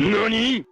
NANI?!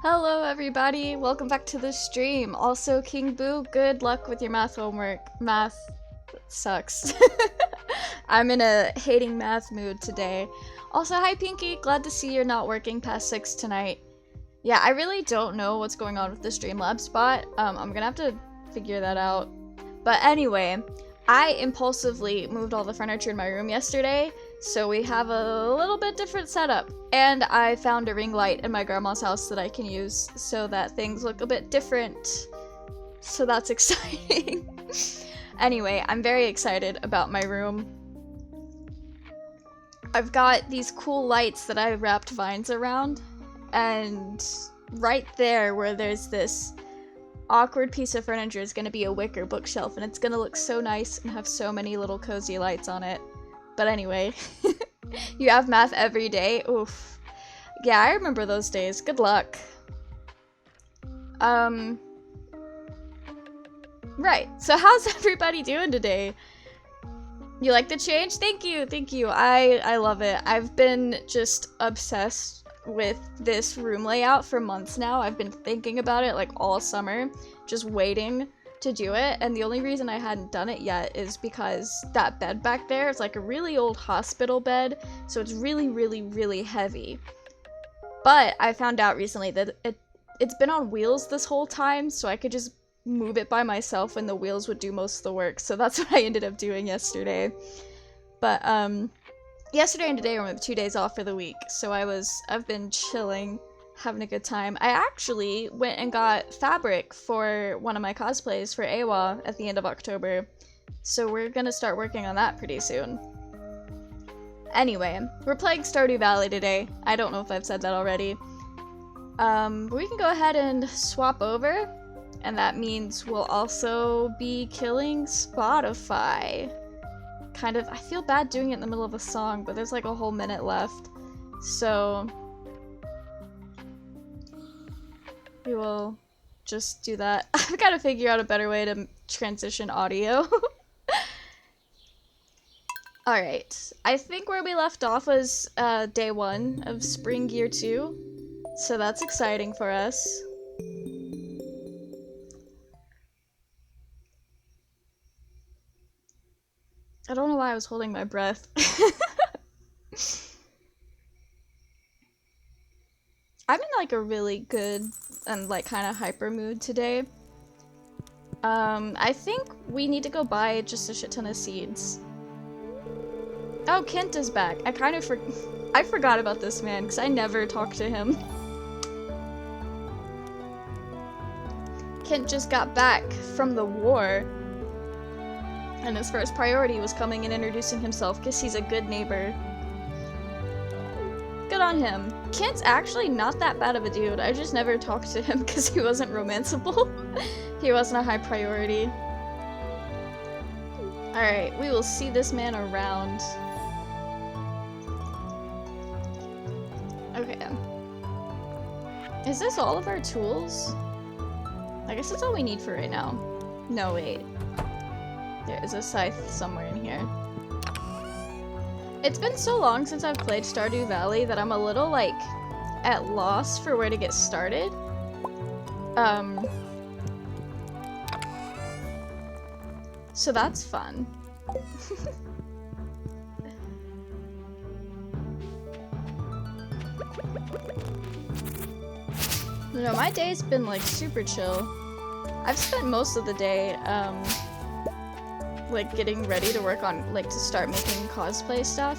Hello everybody, welcome back to the stream. Also, King Boo, good luck with your math homework. Math sucks. I'm in a hating math mood today. Also, hi Pinky, glad to see you're not working past 6 tonight. Yeah, I really don't know what's going on with the Streamlabs bot. I'm gonna have to figure that out. But anyway, I impulsively moved all the furniture in my room yesterday, so we have a little bit different setup. And I found a ring light in my grandma's house that I can use so that things look a bit different. So that's exciting. Anyway, I'm very excited about my room. I've got these cool lights that I wrapped vines around, and right there where there's this awkward piece of furniture is going to be a wicker bookshelf, and it's going to look so nice and have so many little cozy lights on it. But anyway, you have math every day? Oof. Yeah, I remember those days. Good luck. Right, so how's everybody doing today? You like the change? Thank you, thank you. I love it. I've been just obsessed with this room layout for months now. I've been thinking about it like all summer, just waiting to do it, and the only reason I hadn't done it yet is because that bed back there is like a really old hospital bed, so it's really, really, really heavy. But I found out recently that it's been on wheels this whole time, so I could just move it by myself and the wheels would do most of the work, so that's what I ended up doing yesterday. But yesterday and today were my 2 days off for the week, so I've been chilling, having a good time. I actually went and got fabric for one of my cosplays for AWA at the end of October, so we're gonna start working on that pretty soon. Anyway, we're playing Stardew Valley today. I don't know if I've said that already. We can go ahead and swap over, and that means we'll also be killing Spotify. Kind of, I feel bad doing it in the middle of a song, but there's like a whole minute left, so we will just do that. I've got to figure out a better way to transition audio. Alright, I think where we left off was day 1 of Spring Year 2, so that's exciting for us. I don't know why I was holding my breath. I'm in like a really good and like kind of hyper mood today. I think we need to go buy just a shit ton of seeds. Oh, Kent is back. I forgot about this man, because I never talked to him. Kent just got back from the war, and his first priority was coming and introducing himself, because he's a good neighbor. Good on him. Kent's actually not that bad of a dude. I just never talked to him because he wasn't romanceable. He wasn't a high priority. Alright, we will see this man around. Okay. Is this all of our tools? I guess that's all we need for right now. No, wait. There is a scythe somewhere in here. It's been so long since I've played Stardew Valley that I'm a little, like, at loss for where to get started. So that's fun. No, my day's been, like, super chill. I've spent most of the day, like, getting ready to work on, like, to start making cosplay stuff.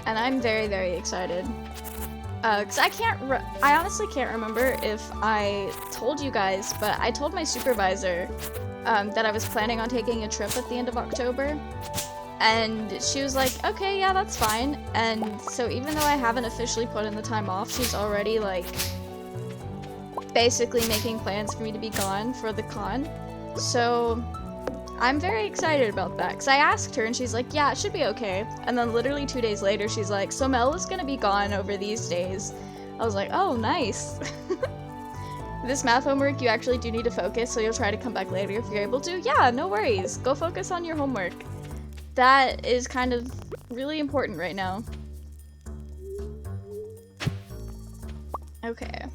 And I'm very, very excited. Cause I honestly can't remember if I told you guys, but I told my supervisor, that I was planning on taking a trip at the end of October. And she was like, okay, yeah, that's fine. And so even though I haven't officially put in the time off, she's already, like, basically making plans for me to be gone for the con. So I'm very excited about that, because I asked her and she's like, yeah, it should be okay. And then literally 2 days later, she's like, so Mel is gonna be gone over these days. I was like, oh, nice. This math homework, you actually do need to focus, so you'll try to come back later if you're able to. Yeah, no worries. Go focus on your homework. That is kind of really important right now. Okay.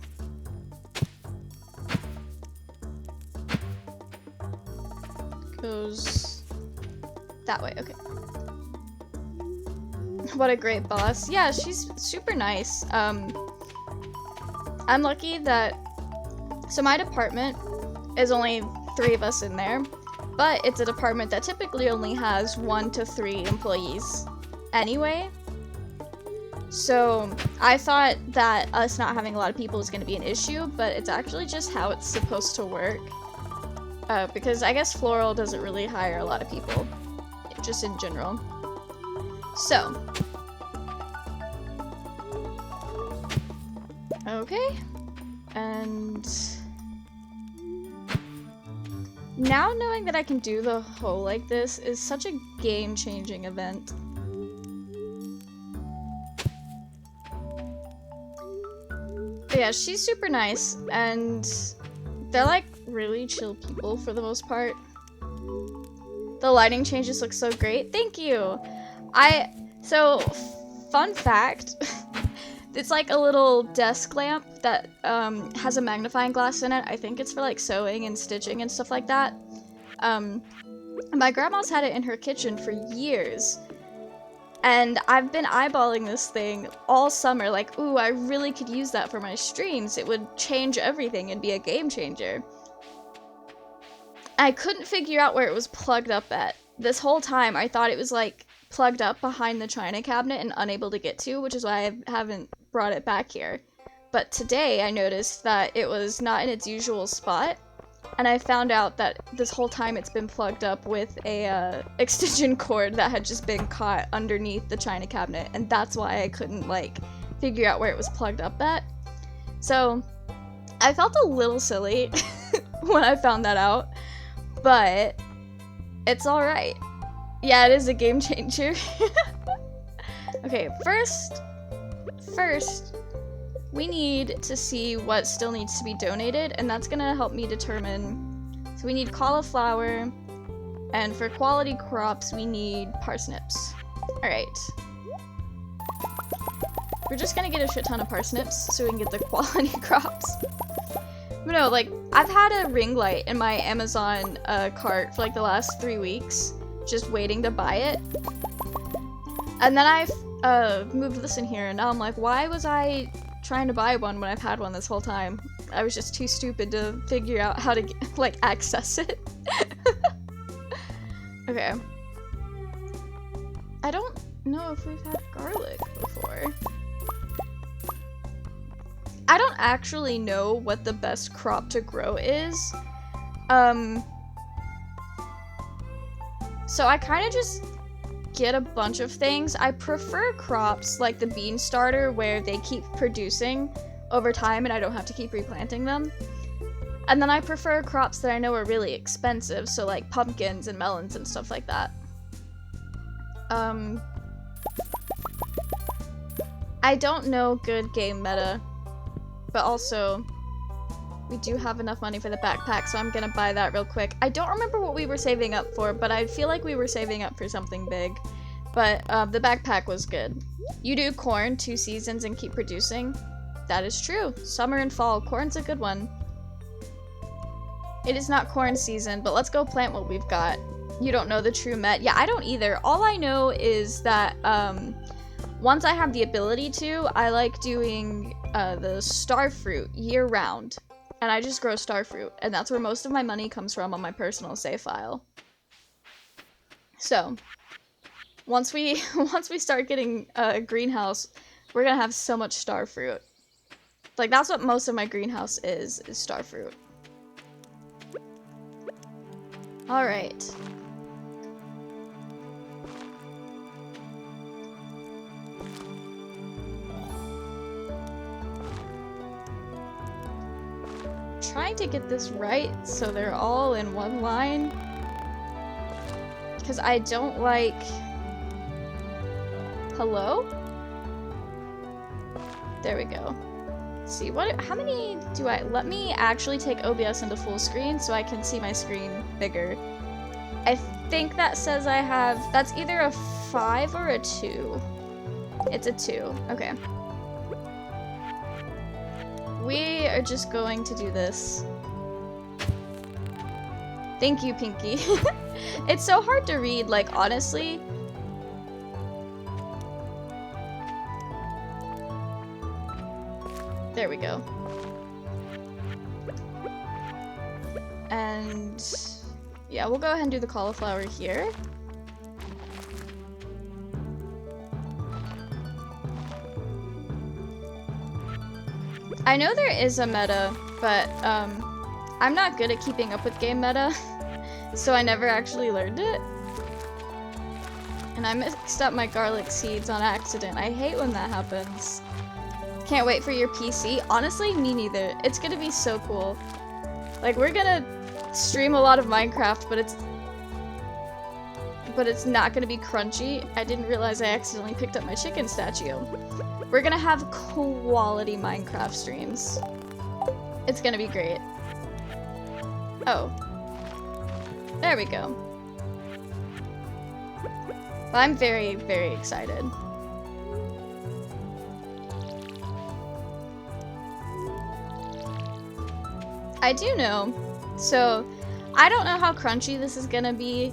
Goes that way, okay. What a great boss. Yeah, she's super nice. I'm lucky that, so my department is only 3 of us in there, but it's a department that typically only has 1 to 3 employees anyway. So I thought that us not having a lot of people was going to be an issue, but it's actually just how it's supposed to work. Because I guess Floral doesn't really hire a lot of people, just in general. So. Okay. And now knowing that I can do the hoe like this is such a game-changing event. But yeah, she's super nice, and they're like really chill people for the most part. The lighting changes look so great. Thank you. So fun fact, it's like a little desk lamp that has a magnifying glass in it. I think it's for like sewing and stitching and stuff like that. My grandma's had it in her kitchen for years. And I've been eyeballing this thing all summer, like, ooh, I really could use that for my streams. It would change everything and be a game changer. I couldn't figure out where it was plugged up at. This whole time, I thought it was, like, plugged up behind the china cabinet and unable to get to, which is why I haven't brought it back here. But today, I noticed that it was not in its usual spot, and I found out that this whole time it's been plugged up with a extension cord that had just been caught underneath the china cabinet, and that's why I couldn't, like, figure out where it was plugged up at. So, I felt a little silly when I found that out, but it's alright. Yeah, it is a game changer. Okay, first, we need to see what still needs to be donated, and that's gonna help me determine. So we need cauliflower, and for quality crops, we need parsnips. Alright. We're just gonna get a shit ton of parsnips so we can get the quality crops. But no, like, I've had a ring light in my Amazon cart for like the last 3 weeks, just waiting to buy it. And then I've moved this in here, and now I'm like, why was I trying to buy one when I've had one this whole time? I was just too stupid to figure out how to like access it. Okay. I don't know if we've had garlic before. I don't actually know what the best crop to grow is. So I kind of just get a bunch of things. I prefer crops like the bean starter where they keep producing over time and I don't have to keep replanting them. And then I prefer crops that I know are really expensive, so like pumpkins and melons and stuff like that. I don't know good game meta, but also we do have enough money for the backpack, so I'm gonna buy that real quick. I don't remember what we were saving up for, but I feel like we were saving up for something big. But the backpack was good. You do corn 2 seasons and keep producing. That is true. Summer and fall. Corn's a good one. It is not corn season, but let's go plant what we've got. You don't know the true met. Yeah, I don't either. All I know is that once I have the ability to, I like doing the star fruit year round. And I just grow starfruit, and that's where most of my money comes from on my personal save file. So, once we start getting a greenhouse, we're gonna have so much starfruit. Like, that's what most of my greenhouse is starfruit. Alright. Trying to get this right so they're all in one line, because I don't like... Hello? There we go. Let's see, how many do I... Let me actually take OBS into full screen so I can see my screen bigger. I think that says I have... That's either a 5 or a 2. It's a 2. Okay. We are just going to do this. Thank you, Pinky. It's so hard to read, like, honestly. There we go. And yeah, we'll go ahead and do the cauliflower here. I know there is a meta, but I'm not good at keeping up with game meta, so I never actually learned it. And I mixed up my garlic seeds on accident. I hate when that happens. Can't wait for your PC. Honestly, me neither. It's gonna be so cool. Like, we're gonna stream a lot of Minecraft, but it's not gonna be crunchy. I didn't realize I accidentally picked up my chicken statue. We're gonna have quality Minecraft streams. It's gonna be great. Oh. There we go. Well, I'm very, very excited. I do know. So, I don't know how crunchy this is gonna be,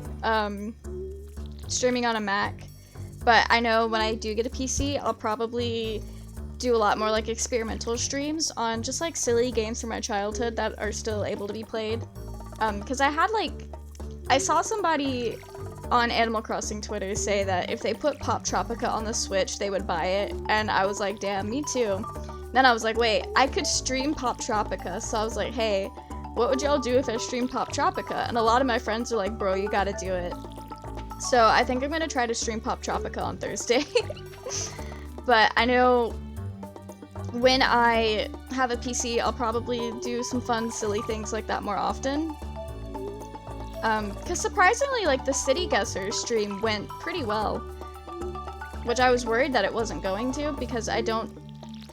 streaming on a Mac. But I know when I do get a PC, I'll probably do a lot more like experimental streams on just like silly games from my childhood that are still able to be played. Because I saw somebody on Animal Crossing Twitter say that if they put Pop Tropica on the Switch, they would buy it. And I was like, damn, me too. Then I was like, wait, I could stream Pop Tropica. So I was like, hey, what would y'all do if I streamed Pop Tropica? And a lot of my friends are like, bro, you gotta do it. So I think I'm gonna try to stream Pop Tropica on Thursday. But I know when I have a PC, I'll probably do some fun, silly things like that more often. Because surprisingly, like, the City Guessers stream went pretty well. Which I was worried that it wasn't going to, because I don't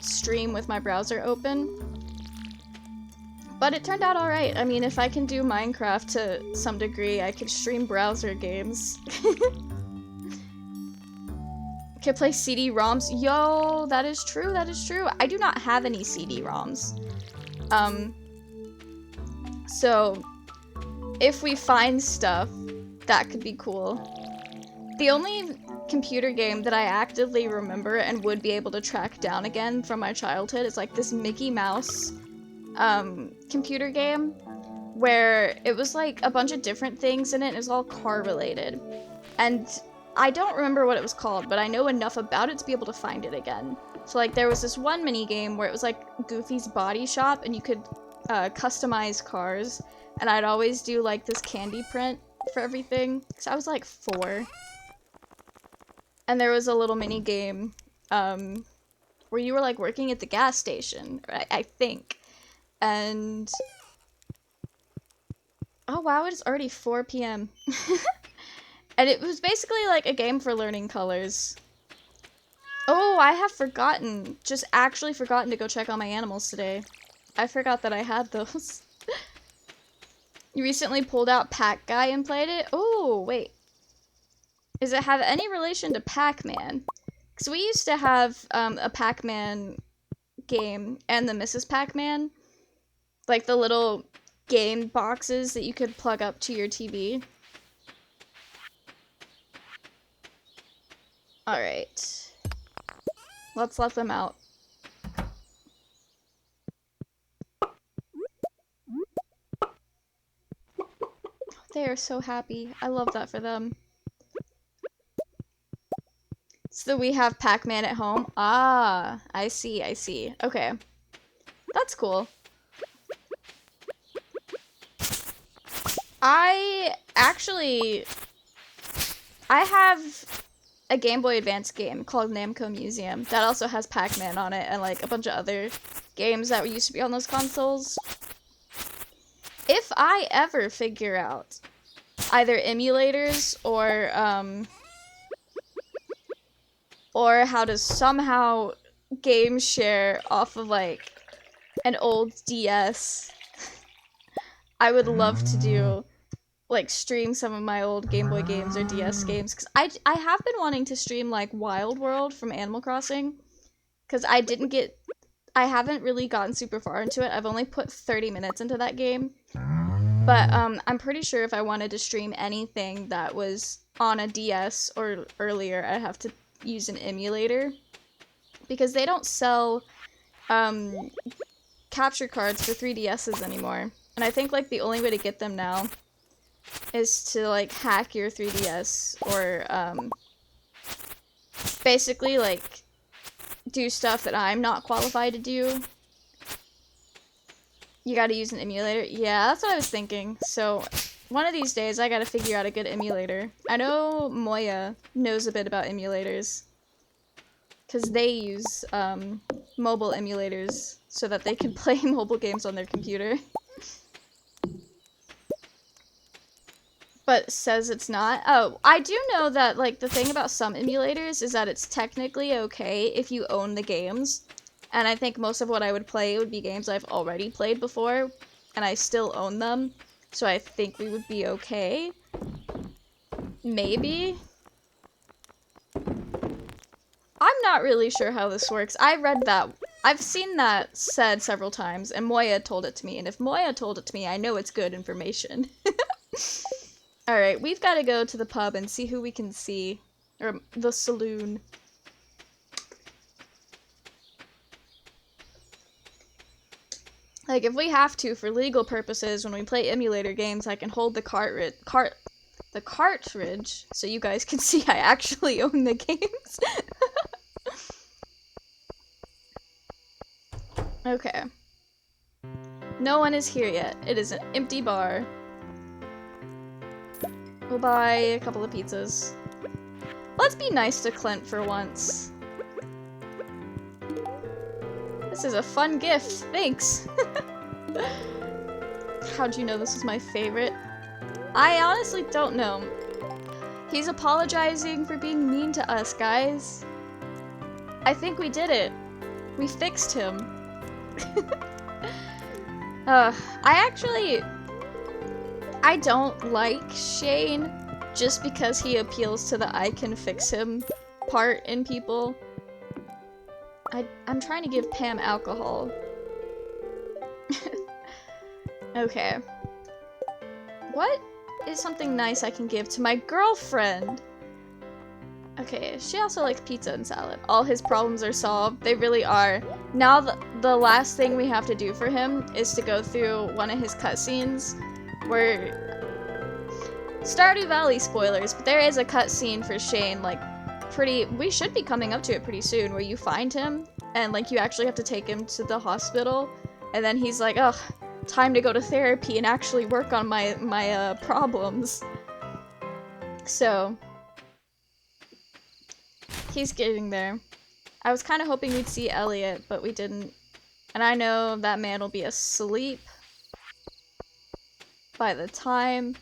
stream with my browser open. But it turned out alright. I mean, if I can do Minecraft to some degree, I could stream browser games. Could play CD-ROMs. Yo, that is true, that is true. I do not have any CD-ROMs. So, if we find stuff, that could be cool. The only computer game that I actively remember and would be able to track down again from my childhood is like this Mickey Mouse computer game where it was like a bunch of different things in it and it was all car related. And I don't remember what it was called, but I know enough about it to be able to find it again. So like there was this one mini game where it was like Goofy's Body Shop and you could customize cars, and I'd always do like this candy print for everything because I was like 4. And there was a little mini game where you were like working at the gas station, I think. And oh wow, it is already 4 p.m. And it was basically like a game for learning colors. Oh, I have forgotten, just actually forgotten to go check on my animals today. I forgot that I had those. You recently pulled out Pac Guy and played it? Oh, wait. Does it have any relation to Pac-Man? Because we used to have a Pac-Man game and the Mrs. Pac-Man. Like the little game boxes that you could plug up to your TV. Alright. Let's let them out. They are so happy. I love that for them. So we have Pac-Man at home. Ah, I see, I see. Okay. That's cool. I have a Game Boy Advance game called Namco Museum that also has Pac-Man on it and like a bunch of other games that used to be on those consoles. If I ever figure out either emulators or how to somehow game share off of like an old DS, I would love to do like stream some of my old Game Boy games or DS games, because I have been wanting to stream like Wild World from Animal Crossing, because I haven't really gotten super far into it. I've only put 30 minutes into that game, but I'm pretty sure if I wanted to stream anything that was on a DS or earlier, I'd have to use an emulator, because they don't sell capture cards for 3DSs anymore, and I think like the only way to get them now is to like hack your 3DS or basically like do stuff that I'm not qualified to do. You gotta use an emulator. Yeah, that's what I was thinking. So one of these days I gotta figure out a good emulator. I know Moya knows a bit about emulators, because they use mobile emulators so that they can play mobile games on their computer. But says it's not. Oh, I do know that, like, the thing about some emulators is that it's technically okay if you own the games. And I think most of what I would play would be games I've already played before, and I still own them. So I think we would be okay. Maybe? I'm not really sure how this works. I read that. I've seen that said several times, and Moya told it to me. And if Moya told it to me, I know it's good information. Alright, we've got to go to the pub and see who we can see. Or the saloon. Like, if we have to, for legal purposes, when we play emulator games, I can hold the cartridge so you guys can see I actually own the games. Okay. No one is here yet. It is an empty bar. We'll buy a couple of pizzas. Let's be nice to Clint for once. This is a fun gift. Thanks. How'd you know this was my favorite? I honestly don't know. He's apologizing for being mean to us, guys. I think we did it. We fixed him. I don't like Shane just because he appeals to the I can fix him part in people. I'm trying to give Pam alcohol. Okay. What is something nice I can give to my girlfriend? Okay, she also likes pizza and salad. All his problems are solved. They really are. Now the last thing we have to do for him is to go through one of his cutscenes where... Stardew Valley spoilers, but there is a cutscene for Shane, like, we should be coming up to it pretty soon, where you find him, and, like, you actually have to take him to the hospital, and then he's like, ugh, time to go to therapy and actually work on my problems. So... he's getting there. I was kind of hoping we'd see Elliot, but we didn't. And I know that man will be asleep by the time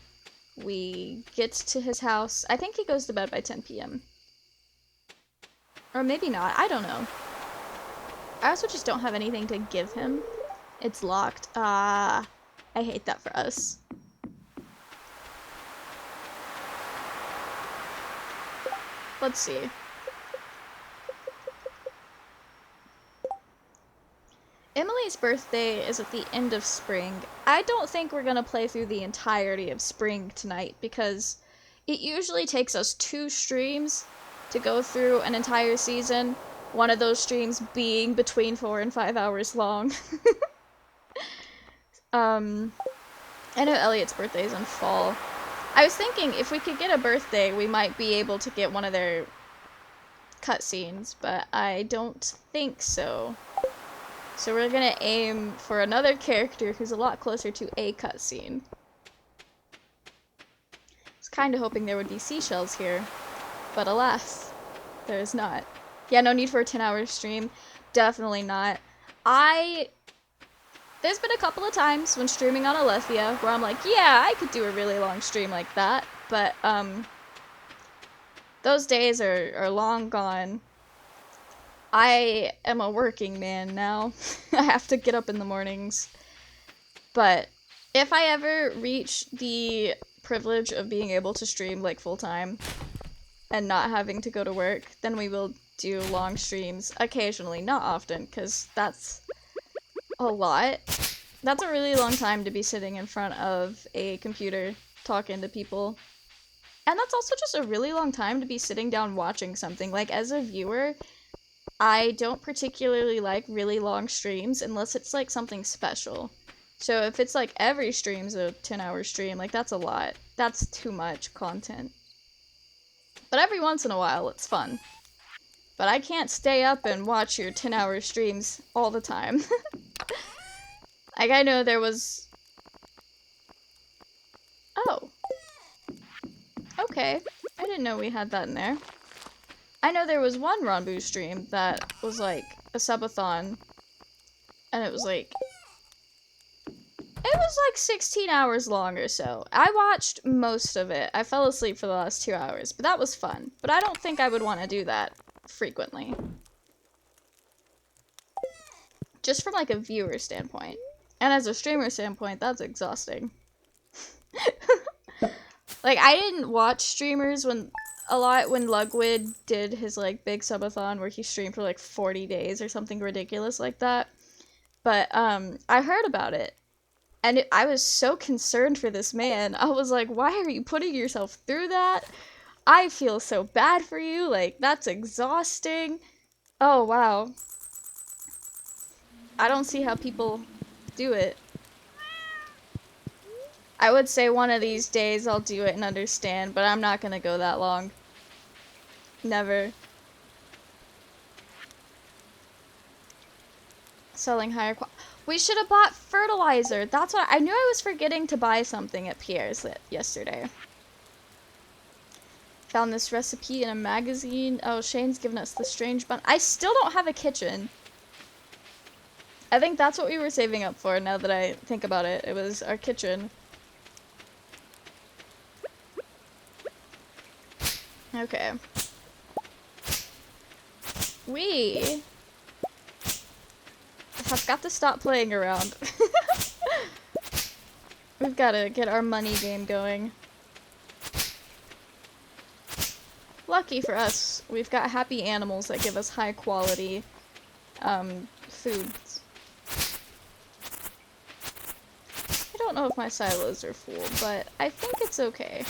we get to his house. I think he goes to bed by 10 p.m. Or maybe not. I don't know. I also just don't have anything to give him. It's locked. I hate that for us. Let's see. Emily's birthday is at the end of spring. I don't think we're gonna play through the entirety of spring tonight because it usually takes us 2 streams to go through an entire season. One of those streams being between 4 and 5 hours long. I know Elliot's birthday is in fall. I was thinking if we could get a birthday, we might be able to get one of their cutscenes, but I don't think so. So we're gonna aim for another character who's a lot closer to a cutscene. I was kind of hoping there would be seashells here, but alas, there is not. Yeah, no need for a 10-hour stream. Definitely not. There's been a couple of times when streaming on Alethea where I'm like, yeah, I could do a really long stream like that, but those days are long gone. I am a working man now. I have to get up in the mornings. But if I ever reach the privilege of being able to stream like full time and not having to go to work, then we will do long streams occasionally, not often, because that's a lot. That's a really long time to be sitting in front of a computer talking to people. And that's also just a really long time to be sitting down watching something. Like, as a viewer, I don't particularly like really long streams unless it's like something special. So if it's like every stream's a 10-hour stream, like that's a lot. That's too much content. But every once in a while, it's fun. But I can't stay up and watch your 10-hour streams all the time. Like, I know there was... Oh. Okay. I didn't know we had that in there. I know there was one Ranbu stream that was like a subathon, and it was like 16 hours long or so. I watched most of it. I fell asleep for the last 2 hours, but that was fun. But I don't think I would want to do that frequently. Just from like a viewer standpoint. And as a streamer standpoint, that's exhausting. Like, I didn't watch streamers a lot when Lugwid did his, like, big subathon where he streamed for, like, 40 days or something ridiculous like that. But, I heard about it. And I was so concerned for this man. I was like, why are you putting yourself through that? I feel so bad for you. Like, that's exhausting. Oh, wow. I don't see how people do it. I would say one of these days I'll do it and understand, but I'm not gonna go that long. Never. Selling higher We should have bought fertilizer. That's what I knew I was forgetting to buy something at Pierre's yesterday. Found this recipe in a magazine. Oh, Shane's given us the strange bun. I still don't have a kitchen. I think that's what we were saving up for now that I think about it. It was our kitchen. Okay. We have got to stop playing around. We've got to get our money game going. Lucky for us, we've got happy animals that give us high quality foods. I don't know if my silos are full, but I think it's okay.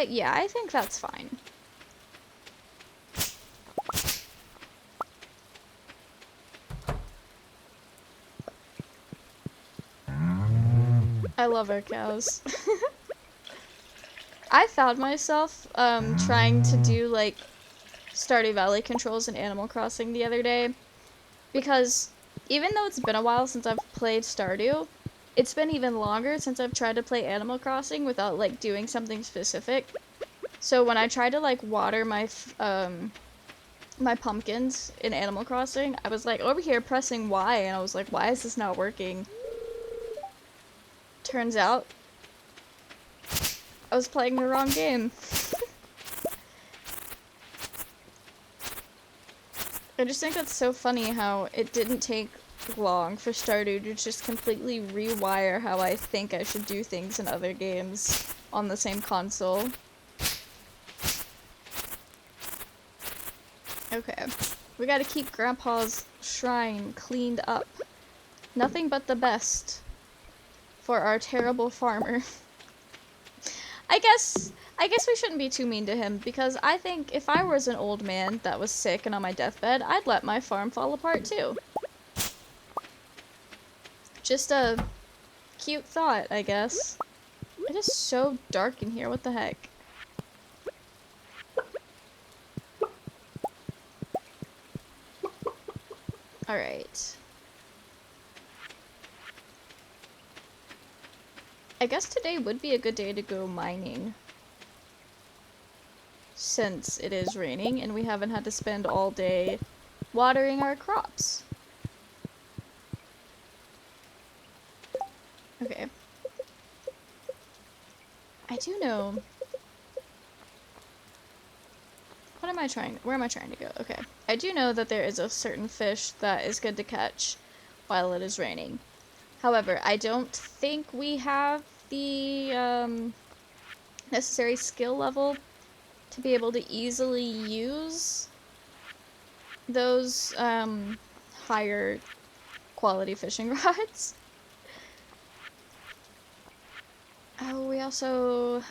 Yeah, I think that's fine. I love our cows. I found myself trying to do like Stardew Valley controls in Animal Crossing the other day because even though it's been a while since I've played Stardew, it's been even longer since I've tried to play Animal Crossing without like doing something specific. So when I tried to like water my my pumpkins in Animal Crossing, I was like over here pressing Y and I was like, why is this not working? Turns out I was playing the wrong game. I just think that's so funny how it didn't take long for Stardew to just completely rewire how I think I should do things in other games on the same console. Okay, we gotta keep Grandpa's shrine cleaned up. Nothing but the best for our terrible farmer. I guess we shouldn't be too mean to him, because I think if I was an old man that was sick and on my deathbed, I'd let my farm fall apart too. Just a cute thought, I guess. It is so dark in here, what the heck? Alright. I guess today would be a good day to go mining. Since it is raining and we haven't had to spend all day watering our crops. Okay. I do know. Where am I trying to go? Okay. I do know that there is a certain fish that is good to catch while it is raining. However, I don't think we have the necessary skill level to be able to easily use those higher quality fishing rods. Oh, we also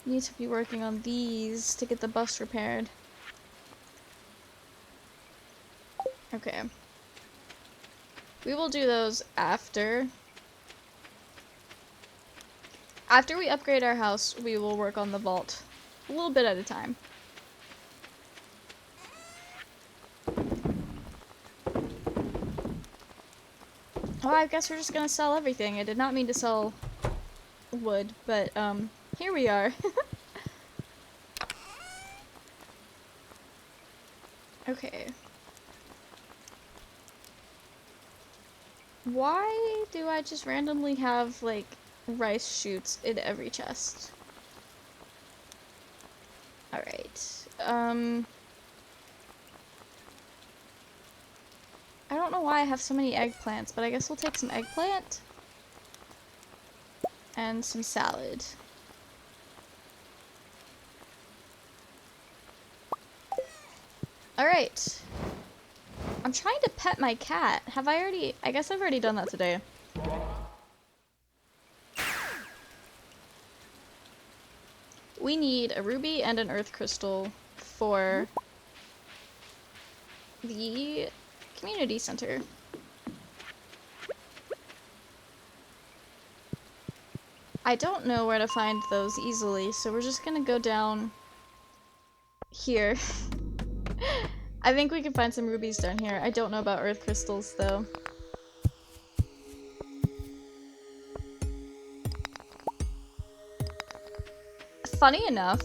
need to be working on these to get the bus repaired. Okay. We will do those after. After we upgrade our house, we will work on the vault a little bit at a time. Oh, I guess we're just gonna sell everything. I did not mean to sell wood, but here we are. Okay. Why do I just randomly have, like, rice shoots in every chest? Alright. I don't know why I have so many eggplants, but I guess we'll take some eggplant. And some salad. Alright. I'm trying to pet my cat. Have I already? I guess I've already done that today. We need a ruby and an earth crystal for the community center. I don't know where to find those easily, so we're just gonna go down here. I think we can find some rubies down here. I don't know about earth crystals, though. Funny enough,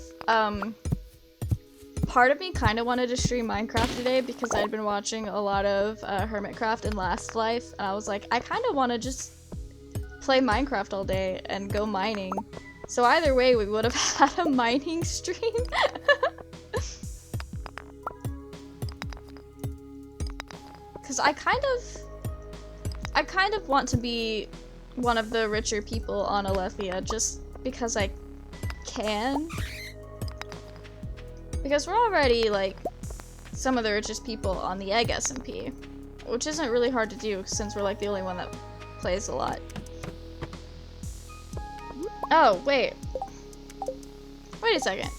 part of me kind of wanted to stream Minecraft today because I'd been watching a lot of Hermitcraft and Last Life, and I was like, I kind of want to just play Minecraft all day and go mining. So either way, we would have had a mining stream. Because I kind of want to be one of the richer people on Alethea just because I can. Because we're already, like, some of the richest people on the Egg SMP, which isn't really hard to do since we're, like, the only one that plays a lot. Oh, wait. Wait a second.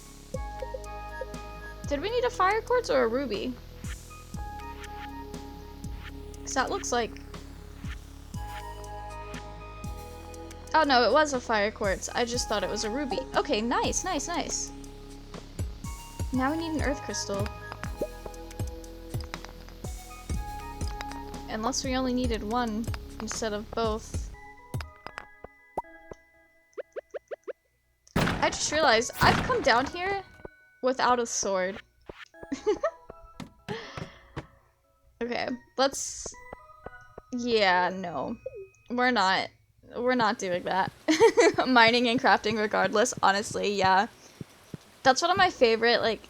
Did we need a fire quartz or a ruby? Because that looks like... Oh no, it was a fire quartz. I just thought it was a ruby. Okay, nice, nice, nice. Now we need an earth crystal. Unless we only needed one instead of both. I just realized I've come down here without a sword. Okay, let's... Yeah, no. We're not doing that. Mining and crafting regardless, honestly, yeah. That's one of my favorite, like...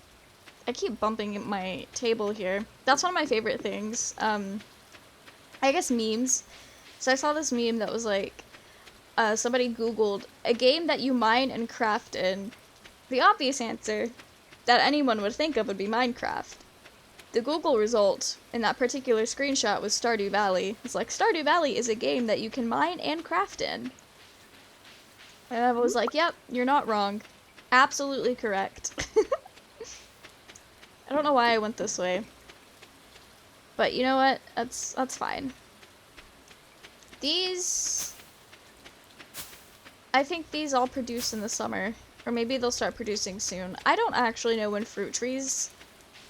I keep bumping my table here. That's one of my favorite things. I guess memes. So I saw this meme that was like, somebody Googled a game that you mine and craft in. The obvious answer that anyone would think of would be Minecraft. The Google result in that particular screenshot was Stardew Valley. It's like, Stardew Valley is a game that you can mine and craft in. And I was like, yep, you're not wrong. Absolutely correct. I don't know why I went this way. But you know what? That's fine. These... I think these all produce in the summer. Or maybe they'll start producing soon. I don't actually know when fruit trees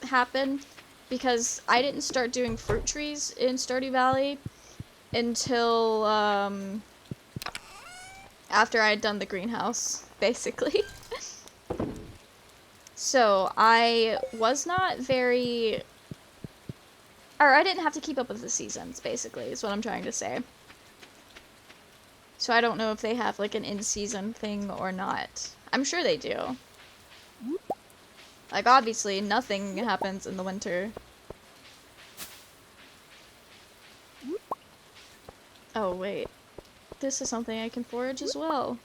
happen. Because I didn't start doing fruit trees in Stardew Valley until, after I had done the greenhouse, basically. So, I was not very... Or, I didn't have to keep up with the seasons, basically, is what I'm trying to say. So I don't know if they have, like, an in-season thing or not. I'm sure they do. Like, obviously, nothing happens in the winter. Oh, wait. This is something I can forage as well.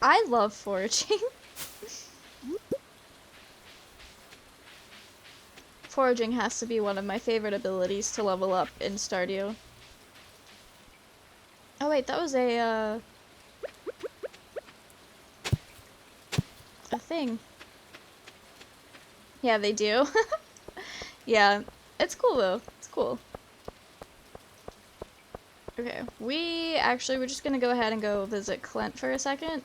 I love foraging. Foraging has to be one of my favorite abilities to level up in Stardew. Oh wait, that was a thing. Yeah, they do. Yeah, it's cool though. It's cool. Okay, we're just gonna go ahead and go visit Clint for a second.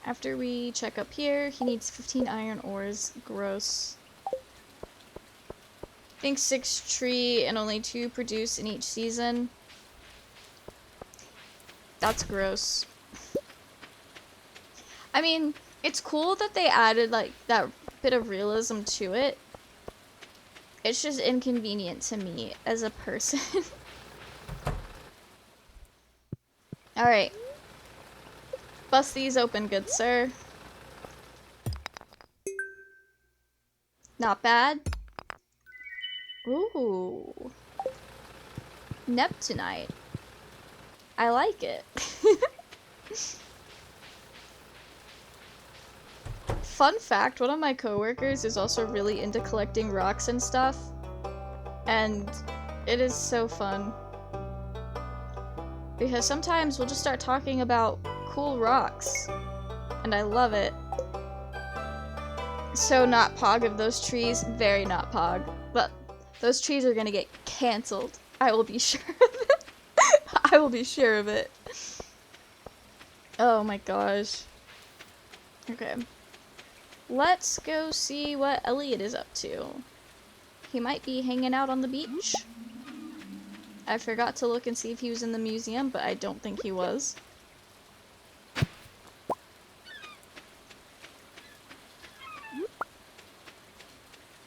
After we check up here, he needs 15 iron ores. Gross. I think 6 tree and only 2 produce in each season. That's gross. I mean, it's cool that they added, like, that bit of realism to it. It's just inconvenient to me as a person. Alright. Bust these open, good sir. Not bad. Ooh. Neptunite. I like it. Fun fact, one of my coworkers is also really into collecting rocks and stuff. And it is so fun. Because sometimes we'll just start talking about cool rocks. And I love it. So not pog of those trees, very not pog. But those trees are gonna get cancelled. I will be sure of it. I will be sure of it. Oh my gosh. Okay. Let's go see what Elliot is up to. He might be hanging out on the beach. I forgot to look and see if he was in the museum, but I don't think he was.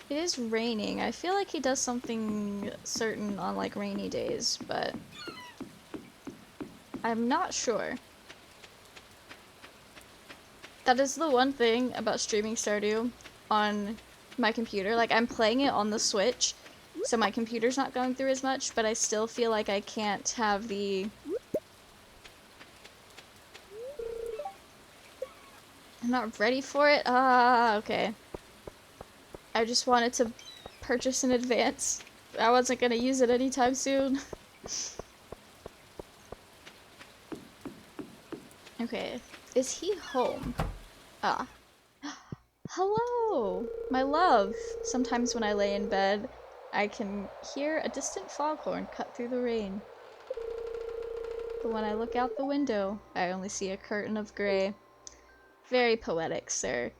It is raining. I feel like he does something certain on, like, rainy days, but I'm not sure. That is the one thing about streaming Stardew on my computer. Like, I'm playing it on the Switch, so my computer's not going through as much, but I still feel like I can't have the... I'm not ready for it? Ah, okay. I just wanted to purchase in advance. I wasn't gonna use it anytime soon. Okay, is he home? Ah. Hello, my love. Sometimes when I lay in bed, I can hear a distant foghorn cut through the rain. But when I look out the window, I only see a curtain of gray. Very poetic, sir.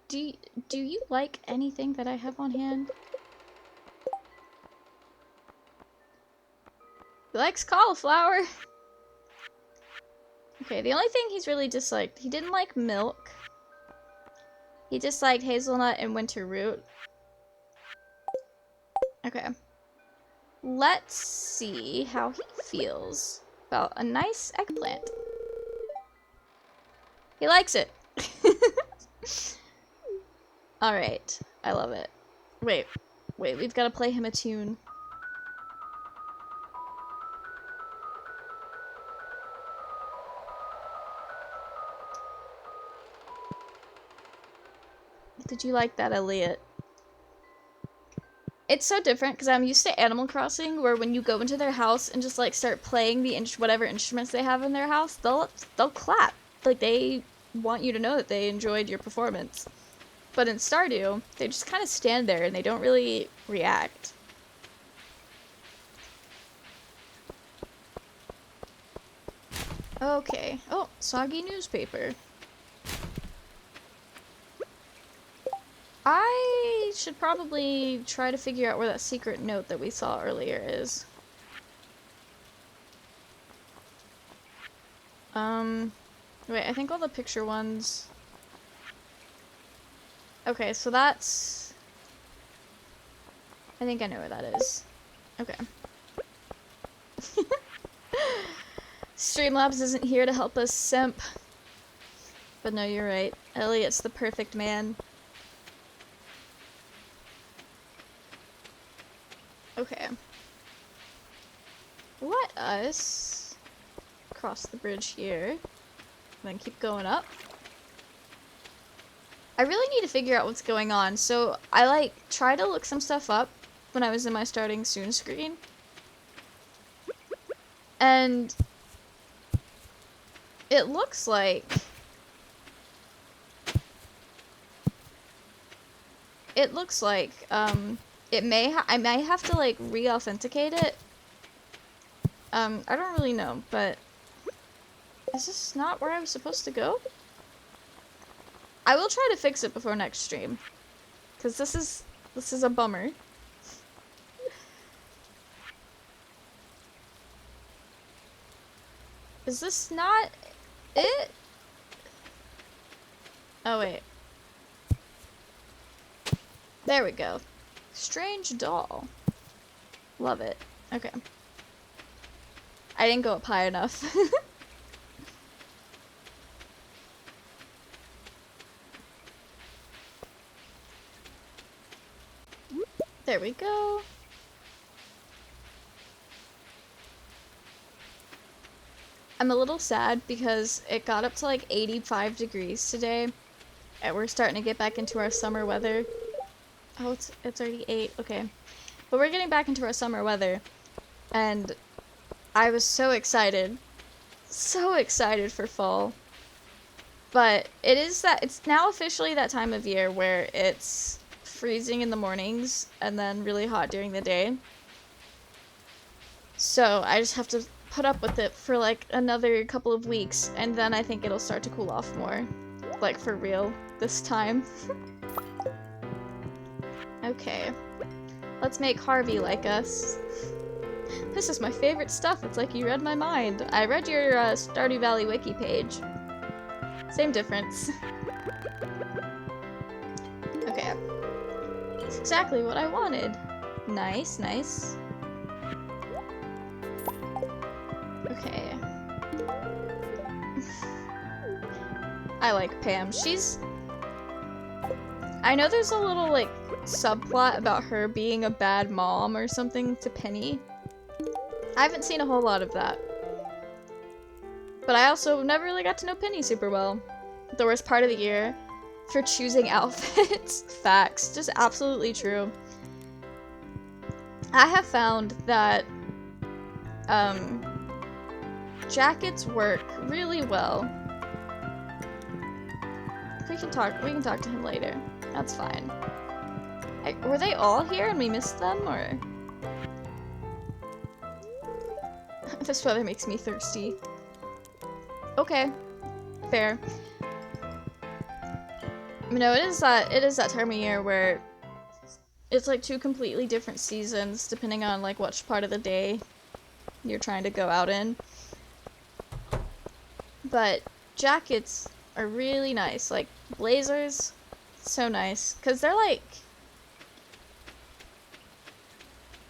Do you like anything that I have on hand? He likes cauliflower. Okay, the only thing he's really disliked, he didn't like milk. He disliked hazelnut and winter root. Okay. Let's see how he feels about a nice eggplant. He likes it. Alright, I love it. Wait, we've got to play him a tune. Did you like that, Elliot? It's so different because I'm used to Animal Crossing, where when you go into their house and just like start playing the whatever instruments they have in their house, they'll clap. Like they want you to know that they enjoyed your performance. But in Stardew, they just kind of stand there and they don't really react. Okay. Oh, soggy newspaper. I should probably try to figure out where that secret note that we saw earlier is. Wait, I think all the picture ones... Okay, so that's... I think I know where that is. Okay. Streamlabs isn't here to help us simp. But no, you're right. Elliot's the perfect man. Okay. Let us cross the bridge here. Then keep going up. I really need to figure out what's going on. So I like try to look some stuff up when I was in my starting soon screen. And it looks like I may have to like re-authenticate it. I don't really know, but is this not where I was supposed to go? I will try to fix it before next stream, because this is a bummer. Is this not it? Oh wait. There we go. Strange doll. Love it. Okay. I didn't go up high enough. There we go. I'm a little sad because it got up to like 85 degrees today, and we're starting to get back into our summer weather. Oh, it's already 8. Okay. But we're getting back into our summer weather, and I was so excited for fall. But it's now officially that time of year where it's freezing in the mornings and then really hot during the day. So I just have to put up with it for like another couple of weeks, and then I think it'll start to cool off more. Like for real this time. Okay. Let's make Harvey like us. This is my favorite stuff. It's like you read my mind. I read your Stardew Valley wiki page. Same difference. Okay. It's exactly what I wanted. Nice, nice. Okay. I like Pam. I know there's a little, like, subplot about her being a bad mom or something to Penny. I haven't seen a whole lot of that. But I also never really got to know Penny super well. The worst part of the year for choosing outfits. Facts. Just absolutely true. I have found that jackets work really well We can talk to him later. That's fine. Were they all here and we missed them, or? This weather makes me thirsty. Okay. Fair. No, it is that time of year where it's like two completely different seasons depending on like which part of the day you're trying to go out in. But jackets are really nice. Like blazers, so nice. Because they're like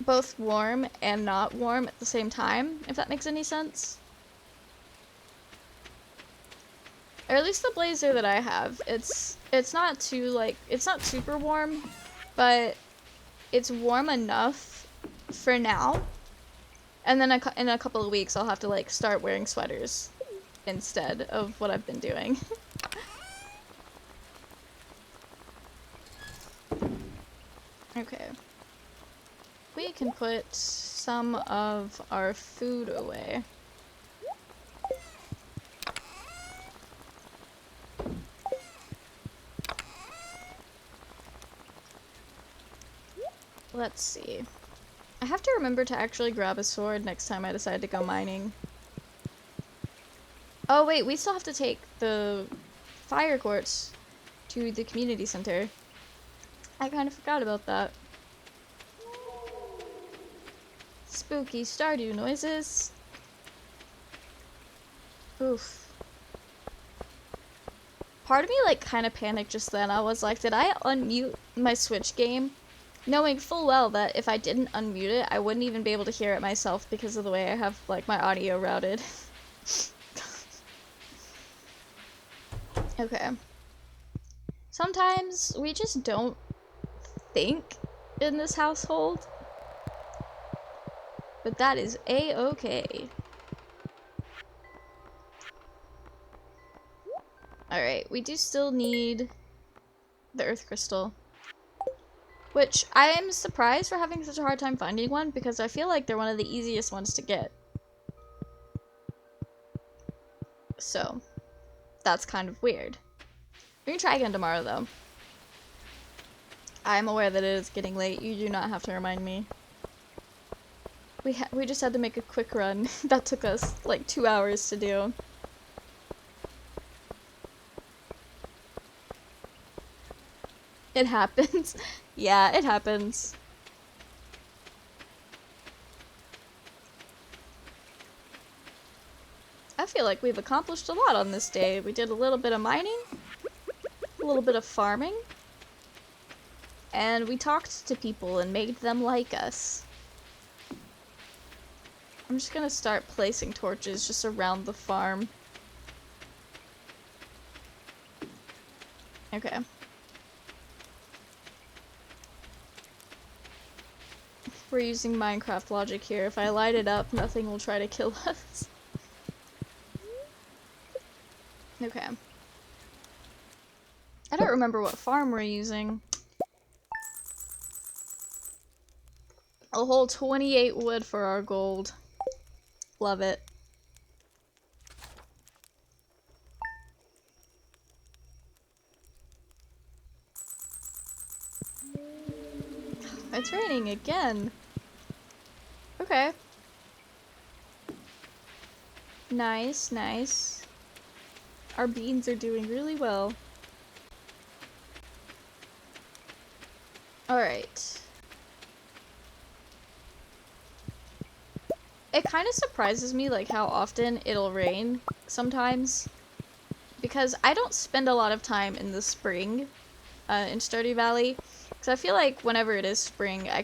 both warm and not warm at the same time, if that makes any sense. Or at least the blazer that I have, it's not too like, it's not super warm, but it's warm enough for now. And then in a couple of weeks I'll have to like start wearing sweaters instead of what I've been doing. Okay. We can put some of our food away. Let's see. I have to remember to actually grab a sword next time I decide to go mining. Oh wait, we still have to take the fire quartz to the community center. I kind of forgot about that. Spooky Stardew noises. Oof. Part of me like kind of panicked just then. I was like, did I unmute my Switch game? Knowing full well that if I didn't unmute it, I wouldn't even be able to hear it myself because of the way I have, like, my audio routed. Okay. Sometimes we just don't think in this household. But that is a-okay. Alright, we do still need the earth crystal. Which, I am surprised we're having such a hard time finding one, because I feel like they're one of the easiest ones to get. So, that's kind of weird. We can try again tomorrow, though. I'm aware that it is getting late. You do not have to remind me. We just had to make a quick run. That took us, like, 2 hours to do. It happens. Yeah, it happens. I feel like we've accomplished a lot on this day. We did a little bit of mining, a little bit of farming, and we talked to people and made them like us. I'm just gonna start placing torches just around the farm. Okay. We're using Minecraft logic here. If I light it up, nothing will try to kill us. Okay. I don't remember what farm we're using. A whole 28 wood for our gold. Love it. It's raining again. Okay. Nice, nice. Our beans are doing really well. Alright. It kind of surprises me, like, how often it'll rain sometimes. Because I don't spend a lot of time in the spring in Stardew Valley. Because I feel like whenever it is spring, I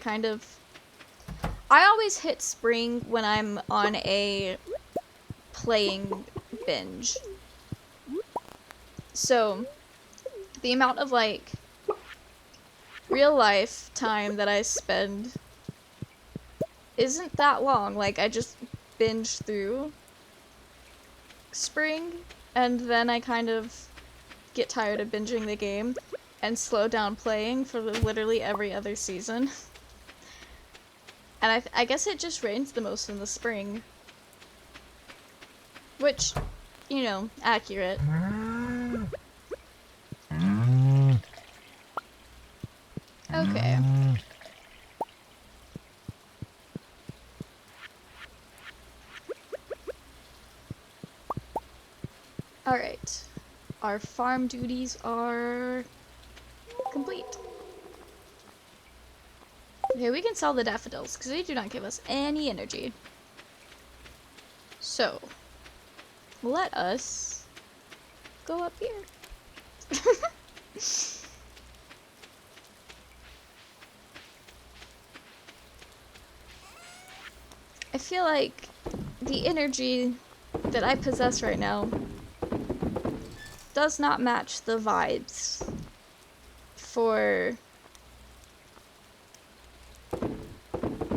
always hit spring when I'm on a playing binge. So, the amount of, like, real life time that I spend isn't that long. Like, I just binge through spring, and then I kind of get tired of binging the game and slow down playing for literally every other season. And I guess it just rains the most in the spring. Which, you know, accurate. Alright. Our farm duties are complete. Okay, we can sell the daffodils, because they do not give us any energy. So, let us go up here. I feel like the energy that I possess right now does not match the vibes for...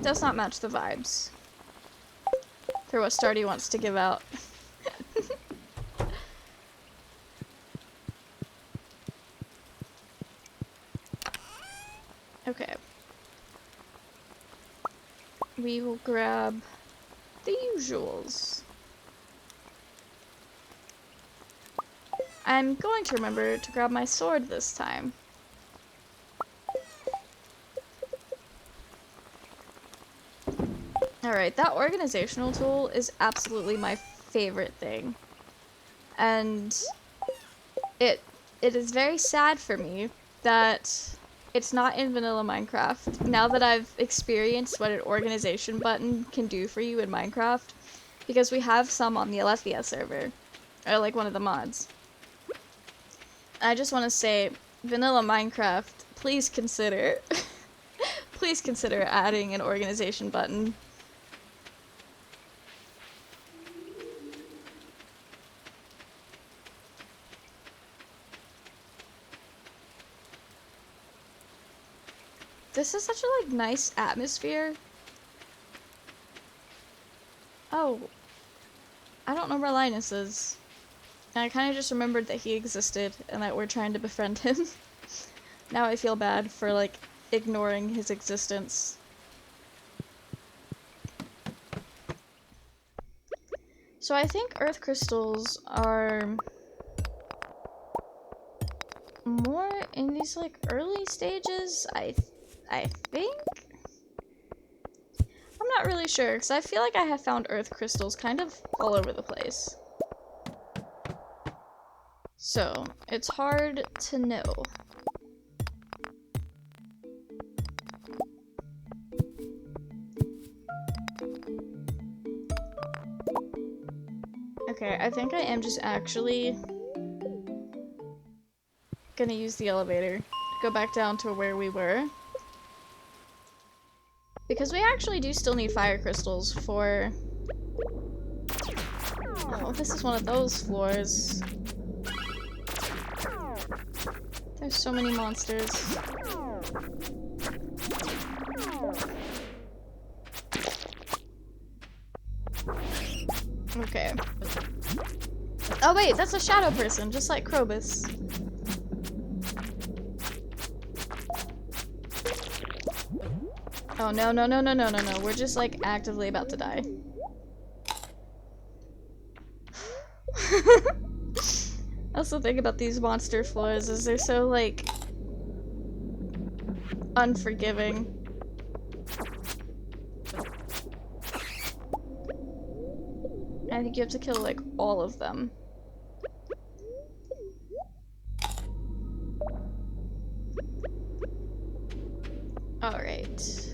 does not match the vibes for what Stardew wants to give out. Okay. We will grab the usuals. I'm going to remember to grab my sword this time. Alright, that organizational tool is absolutely my favorite thing. And it is very sad for me that it's not in vanilla Minecraft. Now that I've experienced what an organization button can do for you in Minecraft, because we have some on the Alephia server, or like one of the mods. I just want to say, vanilla Minecraft, please consider, please consider adding an organization button. This is such a, like, nice atmosphere. Oh. I don't know where Linus is. And I kind of just remembered that he existed and that we're trying to befriend him. Now I feel bad for, like, ignoring his existence. So I think earth crystals are more in these, like, early stages, I think? I'm not really sure, because I feel like I have found earth crystals kind of all over the place. So, it's hard to know. Okay, I think I am just actually gonna use the elevator to go back down to where we were. Because we actually do still need fire crystals for... Oh, this is one of those floors. There's so many monsters. Okay. Oh wait, that's a shadow person, just like Krobus. Oh no, no, no, no, no, no, no. We're just like actively about to die. That's the thing about these monster floors, is they're so like unforgiving. I think you have to kill like all of them. Alright.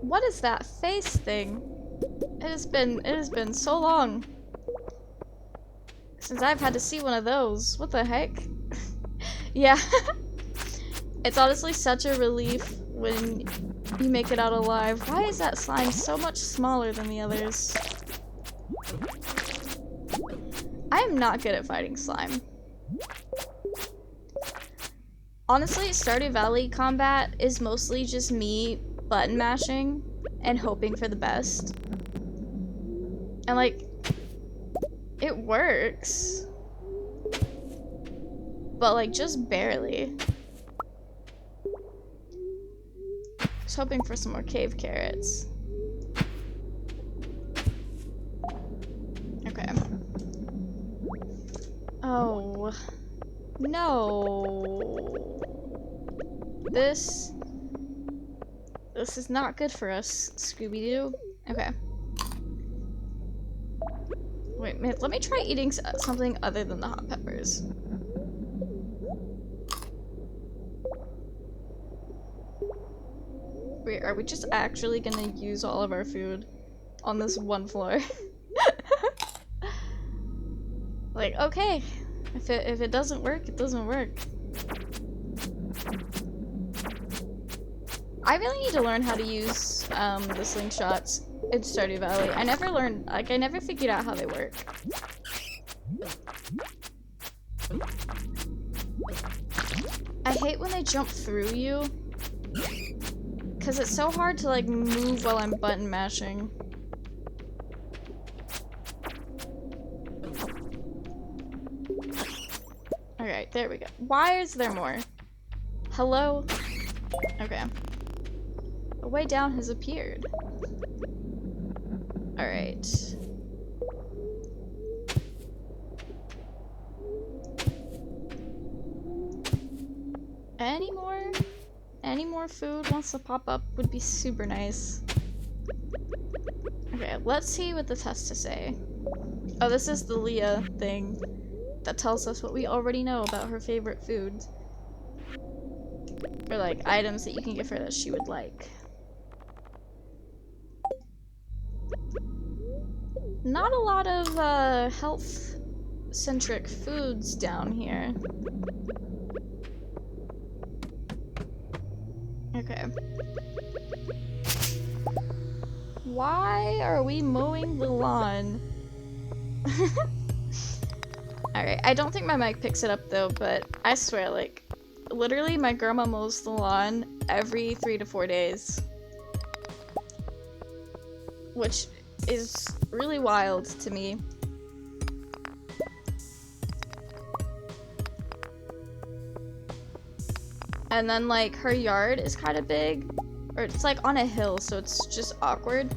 What is that face thing? It has been so long since I've had to see one of those. What the heck? Yeah. It's honestly such a relief when you make it out alive. Why is that slime so much smaller than the others? I am not good at fighting slime. Honestly, Stardew Valley combat is mostly just me button mashing and hoping for the best. And like, it works. But like, just barely. Just hoping for some more cave carrots. Okay. Oh. No. This is not good for us, Scooby-Doo. Okay. Wait, let me try eating something other than the hot peppers. Wait, are we just actually gonna use all of our food on this one floor? Like, okay, if it doesn't work, it doesn't work. I really need to learn how to use the slingshots in Stardew Valley. I never learned, like, I never figured out how they work. I hate when they jump through you, because it's so hard to, like, move while I'm button mashing. Alright, there we go. Why is there more? Hello? Okay. A way down has appeared. Alright. Any more food wants to pop up would be super nice. Okay, let's see what this has to say. Oh, this is the Leah thing that tells us what we already know about her favorite foods. Or like items that you can give her that she would like. Not a lot of health-centric foods down here. Okay. Why are we mowing the lawn? Alright, I don't think my mic picks it up though, but I swear, like, literally my grandma mows the lawn every 3 to 4 days. Which is really wild to me. And then, like, her yard is kind of big, or it's like on a hill, so it's just awkward.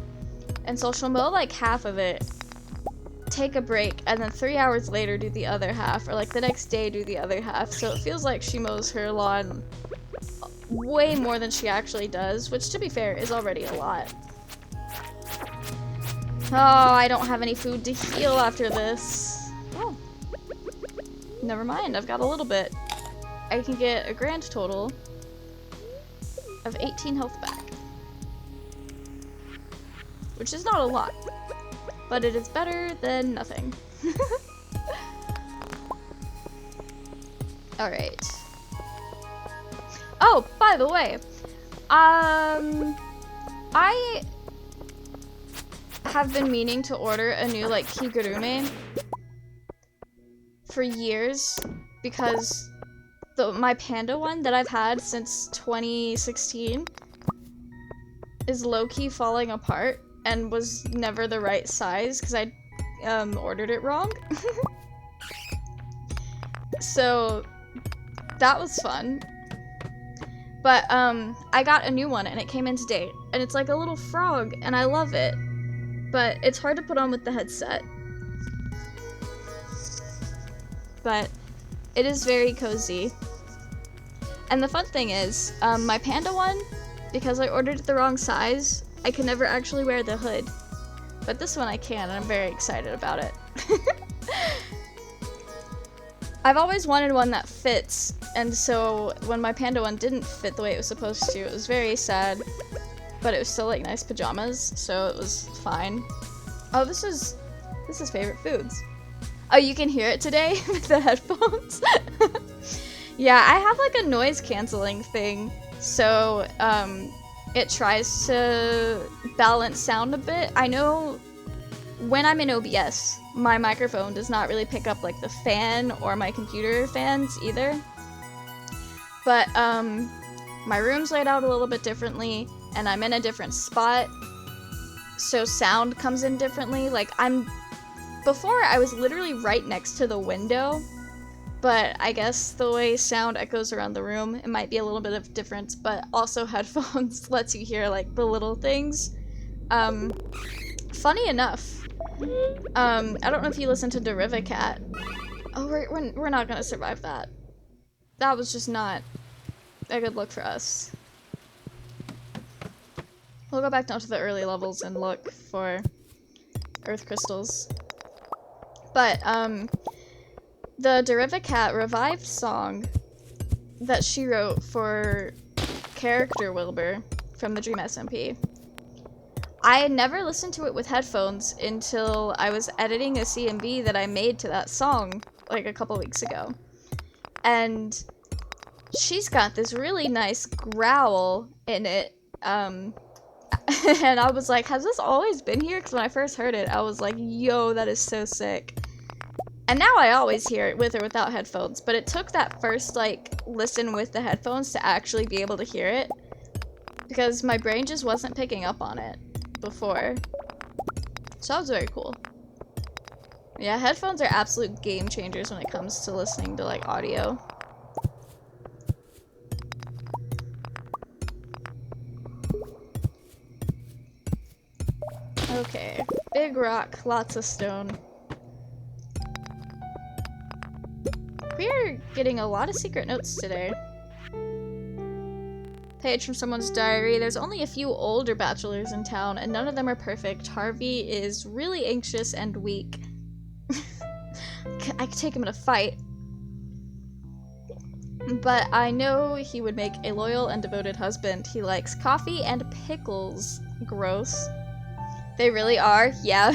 And so she'll mow like half of it, take a break, and then 3 hours later do the other half, or like the next day do the other half. So it feels like she mows her lawn way more than she actually does, which, to be fair, is already a lot. Oh, I don't have any food to heal after this. Oh. Never mind, I've got a little bit. I can get a grand total of 18 health back. Which is not a lot, but it is better than nothing. Alright. Oh, by the way, I have been meaning to order a new, like, kigurume for years, because my panda one that I've had since 2016 is low-key falling apart and was never the right size because I ordered it wrong. So that was fun. But I got a new one and it came in today, and it's like a little frog and I love it, but it's hard to put on with the headset. But it is very cozy. And the fun thing is, my panda one, because I ordered it the wrong size, I can never actually wear the hood. But this one I can, and I'm very excited about it. I've always wanted one that fits, and so when my panda one didn't fit the way it was supposed to, it was very sad. But it was still like nice pajamas, so it was fine. Oh, this is favorite foods. Oh, you can hear it today with the headphones? Yeah, I have like a noise canceling thing, so it tries to balance sound a bit. I know when I'm in OBS, my microphone does not really pick up like the fan or my computer fans either. But my room's laid out a little bit differently, and I'm in a different spot, so sound comes in differently. Like, before I was literally right next to the window, but I guess the way sound echoes around the room, it might be a little bit of difference, but also headphones lets you hear like the little things. Funny enough, I don't know if you listen to Derivacat. Oh, we're not gonna survive that. That was just not a good look for us. We'll go back down to the early levels and look for earth crystals. But, the Derivacat revived song that she wrote for character Wilbur from the Dream SMP. I had never listened to it with headphones until I was editing a CMV that I made to that song like a couple weeks ago. And she's got this really nice growl in it. And I was like, has this always been here? Because when I first heard it, I was like, yo, that is so sick. And now I always hear it with or without headphones, but it took that first, like, listen with the headphones to actually be able to hear it. Because my brain just wasn't picking up on it before. So that was very cool. Yeah, headphones are absolute game changers when it comes to listening to, like, audio. Okay, big rock, lots of stone. We are getting a lot of secret notes today. Page from someone's diary. There's only a few older bachelors in town, and none of them are perfect. Harvey is really anxious and weak. I could take him in a fight. But I know he would make a loyal and devoted husband. He likes coffee and pickles. Gross. They really are? Yeah.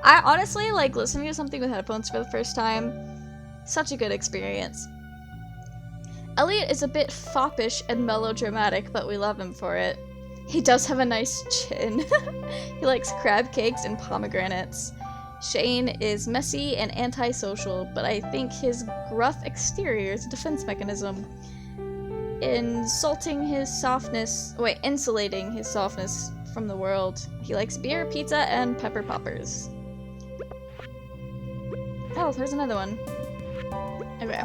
I honestly like listening to something with headphones for the first time. Such a good experience. Elliot is a bit foppish and melodramatic, but we love him for it. He does have a nice chin. He likes crab cakes and pomegranates. Shane is messy and antisocial, but I think his gruff exterior is a defense mechanism. Insulating his softness from the world. He likes beer, pizza, and pepper poppers. Oh, there's another one. Okay.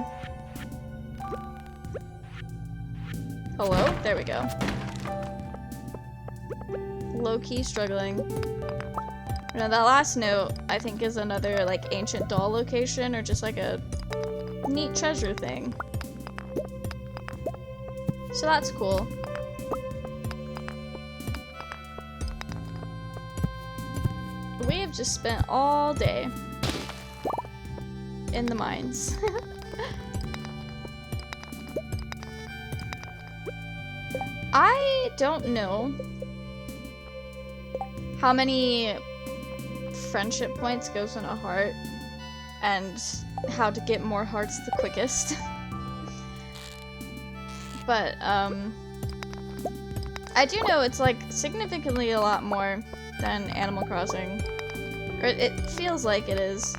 Hello? There we go. Low-key struggling. Now that last note, I think, is another, like, ancient doll location, or just, like, a neat treasure thing. So that's cool. We have just spent all day in the mines. I don't know how many friendship points goes in a heart and how to get more hearts the quickest. But I do know it's like significantly a lot more than Animal Crossing. Or it feels like it is.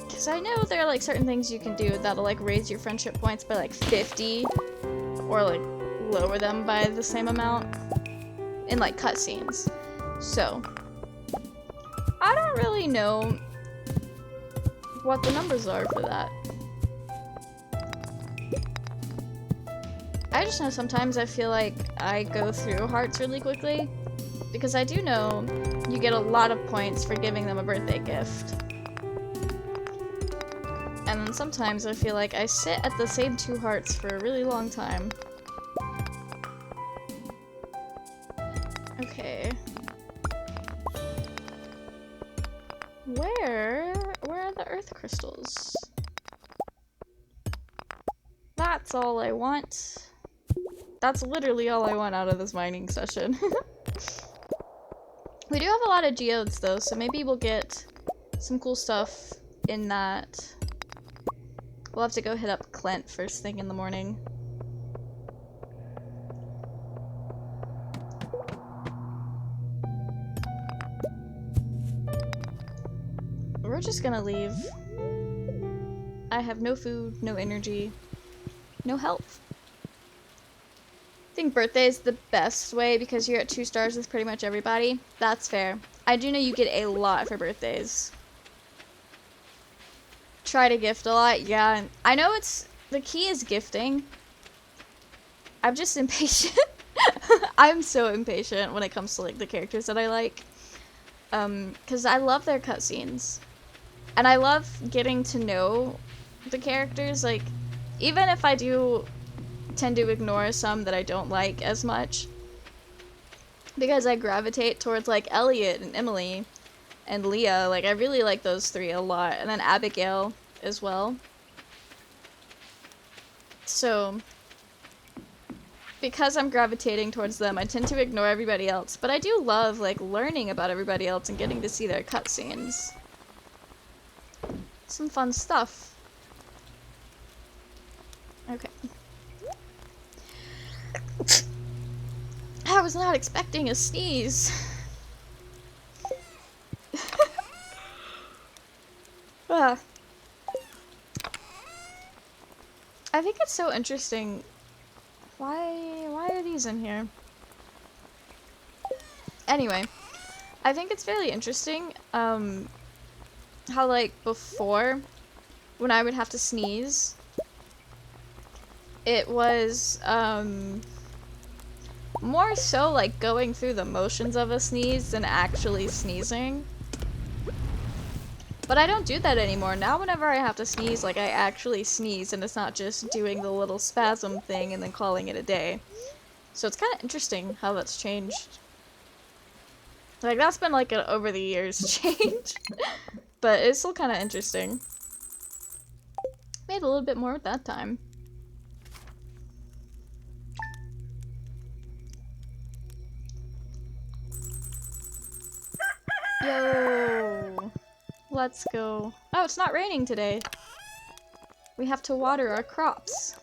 Because I know there are like certain things you can do that'll like raise your friendship points by like 50 or like lower them by the same amount in like cutscenes. So I don't really know what the numbers are for that. I just know sometimes I feel like I go through hearts really quickly because I do know you get a lot of points for giving them a birthday gift. And then sometimes I feel like I sit at the same 2 hearts for a really long time. Okay. Where are the earth crystals? That's all I want. That's literally all I want out of this mining session. We do have a lot of geodes though, so maybe we'll get some cool stuff in that. We'll have to go hit up Clint first thing in the morning. We're just gonna leave. I have no food, no energy, no health. I think birthday is the best way because you're at 2 stars with pretty much everybody. That's fair. I do know you get a lot for birthdays. Try to gift a lot, yeah. I know the key is gifting. I'm just impatient. I'm so impatient when it comes to like the characters that I like. Because I love their cutscenes. And I love getting to know the characters, like, even if I do tend to ignore some that I don't like as much, because I gravitate towards like Elliot and Emily and Leah. Like I really like those three a lot, and then Abigail as well. So because I'm gravitating towards them, I tend to ignore everybody else, but I do love like learning about everybody else and getting to see their cutscenes. Some fun stuff. Okay. I was not expecting a sneeze. Ah. I think it's so interesting. Why are these in here? Anyway, I think it's very interesting, how like before, when I would have to sneeze, it was, more so like going through the motions of a sneeze than actually sneezing. But I don't do that anymore. Now whenever I have to sneeze, like I actually sneeze and it's not just doing the little spasm thing and then calling it a day. So it's kind of interesting how that's changed. Like that's been like an over the years change. But it's still kind of interesting. Made a little bit more at that time. Yo! Let's go. Oh, it's not raining today. We have to water our crops.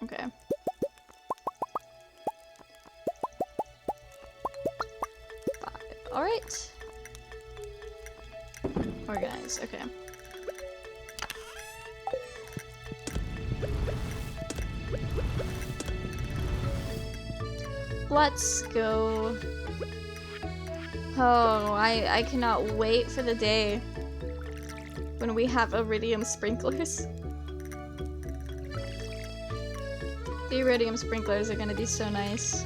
Okay. Alright. Organize, okay. Let's go. Oh, I cannot wait for the day when we have iridium sprinklers. The iridium sprinklers are gonna be so nice.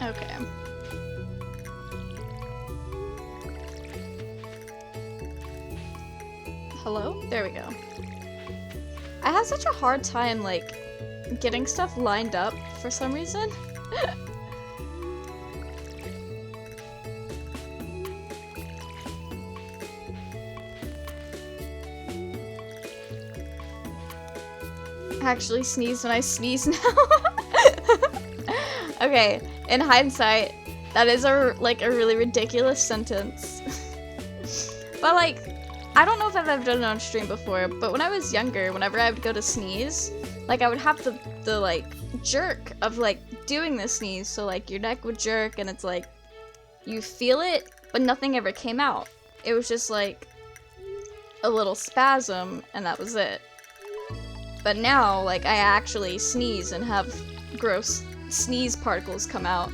Okay. Hello? There we go. I have such a hard time, like, getting stuff lined up for some reason. I actually sneeze when I sneeze now. Okay, in hindsight, that is a really ridiculous sentence. But like, I don't know if I've ever done it on stream before, but when I was younger, whenever I would go to sneeze, like I would have the like jerk of like doing the sneeze, so like your neck would jerk and it's like you feel it, but nothing ever came out. It was just like a little spasm and that was it. But now, like, I actually sneeze and have gross sneeze particles come out.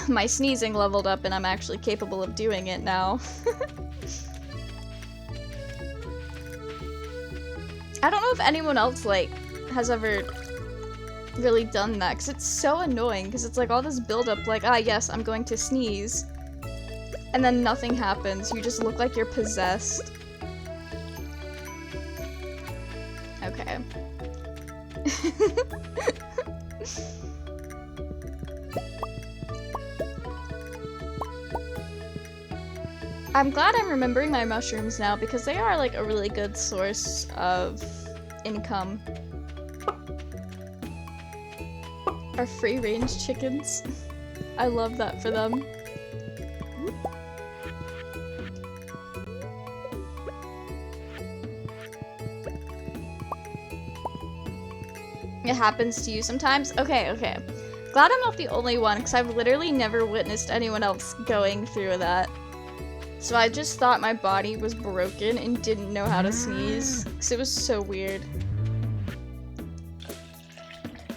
My sneezing leveled up and I'm actually capable of doing it now. I don't know if anyone else, like, has ever really done that, because it's so annoying, because it's like all this buildup, like, ah, yes, I'm going to sneeze, and then nothing happens. You just look like you're possessed. Okay. I'm glad I'm remembering my mushrooms now because they are like a really good source of income. Our free-range chickens. I love that for them. It happens to you sometimes? Okay, okay. Glad I'm not the only one, because I've literally never witnessed anyone else going through that. So I just thought my body was broken and didn't know how to sneeze, because it was so weird.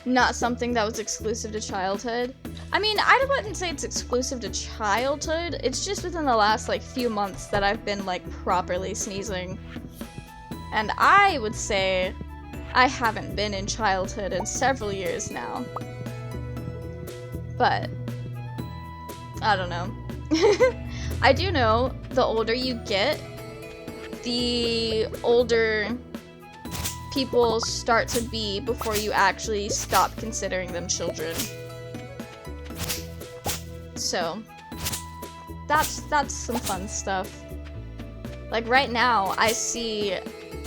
Not something that was exclusive to childhood. I mean, I wouldn't say it's exclusive to childhood, it's just within the last, like, few months that I've been, like, properly sneezing. And I would say I haven't been in childhood in several years now. But I don't know. I do know the older you get, the older people start to be before you actually stop considering them children. So, that's some fun stuff. Like right now, I see a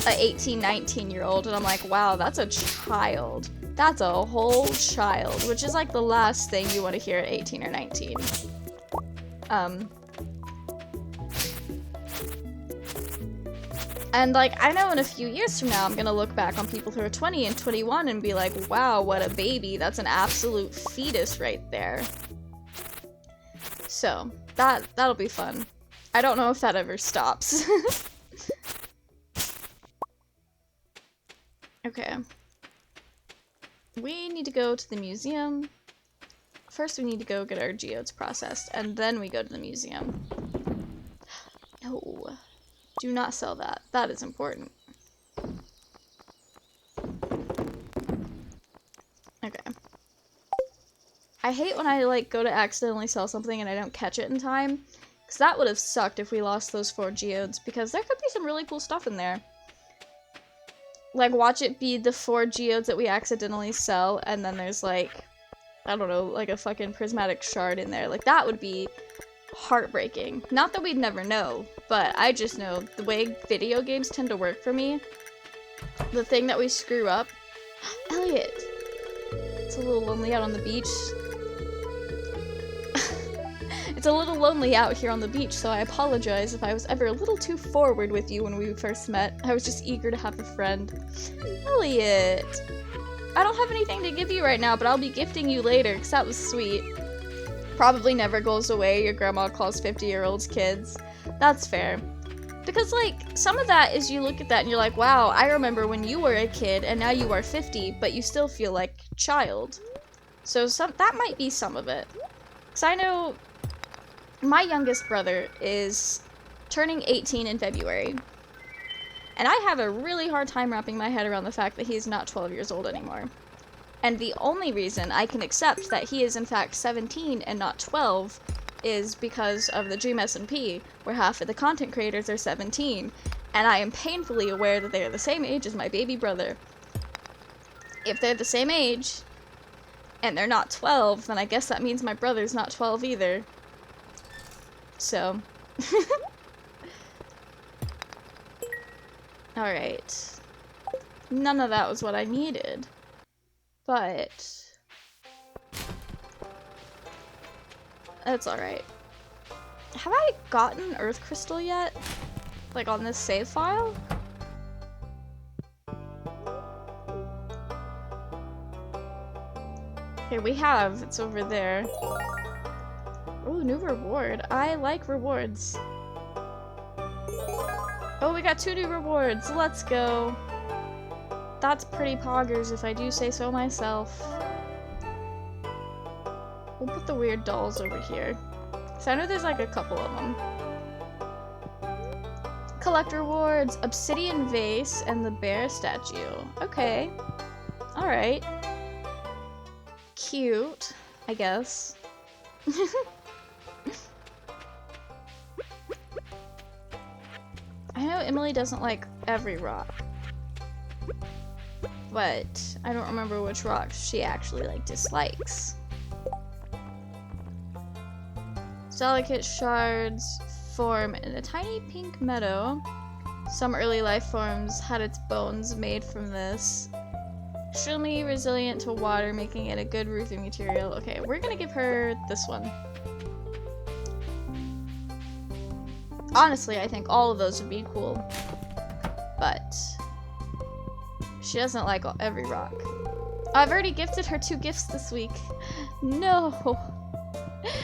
18, 19-year-old and I'm like, wow, that's a child. That's a whole child, which is like the last thing you want to hear at 18 or 19. And like, I know in a few years from now, I'm gonna look back on people who are 20 and 21 and be like, wow, what a baby. That's an absolute fetus right there. So, that'll be fun. I don't know if that ever stops. Okay. We need to go to the museum. First, we need to go get our geodes processed, and then we go to the museum. No. Do not sell that. That is important. Okay. I hate when I, like, go to accidentally sell something and I don't catch it in time. Because that would have sucked if we lost those 4 geodes, because there could be some really cool stuff in there. Like, watch it be the 4 geodes that we accidentally sell, and then there's, like, I don't know, like a fucking prismatic shard in there. Like, that would be heartbreaking. Not that we'd never know, but I just know the way video games tend to work for me. The thing that we screw up. Elliot! It's a little lonely out on the beach. It's a little lonely out here on the beach, so I apologize if I was ever a little too forward with you when we first met. I was just eager to have a friend. Elliot! I don't have anything to give you right now, but I'll be gifting you later, because that was sweet. Probably never goes away, your grandma calls 50-year-olds kids. That's fair. Because, like, some of that is you look at that and you're like, wow, I remember when you were a kid and now you are 50, but you still feel like a child. So that might be some of it. Because I know my youngest brother is turning 18 in February. And I have a really hard time wrapping my head around the fact that he's not 12 years old anymore. And the only reason I can accept that he is in fact 17 and not 12 is because of the Dream SMP, where half of the content creators are 17, and I am painfully aware that they are the same age as my baby brother. If they're the same age, and they're not 12, then I guess that means my brother's not 12 either. So. Alright. None of that was what I needed. But that's alright. Have I gotten Earth Crystal yet? Like on this save file? Okay, we have. It's over there. Oh, new reward. I like rewards. Oh, we got 2 new rewards. Let's go. That's pretty poggers if I do say so myself. We'll put the weird dolls over here. So I know there's like a couple of them. Collect rewards. Obsidian vase and the bear statue. Okay. Alright. Cute, I guess. I know Emily doesn't like every rock. But I don't remember which rocks she actually like dislikes. Delicate shards form in a tiny pink meadow. Some early life forms had its bones made from this. Extremely resilient to water, making it a good roofing material. Okay, we're gonna give her this one. Honestly, I think all of those would be cool. But she doesn't like every rock. I've already gifted her 2 gifts this week. No!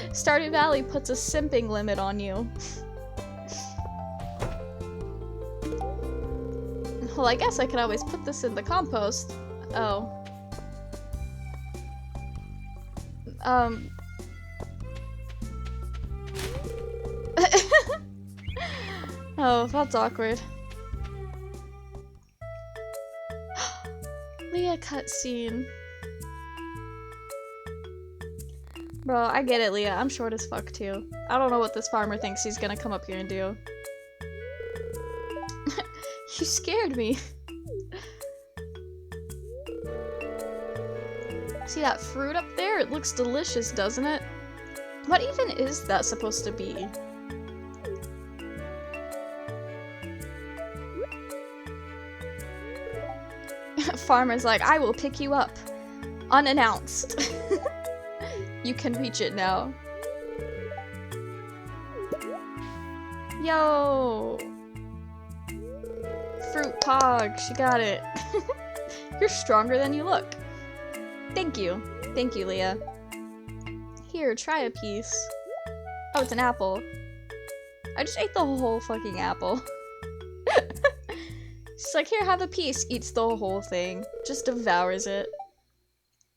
Stardew Valley puts a simping limit on you. Well, I guess I could always put this in the compost. Oh. Oh, that's awkward. Leah cutscene. Bro, I get it, Leah. I'm short as fuck, too. I don't know what this farmer thinks he's gonna come up here and do. You scared me. See that fruit up there? It looks delicious, doesn't it? What even is that supposed to be? Farmer's like, I will pick you up. Unannounced. You can reach it now. Yo! Fruit Pog, she got it. You're stronger than you look. Thank you. Thank you, Leah. Here, try a piece. Oh, it's an apple. I just ate the whole fucking apple. She's like, here, have a piece. Eats the whole thing. Just devours it.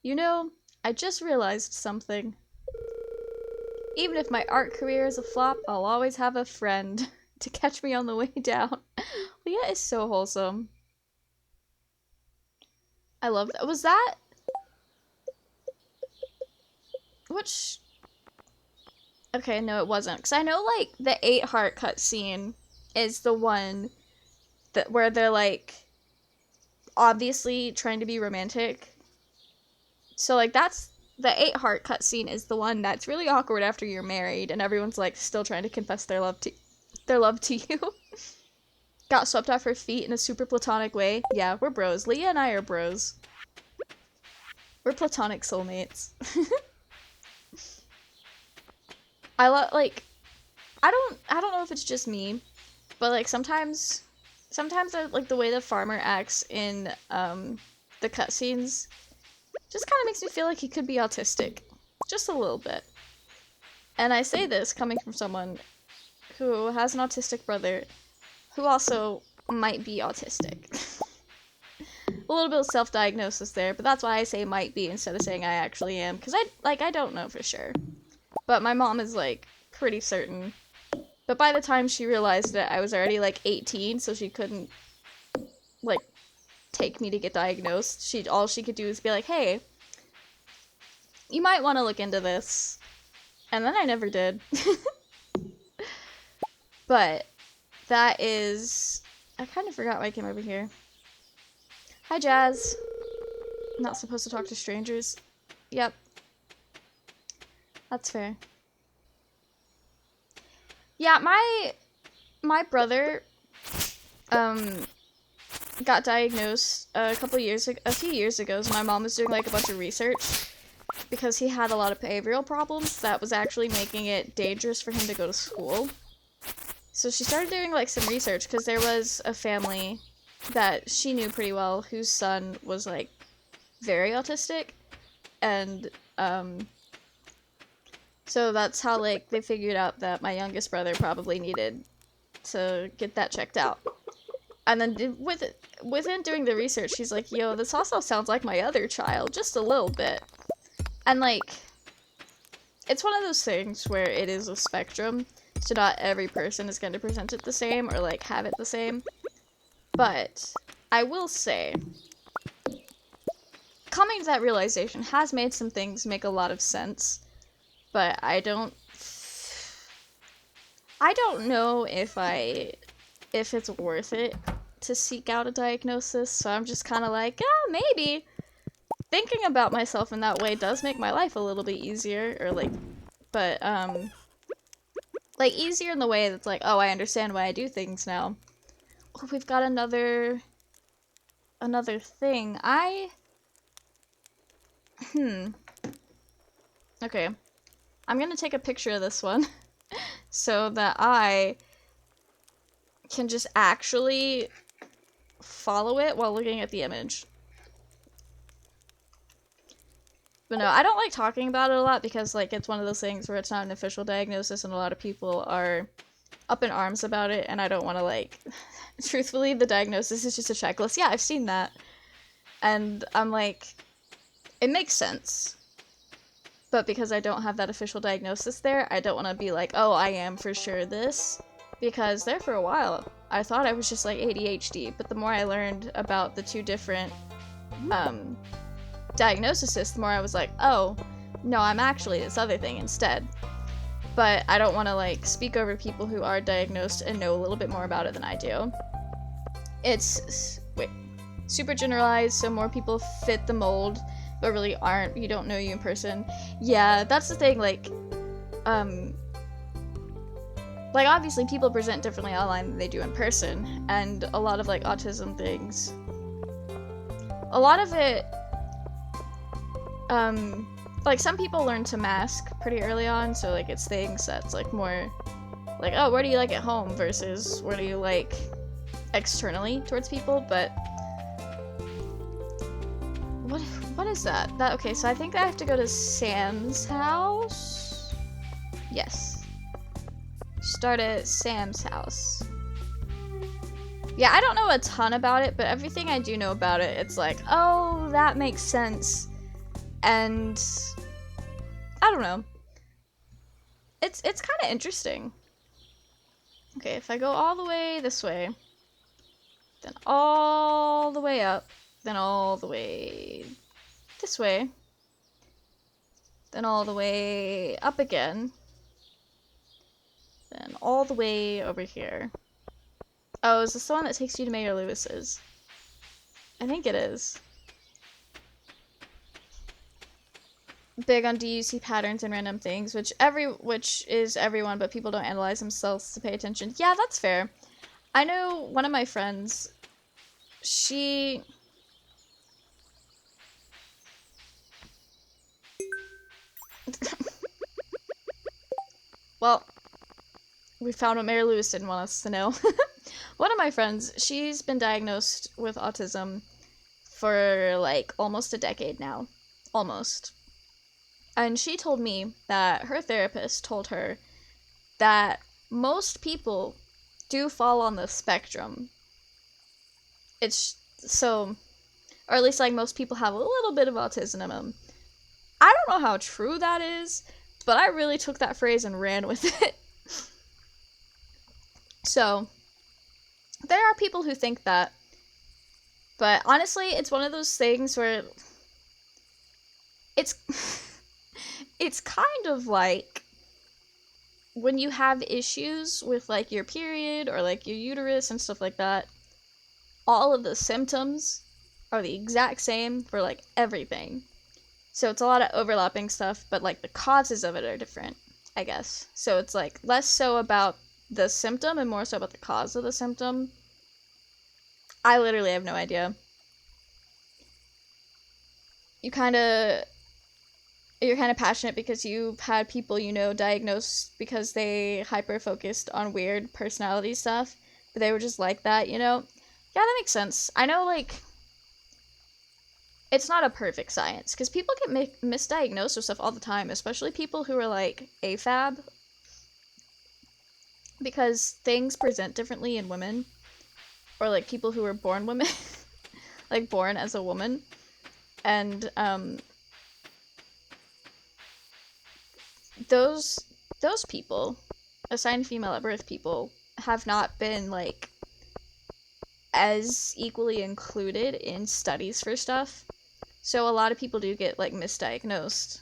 You know, I just realized something. Even if my art career is a flop, I'll always have a friend to catch me on the way down. Leah is so wholesome. I love that. Was that... Which... Okay, no it wasn't. Because I know, like, the 8-heart cutscene is the one that where they're, like, obviously trying to be romantic. So, like, that's... The 8-heart cutscene is the one that's really awkward after you're married and everyone's, like, still trying to confess their love to you. Got swept off her feet in a super platonic way. Yeah, we're bros. Leah and I are bros. We're platonic soulmates. I like, I don't know if it's just me, but like sometimes I like the way the farmer acts in the cutscenes just kind of makes me feel like he could be autistic, just a little bit. And I say this coming from someone who has an autistic brother who also might be autistic. A little bit of self-diagnosis there, but that's why I say might be instead of saying I actually am, because I don't know for sure. But my mom is, like, pretty certain. But by the time she realized it, I was already, like, 18, so she couldn't, like, take me to get diagnosed. All she could do is be like, hey, you might want to look into this. And then I never did. But that is... I kind of forgot why I came over here. Hi, Jazz. Not supposed to talk to strangers. Yep. That's fair. Yeah, my brother got diagnosed a few years ago, so my mom was doing like a bunch of research because he had a lot of behavioral problems that was actually making it dangerous for him to go to school. So she started doing like some research because there was a family that she knew pretty well whose son was like very autistic, and so that's how, like, they figured out that my youngest brother probably needed to get that checked out. And then within doing the research, she's like, yo, this also sounds like my other child, just a little bit. And, like, it's one of those things where it is a spectrum, so not every person is going to present it the same or, like, have it the same. But I will say, coming to that realization has made some things make a lot of sense. But I don't know if it's worth it to seek out a diagnosis, so I'm just kind of like, maybe. Thinking about myself in that way does make my life a little bit easier, or like, but, like, easier in the way that's like, oh, I understand why I do things now. Oh, we've got another thing. Okay. I'm gonna take a picture of this one so that I can just actually follow it while looking at the image. But no, I don't like talking about it a lot because, like, it's one of those things where it's not an official diagnosis and a lot of people are up in arms about it, and I don't want to, like... Truthfully, the diagnosis is just a checklist. Yeah, I've seen that. And I'm like, it makes sense. But because I don't have that official diagnosis there, I don't want to be like, oh, I am for sure this. Because there for a while, I thought I was just like ADHD, but the more I learned about the two different diagnoses, the more I was like, oh, no, I'm actually this other thing instead. But I don't want to like speak over people who are diagnosed and know a little bit more about it than I do. It's super generalized, so more people fit the mold, but really aren't. You don't know you in person. Yeah, that's the thing. Like obviously people present differently online than they do in person, and a lot of like autism things, a lot of it, like some people learn to mask pretty early on, so like it's things that's like more like, oh, where do you like at home versus where do you like externally towards people. But what is that? Okay, so I think I have to go to Sam's house. Yes. Start at Sam's house. Yeah, I don't know a ton about it, but everything I do know about it, it's like, oh, that makes sense. And I don't know. It's kind of interesting. Okay, if I go all the way this way, then all the way up, then all the way this way, then all the way up again, then all the way over here. Oh, is this the one that takes you to Mayor Lewis's? I think it is. Big on DUC patterns and random things, which is everyone, but people don't analyze themselves to pay attention. Yeah, that's fair. I know one of my friends, she... Well, we found what Mayor Lewis didn't want us to know. One of my friends, she's been diagnosed with autism for like almost a decade now. Almost. And she told me that her therapist told her that most people do fall on the spectrum. It's so, or at least like most people have a little bit of autism in them. I don't know how true that is, but I really took that phrase and ran with it. So, there are people who think that, but honestly, it's one of those things where it's it's kind of like when you have issues with like your period or like your uterus and stuff like that, all of the symptoms are the exact same for like everything. So it's a lot of overlapping stuff, but like the causes of it are different, I guess. So it's like less so about the symptom and more so about the cause of the symptom. I literally have no idea. You're kind of passionate because you've had people you know diagnosed because they hyper-focused on weird personality stuff, but they were just like that, you know? Yeah, that makes sense. I know, like, it's not a perfect science, because people get misdiagnosed with stuff all the time, especially people who are, like, AFAB, because things present differently in women, or, like, people who are born women, like, born as a woman, and, those people, assigned female at birth people, have not been, like, as equally included in studies for stuff. So a lot of people do get, like, misdiagnosed.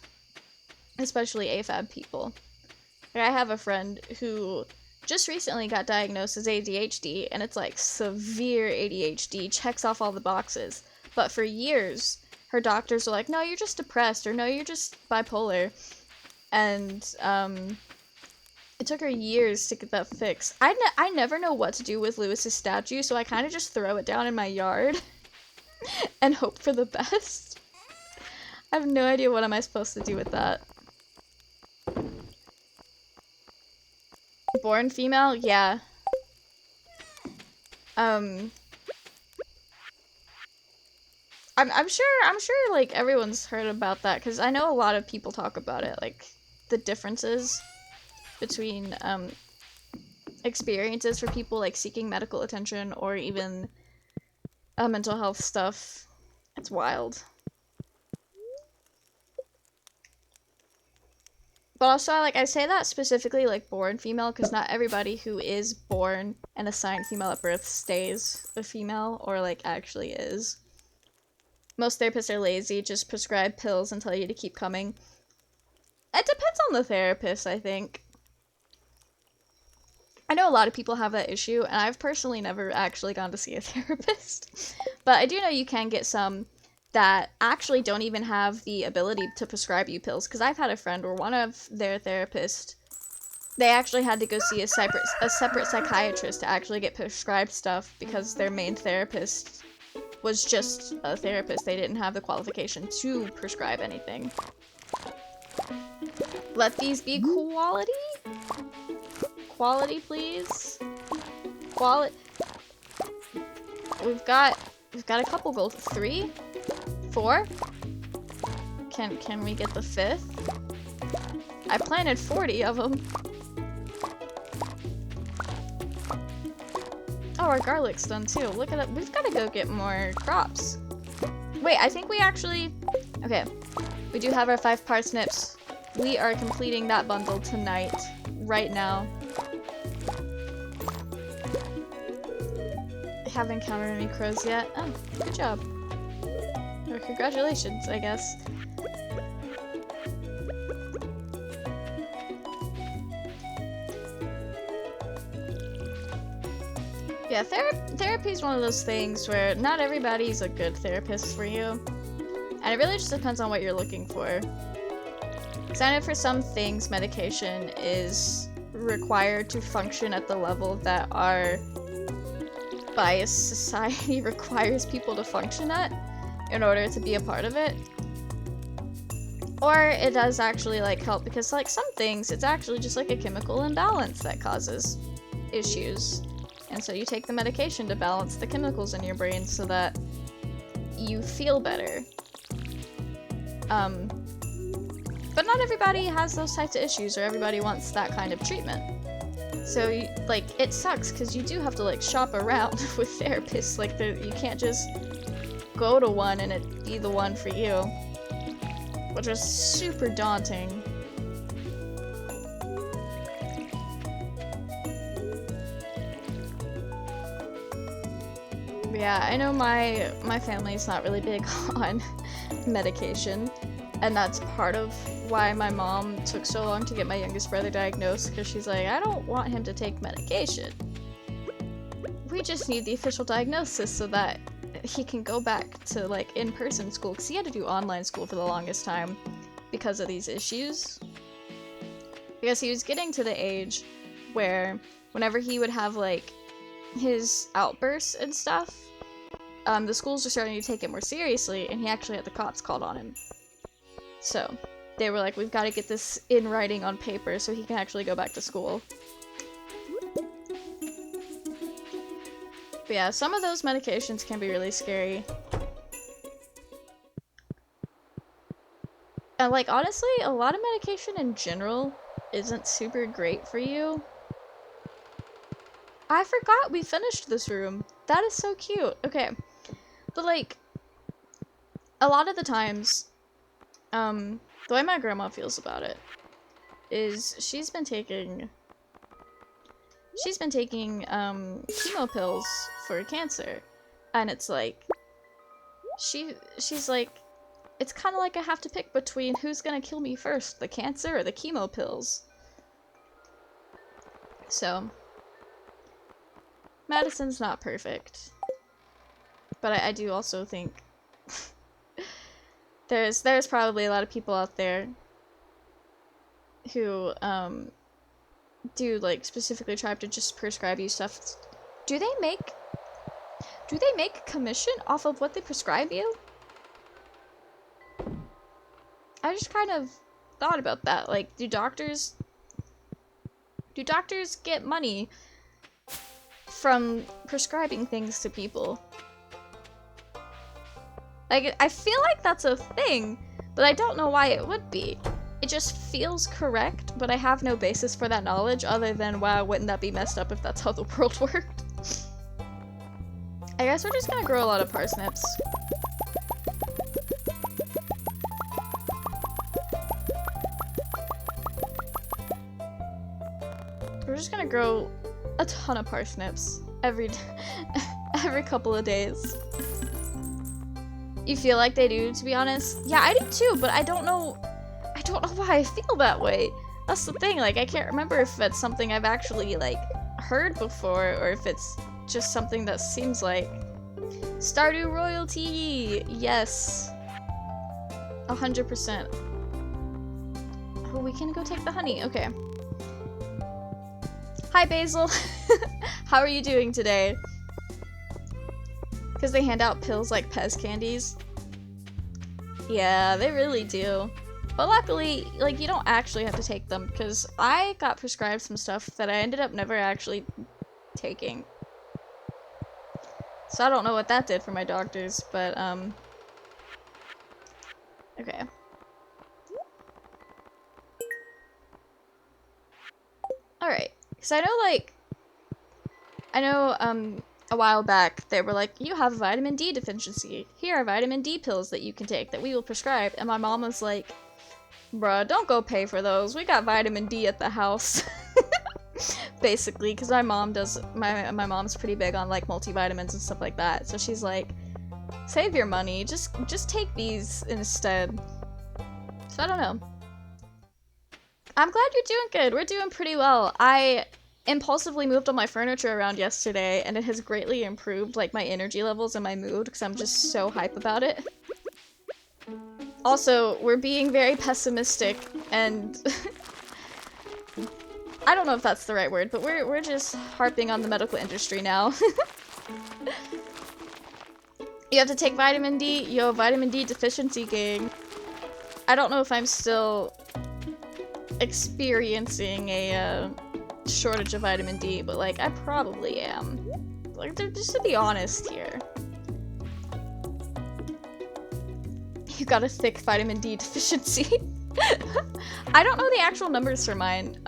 Especially AFAB people. Like, I have a friend who just recently got diagnosed as ADHD, and it's, like, severe ADHD, checks off all the boxes. But for years, her doctors were like, no, you're just depressed, or no, you're just bipolar. And, it took her years to get that fixed. I never know what to do with Lewis's statue, so I kind of just throw it down in my yard and hope for the best. I have no idea what am I supposed to do with that. Born female? Yeah. I'm sure like everyone's heard about that, because I know a lot of people talk about it, like the differences between experiences for people like seeking medical attention or even mental health stuff. It's wild. But also, like, I say that specifically, like, born female, because not everybody who is born and assigned female at birth stays a female, or, like, actually is. Most therapists are lazy, just prescribe pills and tell you to keep coming. the therapist, I think. I know a lot of people have that issue, and I've personally never actually gone to see a therapist. But I do know you can get some that actually don't even have the ability to prescribe you pills. Because I've had a friend where one of their therapists, they actually had to go see a separate psychiatrist to actually get prescribed stuff because their main therapist was just a therapist. They didn't have the qualification to prescribe anything. Let these be quality? Quality, please. Quality. We've got a couple gold. 3? 4? Can we get the 5th? I planted 40 of them. Oh, our garlic's done too. Look at it. We've got to go get more crops. Wait, I think we actually... Okay. We do have our 5 parsnips. We are completing that bundle tonight. Right now. I haven't encountered any crows yet. Oh, good job. Or congratulations, I guess. Yeah, therapy is one of those things where not everybody's a good therapist for you. And it really just depends on what you're looking for. Because I know for some things, medication is required to function at the level that our biased society requires people to function at in order to be a part of it. Or it does actually like help because like some things, it's actually just like a chemical imbalance that causes issues. And so you take the medication to balance the chemicals in your brain so that you feel better. But not everybody has those types of issues or everybody wants that kind of treatment. So, it sucks because you do have to, like, shop around with therapists. Like, you can't just go to one and it be the one for you. Which is super daunting. Yeah, I know my family's not really big on medication. And that's part of why my mom took so long to get my youngest brother diagnosed, because she's like, I don't want him to take medication. We just need the official diagnosis so that he can go back to, like, in-person school, because he had to do online school for the longest time because of these issues. Because he was getting to the age where whenever he would have, like, his outbursts and stuff, the schools were starting to take it more seriously, and he actually had the cops called on him. So, they were like, we've got to get this in writing on paper so he can actually go back to school. But yeah, some of those medications can be really scary. And like, honestly, a lot of medication in general isn't super great for you. I forgot we finished this room. That is so cute. Okay. But like, a lot of the times, the way my grandma feels about it is she's been taking chemo pills for cancer, and it's like she's like, it's kind of like I have to pick between who's gonna kill me first, the cancer or the chemo pills. So medicine's not perfect, but I do also think there's probably a lot of people out there who do like specifically try to just prescribe you stuff. Do they make commission off of what they prescribe you? I just kind of thought about that. Like, do doctors get money from prescribing things to people? Like, I feel like that's a thing, but I don't know why it would be. It just feels correct, but I have no basis for that knowledge other than, wow, wouldn't that be messed up if that's how the world worked? I guess we're just gonna grow a lot of parsnips. We're just gonna grow a ton of parsnips every couple of days. You feel like they do, to be honest? Yeah, I do too, but I don't know don't know why I feel that way. That's the thing, like, I can't remember if that's something I've actually, like, heard before, or if it's just something that seems like. Stardew royalty! Yes. 100%. Oh, we can go take the honey. Okay. Hi, Basil. How are you doing today? Because they hand out pills like Pez candies. Yeah, they really do. But luckily, like, you don't actually have to take them, because I got prescribed some stuff that I ended up never actually taking. So I don't know what that did for my doctors, but, okay. Alright. Because I know, a while back, they were like, you have a vitamin D deficiency. Here are vitamin D pills that you can take that we will prescribe. And my mom was like, bruh, don't go pay for those. We got vitamin D at the house. Basically, because my mom's pretty big on, like, multivitamins and stuff like that. So she's like, save your money. Just take these instead. So I don't know. I'm glad you're doing good. We're doing pretty well. I impulsively moved all my furniture around yesterday, and it has greatly improved, like, my energy levels and my mood, because I'm just so hype about it. Also, we're being very pessimistic, and I don't know if that's the right word, but we're just harping on the medical industry now. You have to take vitamin D. Yo, vitamin D deficiency, gang. I don't know if I'm still experiencing a shortage of vitamin D, but, like, I probably am. Like, just to be honest here. You got a thick vitamin D deficiency. I don't know the actual numbers for mine,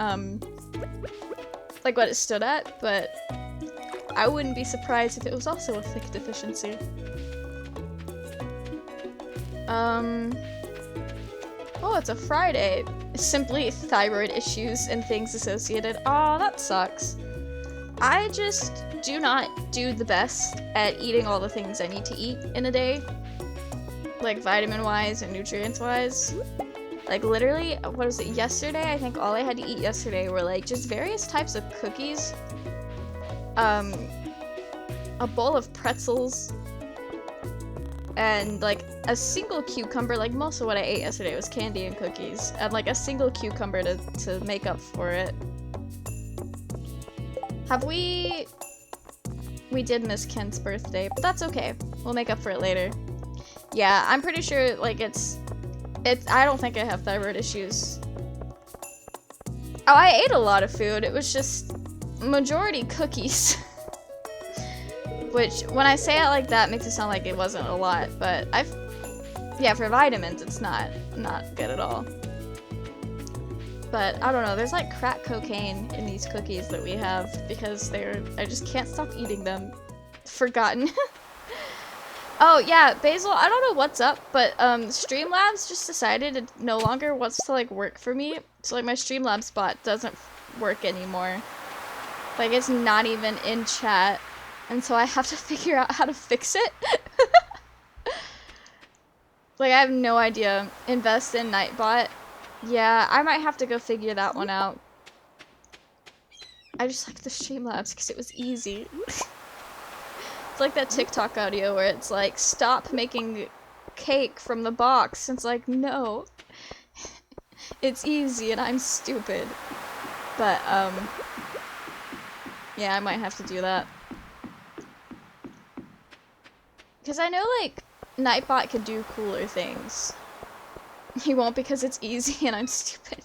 like what it stood at, but I wouldn't be surprised if it was also a thick deficiency. Oh, it's a Friday. Simply thyroid issues and things associated. Aw, that sucks. I just do not do the best at eating all the things I need to eat in a day. Like, vitamin-wise and nutrients-wise. Like, literally, what was it, yesterday? I think all I had to eat yesterday were, like, just various types of cookies. A bowl of pretzels. And, like, a single cucumber. Like, most of what I ate yesterday was candy and cookies. And, like, a single cucumber to make up for it. We did miss Ken's birthday, but that's okay. We'll make up for it later. Yeah, I'm pretty sure, like, I don't think I have thyroid issues. Oh, I ate a lot of food. It was just majority cookies. Which, when I say it like that, makes it sound like it wasn't a lot, but yeah, for vitamins, it's not good at all. But, I don't know, there's like crack cocaine in these cookies that we have, because I just can't stop eating them. Forgotten. Oh, yeah, Basil, I don't know what's up, but, Streamlabs just decided it no longer wants to, like, work for me. So, like, my Streamlabs bot doesn't work anymore. Like, it's not even in chat. And so I have to figure out how to fix it. Like, I have no idea. Invest in Nightbot. Yeah, I might have to go figure that one out. I just like the Streamlabs because it was easy. It's like that TikTok audio where it's like, stop making cake from the box. And it's like, no. It's easy and I'm stupid. But, yeah, I might have to do that. Because I know, like, Nightbot can do cooler things. He won't because it's easy and I'm stupid.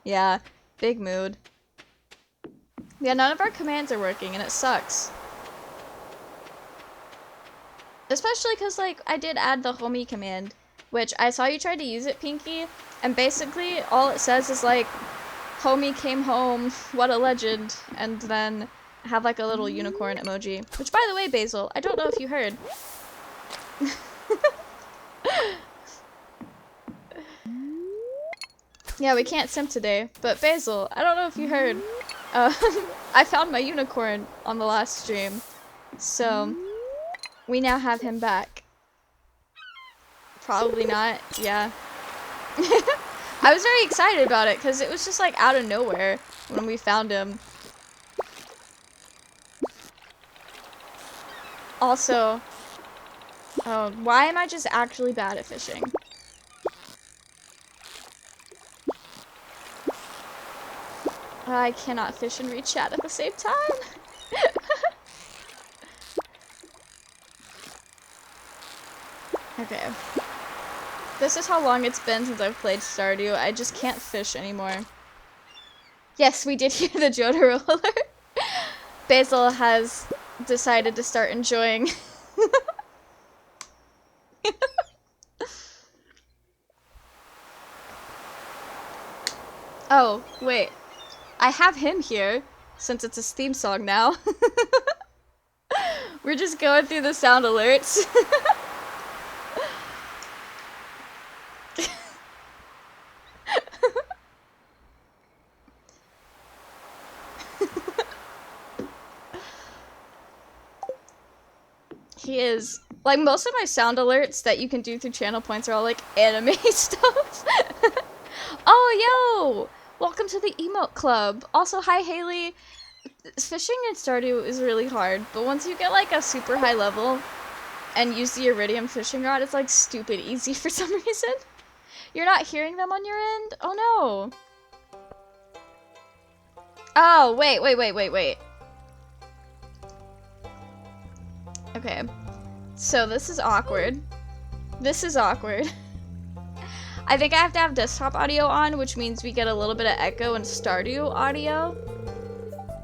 Yeah, big mood. Yeah, none of our commands are working and it sucks. Especially because, like, I did add the homie command, which I saw you tried to use it, Pinky, and basically all it says is, like, homie came home, what a legend, and then have, like, a little unicorn emoji. Which, by the way, Basil, I don't know if you heard. Yeah, we can't simp today, but Basil, I don't know if you heard. I found my unicorn on the last stream, so we now have him back. Probably not, yeah. I was very excited about it because it was just like out of nowhere when we found him. Also, why am I just actually bad at fishing? I cannot fish and read chat at the same time. Okay. This is how long it's been since I've played Stardew. I just can't fish anymore. Yes, we did hear the Jotaro alert. Basil has decided to start enjoying. Oh, wait. I have him here, since it's his theme song now. We're just going through the sound alerts. He is. Like, most of my sound alerts that you can do through channel points are all, like, anime stuff. Oh, yo! Welcome to the emote club. Also, hi, Haley. Fishing in Stardew is really hard, but once you get, like, a super high level and use the iridium fishing rod, it's, like, stupid easy for some reason. You're not hearing them on your end? Oh, no. Oh, wait. Okay. So this is awkward. This is awkward. I think I have to have desktop audio on, which means we get a little bit of echo and Stardew audio.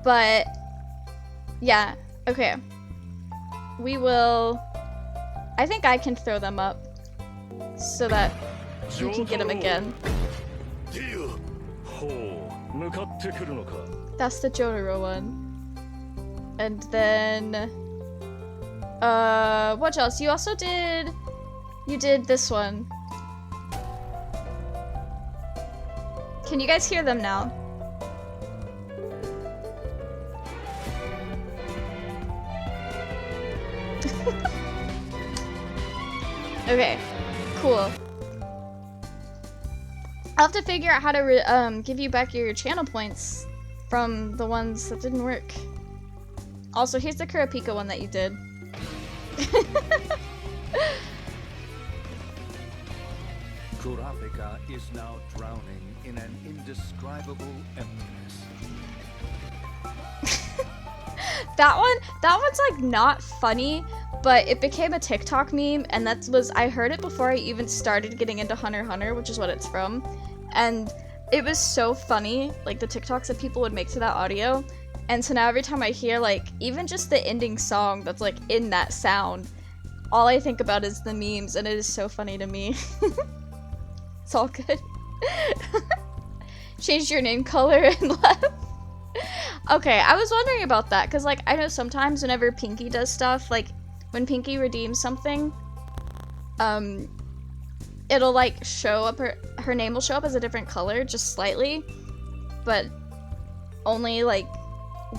But, yeah. Okay. We will... I think I can throw them up so that you can get them again. That's the Jotaro one. And then... what else? You also did... You did this one. Can you guys hear them now? Okay, cool. I'll have to figure out how to give you back your channel points from the ones that didn't work. Also, here's the Kurapika one that you did. Kurapika is now drowning in an indescribable emptiness. That one's like not funny, but it became a TikTok meme, and I heard it before I even started getting into Hunter x Hunter, which is what it's from. And it was so funny, like the TikToks that people would make to that audio. And so now every time I hear like even just the ending song that's like in that sound, all I think about is the memes, and it is so funny to me. It's all good. Changed your name color and left. Okay, I was wondering about that, because like I know sometimes whenever Pinky does stuff, like when Pinky redeems something, it'll like show up, her name will show up as a different color, just slightly, but only like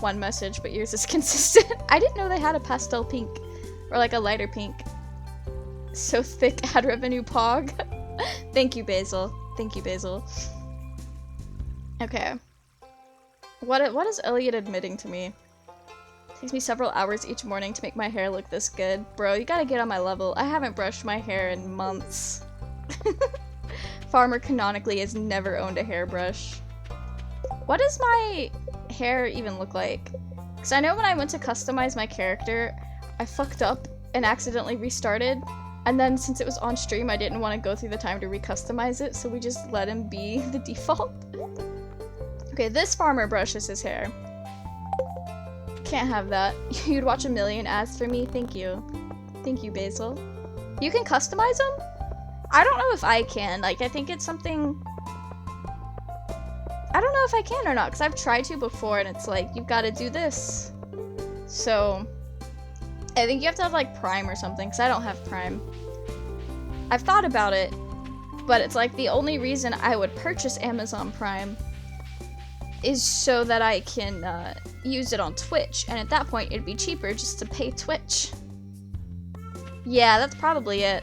one message, but yours is consistent. I didn't know they had a pastel pink, or like a lighter pink. So thick ad revenue pog. Thank you, Basil. Thank you, Basil. Okay. What is Elliot admitting to me? Takes me several hours each morning to make my hair look this good. Bro, you gotta get on my level. I haven't brushed my hair in months. Farmer canonically has never owned a hairbrush. What does my hair even look like? Because I know when I went to customize my character, I fucked up and accidentally restarted. And then since it was on stream, I didn't want to go through the time to recustomize it, so we just let him be the default. Okay, this farmer brushes his hair. Can't have that. You'd watch a million ads for me? Thank you. Thank you, Basil. You can customize them? I don't know if I can. Like, I think it's something... I don't know if I can or not, because I've tried to before, and it's like, you've got to do this. So... I think you have to have, like, Prime or something, because I don't have Prime. I've thought about it, but it's like the only reason I would purchase Amazon Prime is so that I can use it on Twitch, and at that point it'd be cheaper just to pay Twitch. Yeah, that's probably it.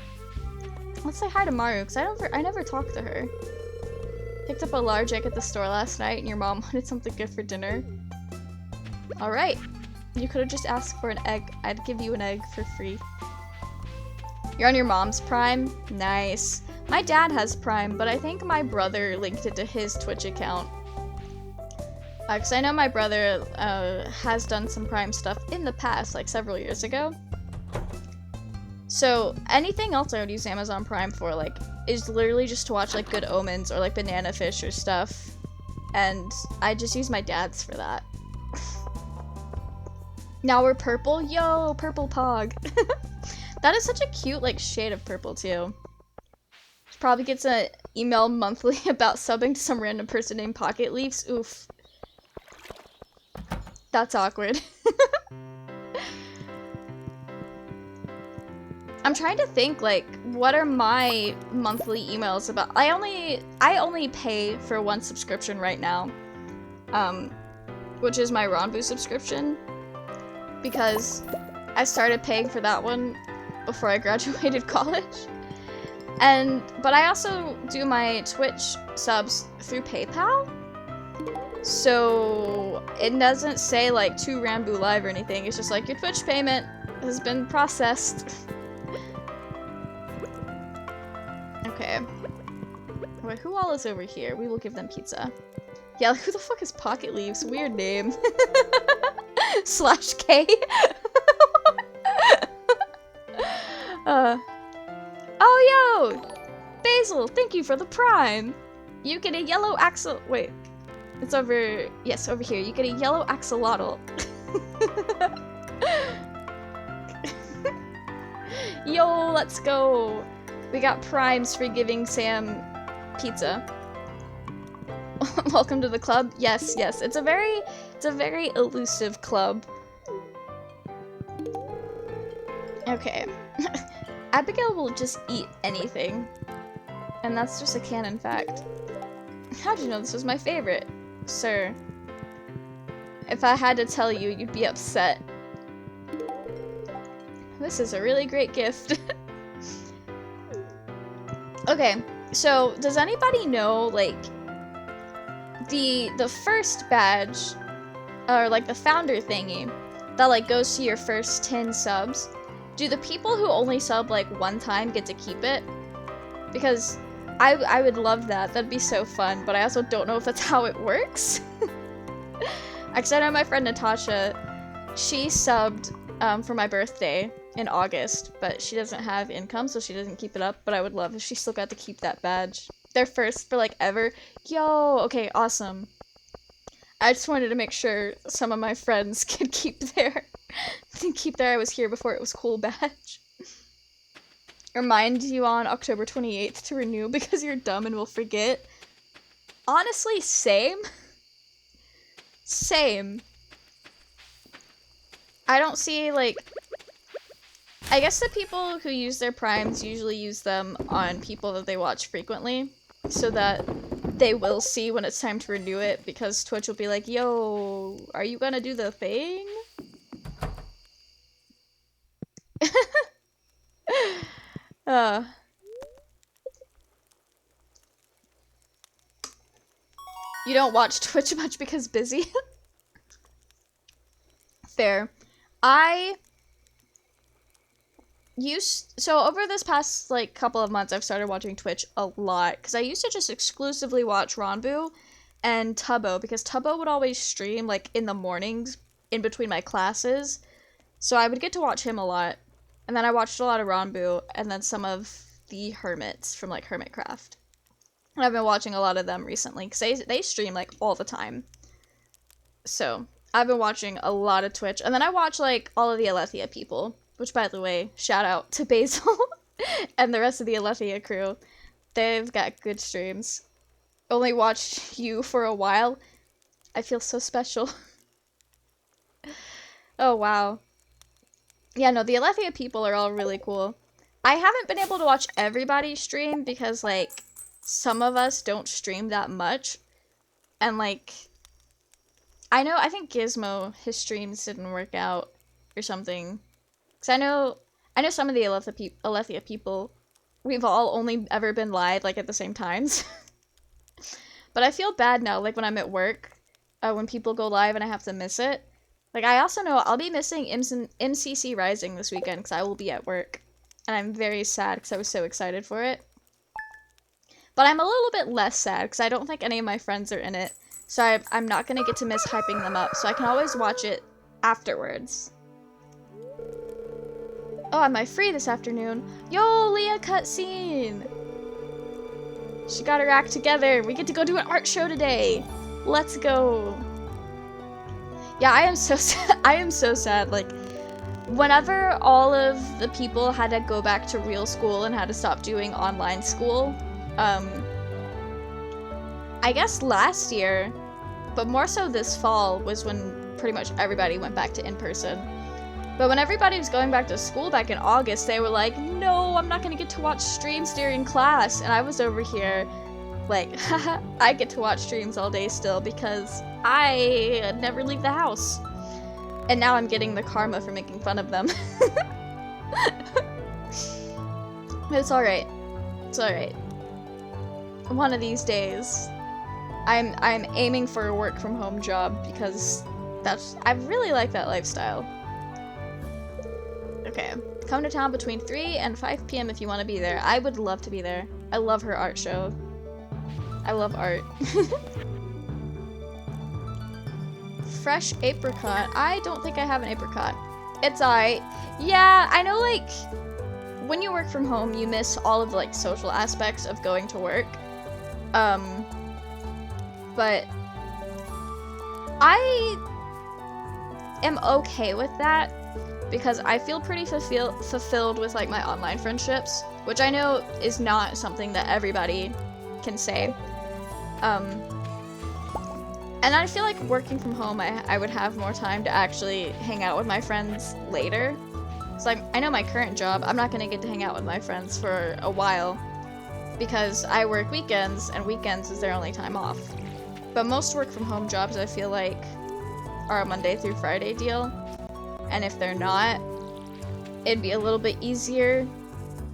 Let's say hi to Maru, because I never talked to her. Picked up a large egg at the store last night and your mom wanted something good for dinner. Alright. You could have just asked for an egg. I'd give you an egg for free. You're on your mom's Prime? Nice. My dad has Prime, but I think my brother linked it to his Twitch account. Because I know my brother has done some Prime stuff in the past, like several years ago. So anything else I would use Amazon Prime for, like, is literally just to watch like Good Omens or like Banana Fish or stuff. And I just use my dad's for that. Now we're purple? Yo, purple pog. That is such a cute like shade of purple too. She probably gets an email monthly about subbing to some random person named Pocket Leafs. Oof. That's awkward. I'm trying to think, like, what are my monthly emails about? I only pay for one subscription right now, which is my Ronbu subscription, because I started paying for that one before I graduated college. But I also do my Twitch subs through PayPal, so it doesn't say like to Ranboo Live or anything. It's just like your Twitch payment has been processed. Okay. Wait, who all is over here? We will give them pizza. Yeah, like, who the fuck is Pocket Leaves? Weird name. /K. Oh, yo! Basil, thank you for the Prime! You get a yellow axle- wait. It's over- yes, over here. You get a yellow axolotl. Yo, let's go! We got Primes for giving Sam pizza. Welcome to the club. Yes, yes. It's a very elusive club. Okay. Abigail will just eat anything. And that's just a canon fact. How'd you know this was my favorite, sir? If I had to tell you, you'd be upset. This is a really great gift. Okay, so does anybody know, like, the first badge, or like the founder thingy, that like goes to your first 10 subs? Do the people who only sub like one time get to keep it? Because I would love that. That'd be so fun, but I also don't know if that's how it works. Actually, I know my friend Natasha, she subbed for my birthday in August, but she doesn't have income, so she doesn't keep it up, but I would love if she still got to keep that badge. Their first for like ever. Yo, okay, awesome. I just wanted to make sure some of my friends could keep their I was here before it was cool badge. Remind you on October 28th to renew because you're dumb and will forget. Honestly, same. Same. I don't see, like... I guess the people who use their primes usually use them on people that they watch frequently, so that they will see when it's time to renew it, because Twitch will be like, yo, are you gonna do the thing? You don't watch Twitch much because busy? Fair. So over this past, like, couple of months, I've started watching Twitch a lot, because I used to just exclusively watch Ronbu and Tubbo, because Tubbo would always stream, like, in the mornings, in between my classes, so I would get to watch him a lot, and then I watched a lot of Ronbu, and then some of the Hermits from, like, Hermitcraft. And I've been watching a lot of them recently, because they stream, like, all the time. So, I've been watching a lot of Twitch, and then I watch, like, all of the Alethea people. Which, by the way, shout out to Basil and the rest of the Alethea crew. They've got good streams. Only watched you for a while. I feel so special. Oh, wow. Yeah, no, the Alethea people are all really cool. I haven't been able to watch everybody stream because, like, some of us don't stream that much. And, like, I think Gizmo, his streams didn't work out or something. Because I know some of the Alethea people, we've all only ever been live, like, at the same times. But I feel bad now, like when I'm at work, when people go live and I have to miss it. Like, I also know I'll be missing MCC Rising this weekend because I will be at work. And I'm very sad because I was so excited for it. But I'm a little bit less sad because I don't think any of my friends are in it. So I'm not going to get to miss hyping them up. So I can always watch it afterwards. Oh, am I free this afternoon? Yo, Leah cutscene! She got her act together. We get to go do an art show today. Let's go. Yeah, I am so sad. I am so sad. Like, whenever all of the people had to go back to real school and had to stop doing online school, I guess last year, but more so this fall, was when pretty much everybody went back to in-person. But when everybody was going back to school back in August, they were like, no, I'm not gonna get to watch streams during class. And I was over here like, haha, I get to watch streams all day still because I never leave the house. And now I'm getting the karma for making fun of them. But it's alright. It's alright. One of these days, I'm aiming for a work from home job because I really like that lifestyle. Okay, come to town between 3 and 5 p.m. if you want to be there. I would love to be there. I love her art show. I love art. Fresh apricot. I don't think I have an apricot. It's alright. Yeah, I know, like, when you work from home, you miss all of the, like, social aspects of going to work. But I am okay with that because I feel pretty fulfilled with, like, my online friendships, which I know is not something that everybody can say. And I feel like working from home, I would have more time to actually hang out with my friends later. So I know my current job, I'm not gonna get to hang out with my friends for a while because I work weekends, and weekends is their only time off. But most work from home jobs, I feel like, are a Monday through Friday deal. And if they're not, it'd be a little bit easier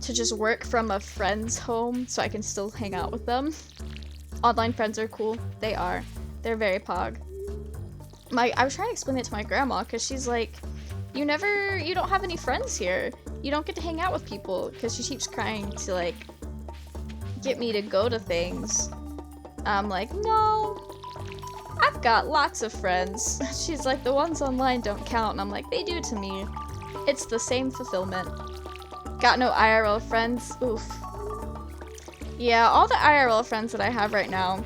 to just work from a friend's home so I can still hang out with them. Online friends are cool. They are. They're very pog. I was trying to explain it to my grandma because she's like, you don't have any friends here. You don't get to hang out with people, because she keeps trying to, like, get me to go to things. I'm like, no, I've got lots of friends. She's like, the ones online don't count. And I'm like, they do to me. It's the same fulfillment. Got no IRL friends? Oof. Yeah, all the IRL friends that I have right now,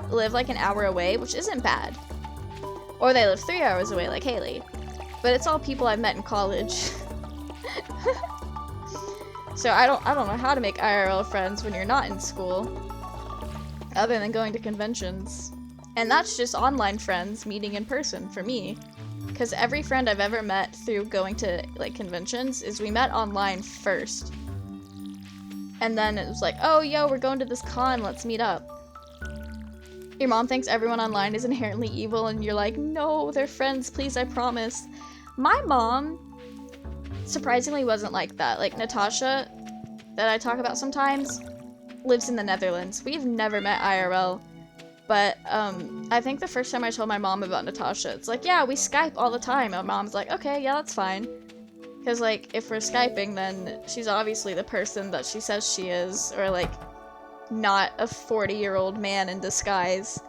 live like an hour away, which isn't bad. Or they live 3 hours away, like Haley. But it's all people I've met in college. So I don't know how to make IRL friends when you're not in school, other than going to conventions. And that's just online friends meeting in person for me. Because every friend I've ever met through going to, like, conventions is we met online first. And then it was like, oh, yo, we're going to this con, let's meet up. Your mom thinks everyone online is inherently evil, and you're like, no, they're friends, please, I promise. My mom surprisingly wasn't like that. Like, Natasha, that I talk about sometimes, lives in the Netherlands. We've never met IRL. But, I think the first time I told my mom about Natasha, it's like, yeah, we Skype all the time. My mom's like, okay, yeah, that's fine. Because, like, if we're Skyping, then she's obviously the person that she says she is, or, like, not a 40-year-old man in disguise.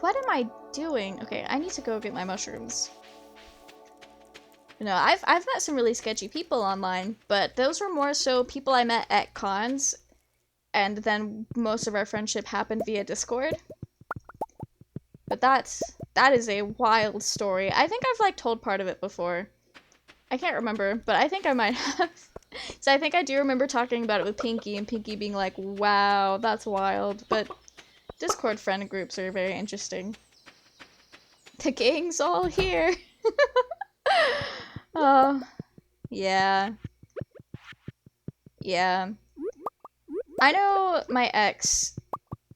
What am I doing? Okay, I need to go get my mushrooms. You know, I've met some really sketchy people online, but those were more so people I met at cons, and then most of our friendship happened via Discord. But that is a wild story. I think I've, like, told part of it before. I can't remember, but I think I might have. So I think I do remember talking about it with Pinky, and Pinky being like, wow, that's wild. But Discord friend groups are very interesting. The gang's all here. Oh, yeah. Yeah. I know my ex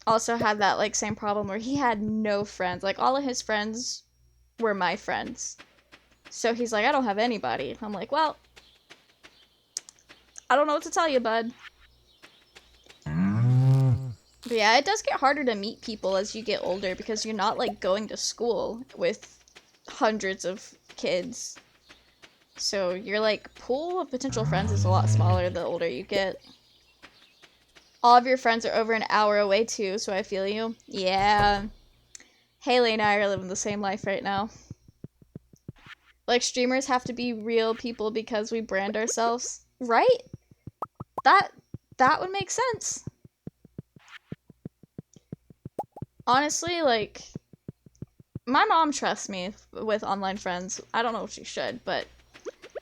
also had that, like, same problem where he had no friends. Like, all of his friends were my friends. So he's like, I don't have anybody. I'm like, well, I don't know what to tell you, bud. But yeah, it does get harder to meet people as you get older because you're not like going to school with hundreds of kids. So your like pool of potential friends is a lot smaller the older you get. All of your friends are over an hour away too, so I feel you. Yeah. Haley and I are living the same life right now. Like, streamers have to be real people because we brand ourselves. Right? That would make sense. Honestly, like, my mom trusts me with online friends. I don't know if she should, but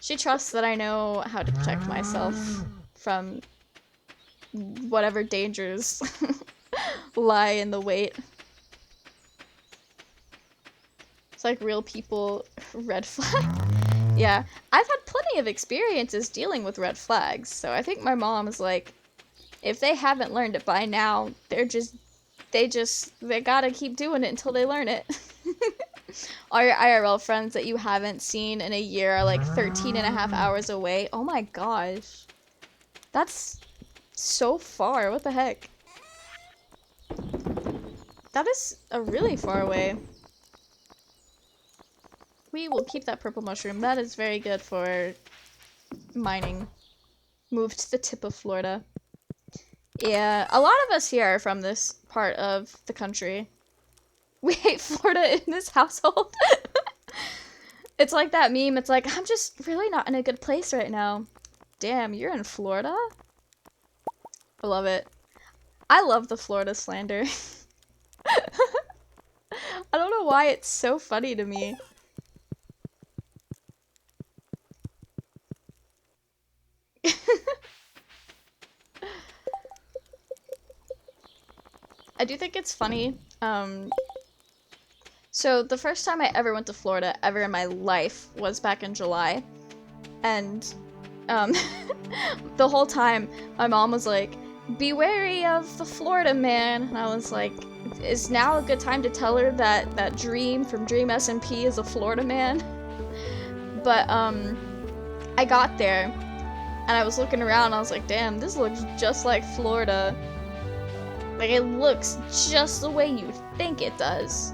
she trusts that I know how to protect myself from whatever dangers lie in the wait. It's like real people, red flag. Yeah, I've had plenty of experiences dealing with red flags, so I think my mom is like, if they haven't learned it by now, they gotta keep doing it until they learn it. All your IRL friends that you haven't seen in a year are like 13.5 hours away. Oh my gosh. That's so far. What the heck? That is a really far away. We will keep that purple mushroom. That is very good for mining. Moved to the tip of Florida. Yeah, a lot of us here are from this part of the country. We hate Florida in this household. It's like that meme. It's like, I'm just really not in a good place right now. Damn, you're in Florida? I love it. I love the Florida slander. I don't know why it's so funny to me. I do think it's funny. So the first time I ever went to Florida ever in my life was back in July. And the whole time my mom was like, be wary of the Florida man. And I was like, is now a good time to tell her that Dream from Dream SMP is a Florida man? But I got there and I was looking around and I was like, damn, this looks just like Florida. Like, it looks just the way you think it does.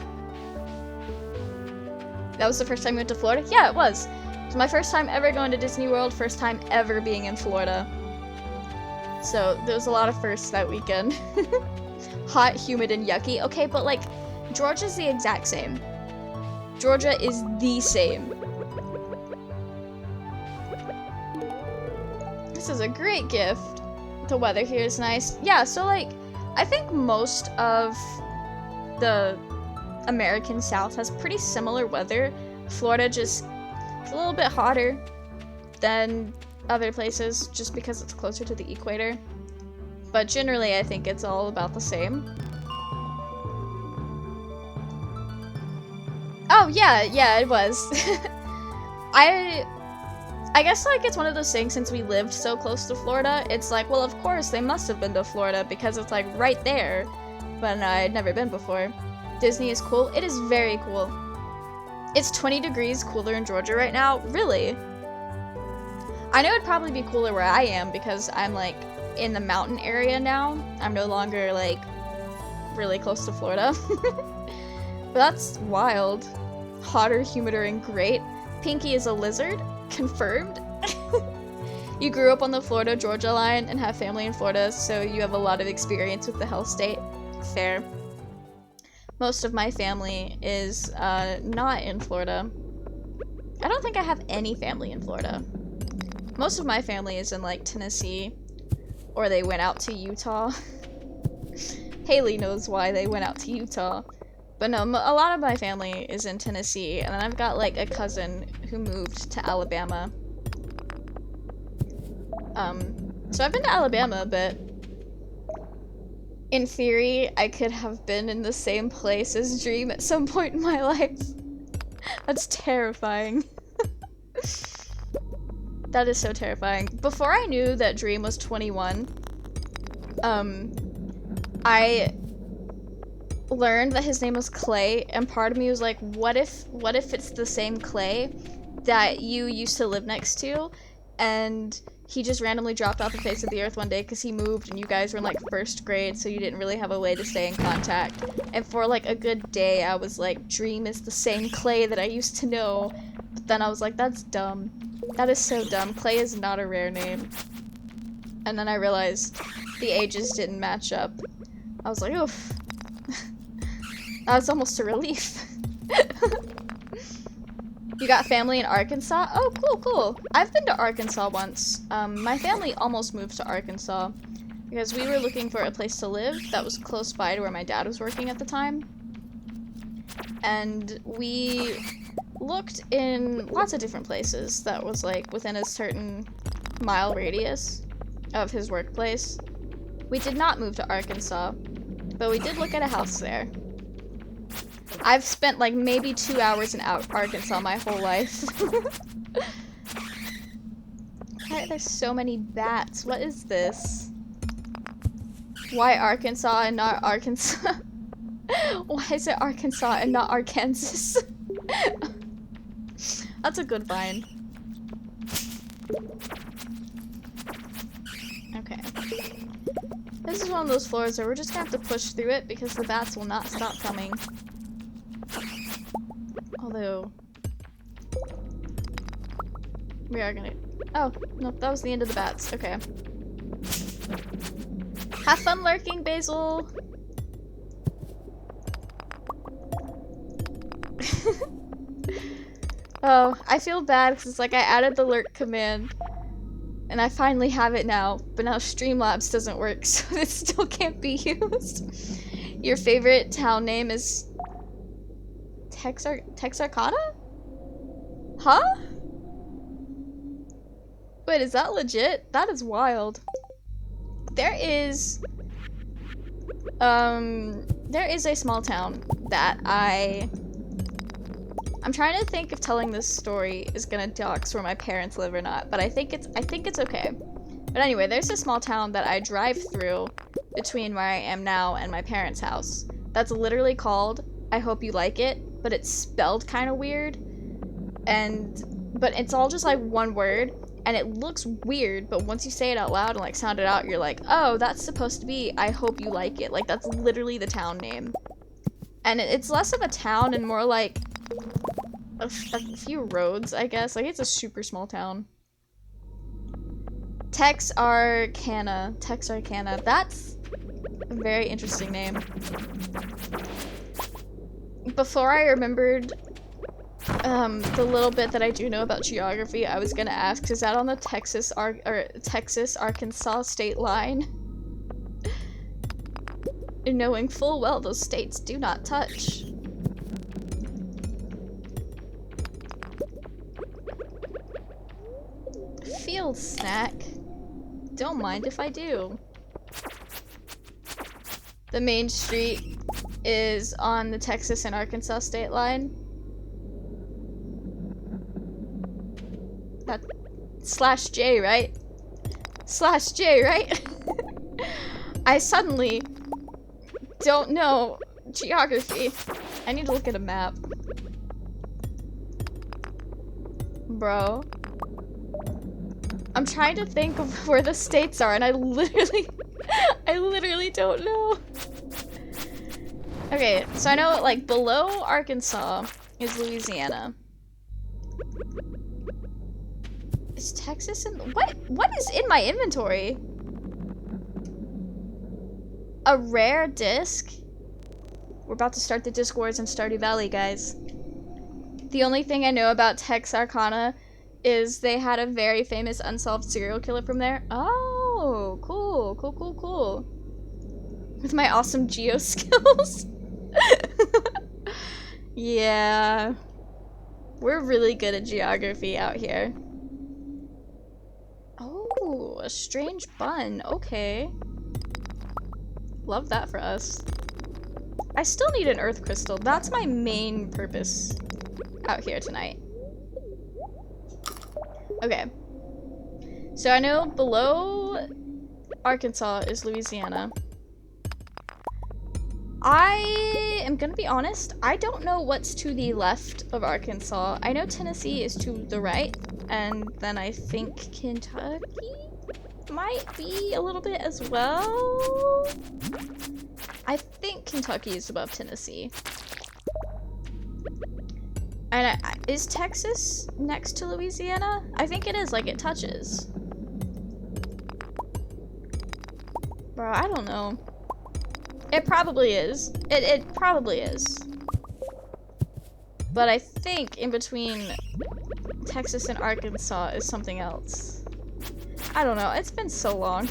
That was the first time you went to Florida? Yeah, it was. It was my first time ever going to Disney World, first time ever being in Florida. So, there was a lot of firsts that weekend. Hot, humid, and yucky. Okay, but like, Georgia's the exact same. Georgia is the same. This is a great gift. The weather here is nice. Yeah, so like, I think most of the American South has pretty similar weather. Florida just is a little bit hotter than other places just because it's closer to the equator. But generally, I think it's all about the same. Oh, yeah, it was. I guess, like, it's one of those things, since we lived so close to Florida, it's like, well, of course, they must have been to Florida, because it's, like, right there. But no, I'd never been before. Disney is cool. It is very cool. It's 20 degrees cooler in Georgia right now. Really? I know it'd probably be cooler where I am, because I'm, like, in the mountain area now. I'm no longer, like, really close to Florida. But that's wild. Hotter, humider, and great. Pinky is a lizard. Confirmed. You grew up on the Florida-Georgia line and have family in Florida, so you have a lot of experience with the Hell State. Fair. Most of my family is not in Florida. I don't think I have any family in Florida. Most of my family is in, like, Tennessee, or they went out to Utah. Haley knows why they went out to Utah. But no, a lot of my family is in Tennessee, and then I've got, like, a cousin who moved to Alabama. So I've been to Alabama a bit. In theory, I could have been in the same place as Dream at some point in my life. That's terrifying. That is so terrifying. Before I knew that Dream was 21, I learned that his name was Clay, and part of me was like, what if it's the same Clay that you used to live next to, and he just randomly dropped off the face of the earth one day because he moved and you guys were in like first grade, so you didn't really have a way to stay in contact. And for like a good day, I was like, Dream is the same Clay that I used to know. But then I was like, that's dumb. That is so dumb. Clay is not a rare name. And then I realized the ages didn't match up. I was like, oof. That was almost a relief. You got family in Arkansas? Oh, cool, cool. I've been to Arkansas once. My family almost moved to Arkansas because we were looking for a place to live that was close by to where my dad was working at the time. And we looked in lots of different places that was like within a certain mile radius of his workplace. We did not move to Arkansas, but we did look at a house there. I've spent like maybe 2 hours in Arkansas my whole life. Why are there so many bats? What is this? Why Arkansas and not Arkansas? Why is it Arkansas and not Arkansas? That's a good vine. Okay. This is one of those floors where we're just gonna have to push through it because the bats will not stop coming. Although, we are gonna... Oh, nope, that was the end of the bats. Okay. Have fun lurking, Basil! Oh, I feel bad because it's like I added the lurk command and I finally have it now, but now Streamlabs doesn't work, so it still can't be used. Your favorite town name is Texarkana? Huh? Wait, is that legit? That is wild. There is a small town that I'm trying to think if telling this story is gonna dox where my parents live or not, but I think it's okay. But anyway, there's a small town that I drive through between where I am now and my parents' house. That's literally called I Hope You Like It, but it's spelled kind of weird. But it's all just like one word, and it looks weird, but once you say it out loud and like sound it out, you're like, oh, that's supposed to be I Hope You Like It. Like, that's literally the town name. And it's less of a town and more like a few roads, I guess. Like, it's a super small town. Texarkana. That's a very interesting name. Before I remembered the little bit that I do know about geography, I was gonna ask, is that on the Texas-Arkansas state line? Knowing full well those states do not touch. Field snack. Don't mind if I do. The main street is on the Texas and Arkansas state line. That /J, right? /J, right? I suddenly don't know geography. I need to look at a map. Bro. I'm trying to think of where the states are and I literally don't know. Okay, so I know like below Arkansas is Louisiana. Is Texas in what is in my inventory? A rare disc? We're about to start the disc wars in Stardew Valley, guys. The only thing I know about Texarkana is they had a very famous unsolved serial killer from there. Oh, cool, cool, cool, cool. With my awesome geo skills. Yeah. We're really good at geography out here. Oh, a strange bun. Okay. Love that for us. I still need an earth crystal. That's my main purpose out here tonight. Okay. So I know below Arkansas is Louisiana. I am gonna be honest, I don't know what's to the left of Arkansas. I know Tennessee is to the right. And then I think Kentucky might be a little bit as well. I think Kentucky is above Tennessee. And is Texas next to Louisiana? I think it is, like it touches. Bro, I don't know. It probably is. It probably is. But I think in between Texas and Arkansas is something else. I don't know. It's been so long.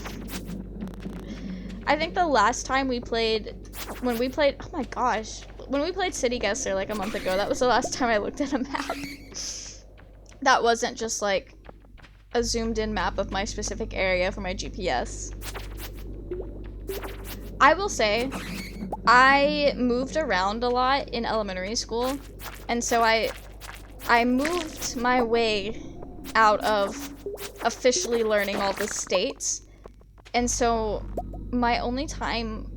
I think the last time we played, oh my gosh. When we played City Guesser like a month ago, that was the last time I looked at a map. That wasn't just like a zoomed in map of my specific area for my GPS. I will say, I moved around a lot in elementary school, and so I moved my way out of officially learning all the states, and so my only time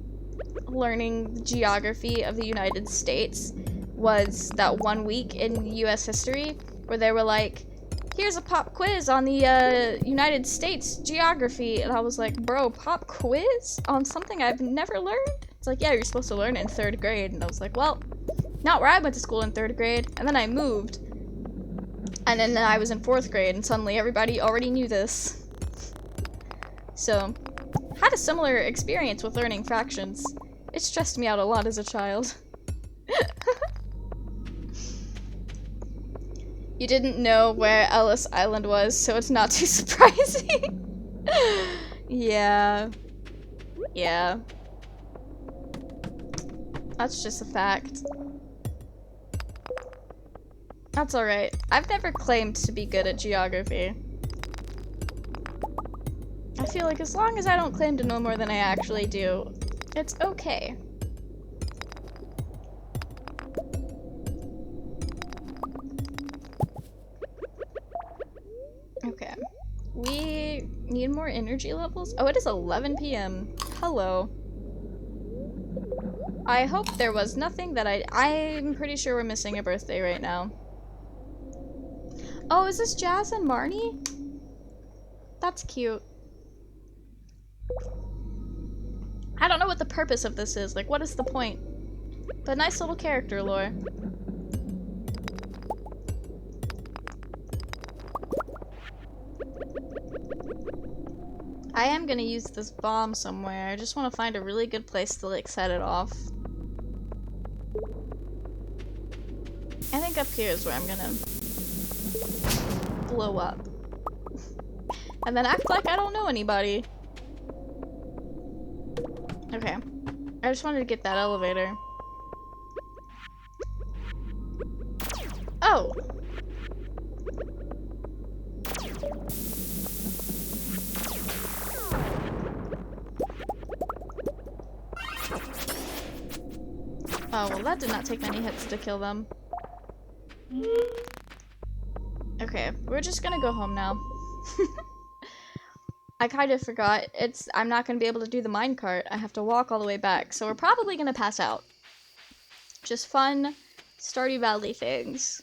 learning geography of the United States was that 1 week in US history where they were like, here's a pop quiz on the United States geography, and I was like, bro, pop quiz on something I've never learned? It's like, yeah, you're supposed to learn it in 3rd grade. And I was like, well, not where I went to school in 3rd grade. And then I moved, and then I was in 4th grade, and suddenly everybody already knew this. So, had a similar experience with learning fractions. It stressed me out a lot as a child. You didn't know where Ellis Island was, so it's not too surprising. Yeah. Yeah. That's just a fact. That's alright. I've never claimed to be good at geography. I feel like as long as I don't claim to know more than I actually do, it's okay. Okay. We need more energy levels? Oh, it is 11 p.m. Hello. I hope there was nothing that I'm pretty sure we're missing a birthday right now. Oh, is this Jazz and Marnie? That's cute. I don't know what the purpose of this is. Like, what is the point? But nice little character lore. I am gonna use this bomb somewhere. I just want to find a really good place to, like, set it off. I think up here is where I'm gonna blow up. And then act like I don't know anybody. Okay. I just wanted to get that elevator. Oh! Oh, well that did not take many hits to kill them. Okay, we're just gonna go home now. I kind of forgot. I'm not gonna be able to do the minecart. I have to walk all the way back, so we're probably gonna pass out. Just fun Stardew Valley things.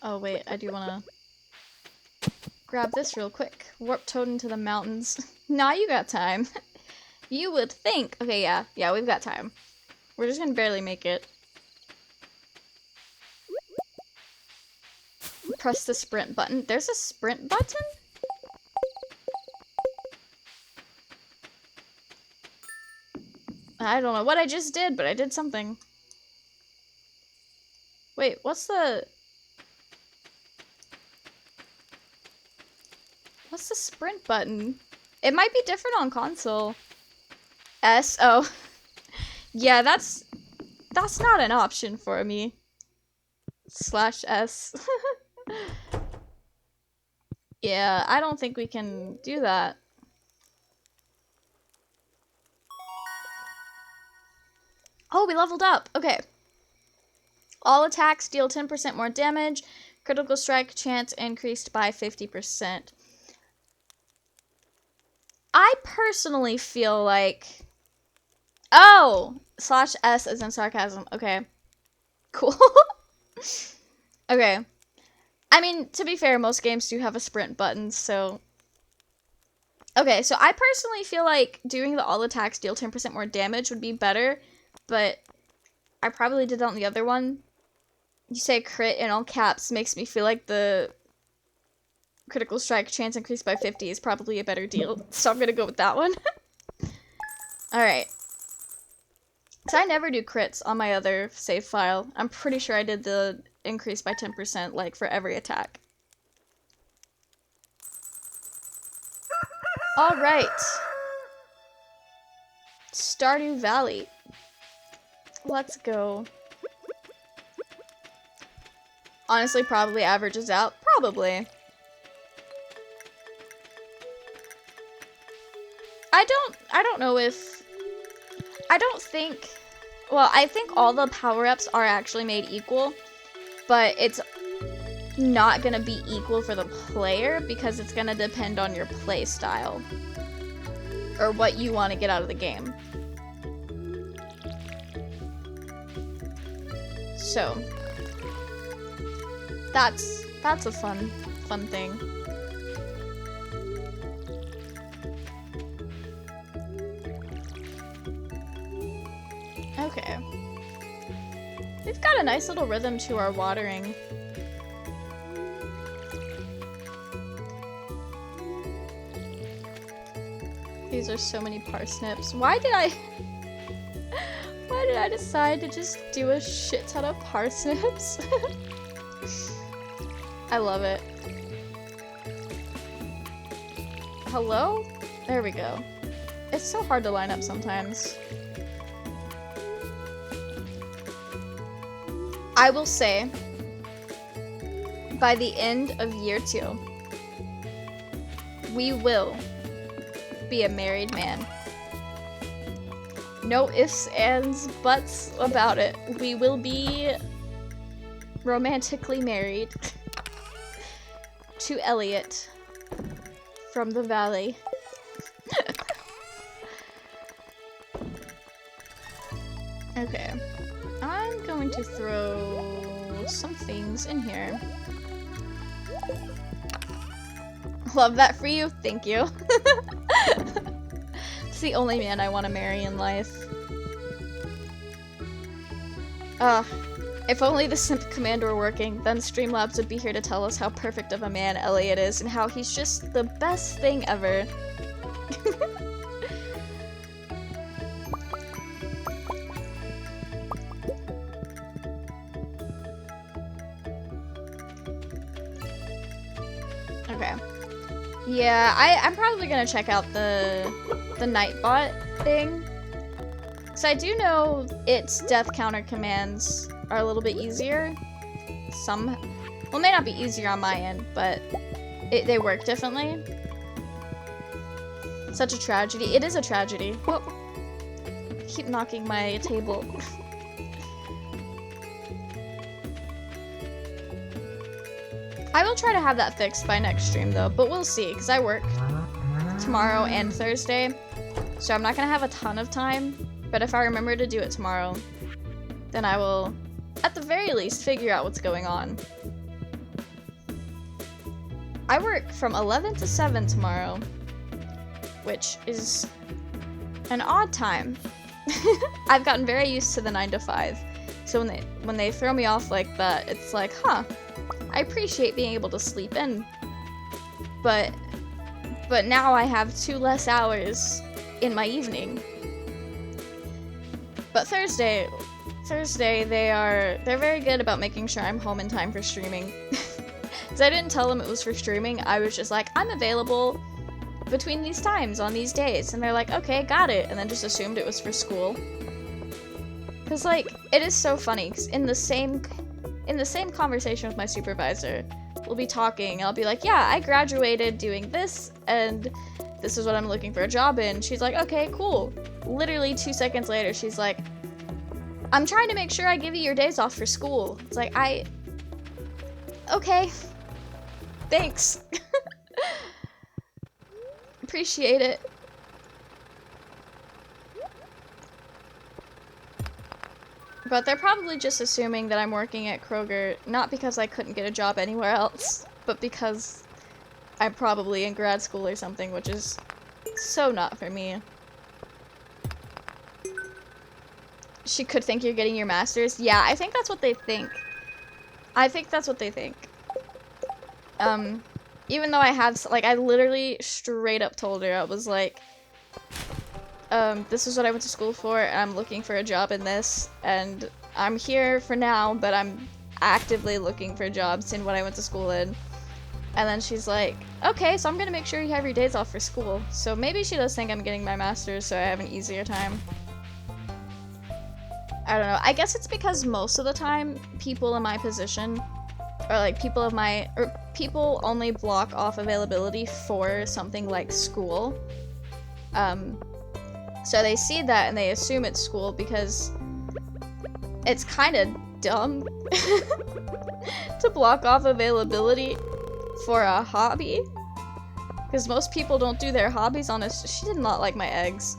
Oh wait, I do wanna grab this real quick. Warp toad into the mountains. Nah, you got time. You would think. Okay, yeah, we've got time. We're just gonna barely make it. Press the sprint button. There's a sprint button? I don't know what I just did, but I did something. Wait, what's the sprint button? It might be different on console. S, oh. Yeah, that's not an option for me. /S. Yeah, I don't think we can do that. Oh, we leveled up. Okay. All attacks deal 10% more damage. Critical strike chance increased by 50%. I personally feel like Oh! /S as in sarcasm. Okay. Cool. Okay. I mean, to be fair, most games do have a sprint button, so... Okay, so I personally feel like doing the all attacks deal 10% more damage would be better, but I probably did that on the other one. You say crit in all caps makes me feel like the critical strike chance increased by 50 is probably a better deal, so I'm gonna go with that one. Alright. So I never do crits on my other save file. I'm pretty sure I did the increase by 10%, like, for every attack. Alright. Stardew Valley. Let's go. Honestly, probably averages out. Probably. I don't know if... I don't think... Well, I think all the power-ups are actually made equal, but it's not gonna be equal for the player because it's gonna depend on your play style. Or what you want to get out of the game. So... That's a fun thing. Okay. We've got a nice little rhythm to our watering. These are so many parsnips. Why did I decide to just do a shit ton of parsnips? I love it. Hello? There we go. It's so hard to line up sometimes. I will say, by the end of year 2, we will be a married man. No ifs, ands, buts about it. We will be romantically married to Elliot from the valley. Okay. I'm going to throw some things in here. Love that for you. Thank you. It's the only man I want to marry in life. If only the simp command were working, then Streamlabs would be here to tell us how perfect of a man Elliot is and how he's just the best thing ever. Okay. Yeah, I'm probably gonna check out the Nightbot thing. So I do know its death counter commands are a little bit easier. Well, may not be easier on my end, but they work differently. Such a tragedy. It is a tragedy. Whoa. Keep knocking my table. I will try to have that fixed by next stream though, but we'll see, because I work tomorrow and Thursday, so I'm not gonna have a ton of time, but if I remember to do it tomorrow, then I will, at the very least, figure out what's going on. I work from 11 to 7 tomorrow, which is an odd time. I've gotten very used to the 9 to 5, so when they throw me off like that, it's like, huh, I appreciate being able to sleep in, but now I have 2 less hours in my evening. But Thursday they're very good about making sure I'm home in time for streaming. Because I didn't tell them it was for streaming, I was just like, I'm available between these times on these days, and they're like, okay, got it, and then just assumed it was for school. Because like, it is so funny, because in the same conversation with my supervisor, we'll be talking, I'll be like, yeah, I graduated doing this, and this is what I'm looking for a job in. She's like, okay, cool. Literally 2 seconds later, she's like, I'm trying to make sure I give you your days off for school. It's like, okay, thanks. Appreciate it. But they're probably just assuming that I'm working at Kroger, not because I couldn't get a job anywhere else, but because I'm probably in grad school or something, which is so not for me. She could think you're getting your master's. Yeah, I think that's what they think. I think that's what they think. Even though I had, like, I literally straight up told her, I was like, this is what I went to school for, and I'm looking for a job in this, and I'm here for now, but I'm actively looking for jobs in what I went to school in. And then she's like, okay, so I'm gonna make sure you have your days off for school. So maybe she does think I'm getting my master's, so I have an easier time. I don't know. I guess it's because most of the time, people in my position, or like people only block off availability for something like school. So they see that and they assume it's school because it's kind of dumb to block off availability for a hobby. Because most people don't do their hobbies on a... She did not like my eggs.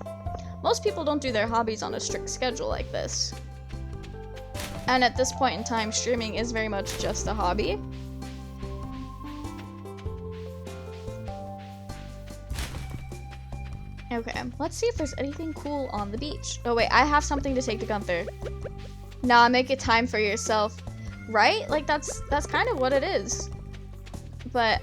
Most people don't do their hobbies on a strict schedule like this. And at this point in time, streaming is very much just a hobby. Okay, let's see if there's anything cool on the beach. Oh wait, I have something to take to Gunther. Nah, make it time for yourself. Right? Like, that's kind of what it is. But,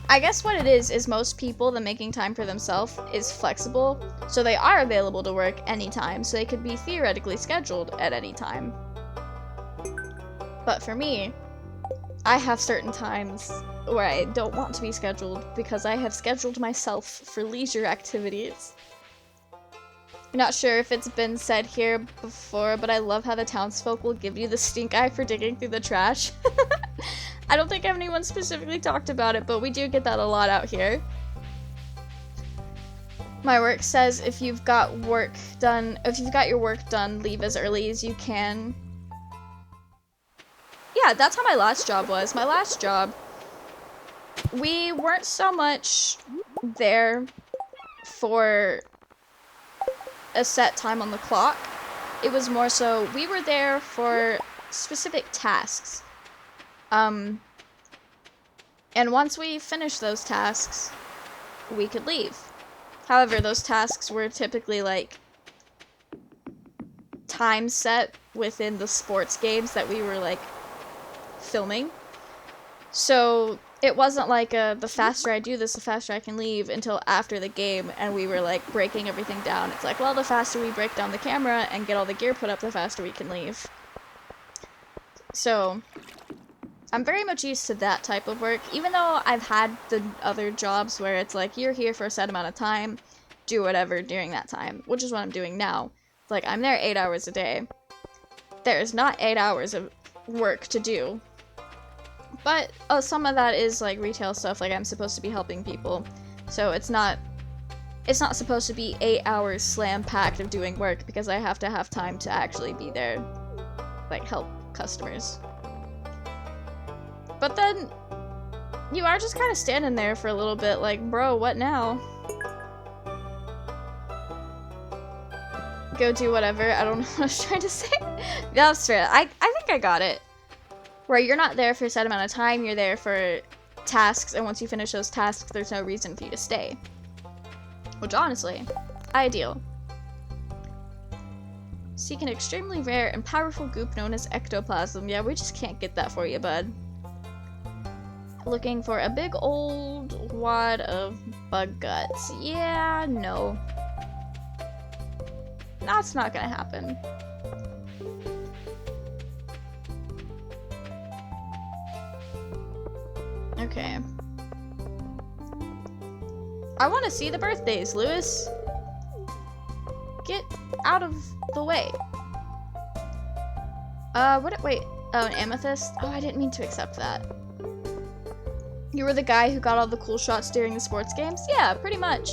I guess what it is most people that making time for themselves is flexible, so they are available to work anytime, so they could be theoretically scheduled at any time. But for me, I have certain times where I don't want to be scheduled because I have scheduled myself for leisure activities. I'm not sure if it's been said here before, but I love how the townsfolk will give you the stink eye for digging through the trash. I don't think anyone specifically talked about it, but we do get that a lot out here. My work says if you've got your work done, leave as early as you can. Yeah, that's how my last job was. My last job, we weren't so much there for a set time on the clock. It was more so we were there for specific tasks. And once we finished those tasks, we could leave. However, those tasks were typically like time set within the sports games that we were like filming. So it wasn't like the faster I do this, the faster I can leave until after the game, and we were like breaking everything down. It's like, well, the faster we break down the camera and get all the gear put up, the faster we can leave. So I'm very much used to that type of work, even though I've had the other jobs where it's like, you're here for a set amount of time, do whatever during that time, which is what I'm doing now. It's like, I'm there 8 hours a day. There's not 8 hours of work to do. But some of that is like retail stuff, like I'm supposed to be helping people. So it's not supposed to be 8 hours slam-packed of doing work, because I have to have time to actually be there, like help customers. But then, you are just kind of standing there for a little bit, like, bro, what now? Go do whatever. I don't know what I was trying to say. That's true. I think I got it. Where you're not there for a set amount of time, you're there for tasks, and once you finish those tasks, there's no reason for you to stay. Which, honestly, ideal. Seek an extremely rare and powerful goop known as ectoplasm. Yeah, we just can't get that for you, bud. Looking for a big old wad of bug guts. Yeah, no. That's not gonna happen. Okay. I want to see the birthdays, Lewis. Get out of the way. Wait. Oh, an amethyst? Oh, I didn't mean to accept that. You were the guy who got all the cool shots during the sports games? Yeah, pretty much.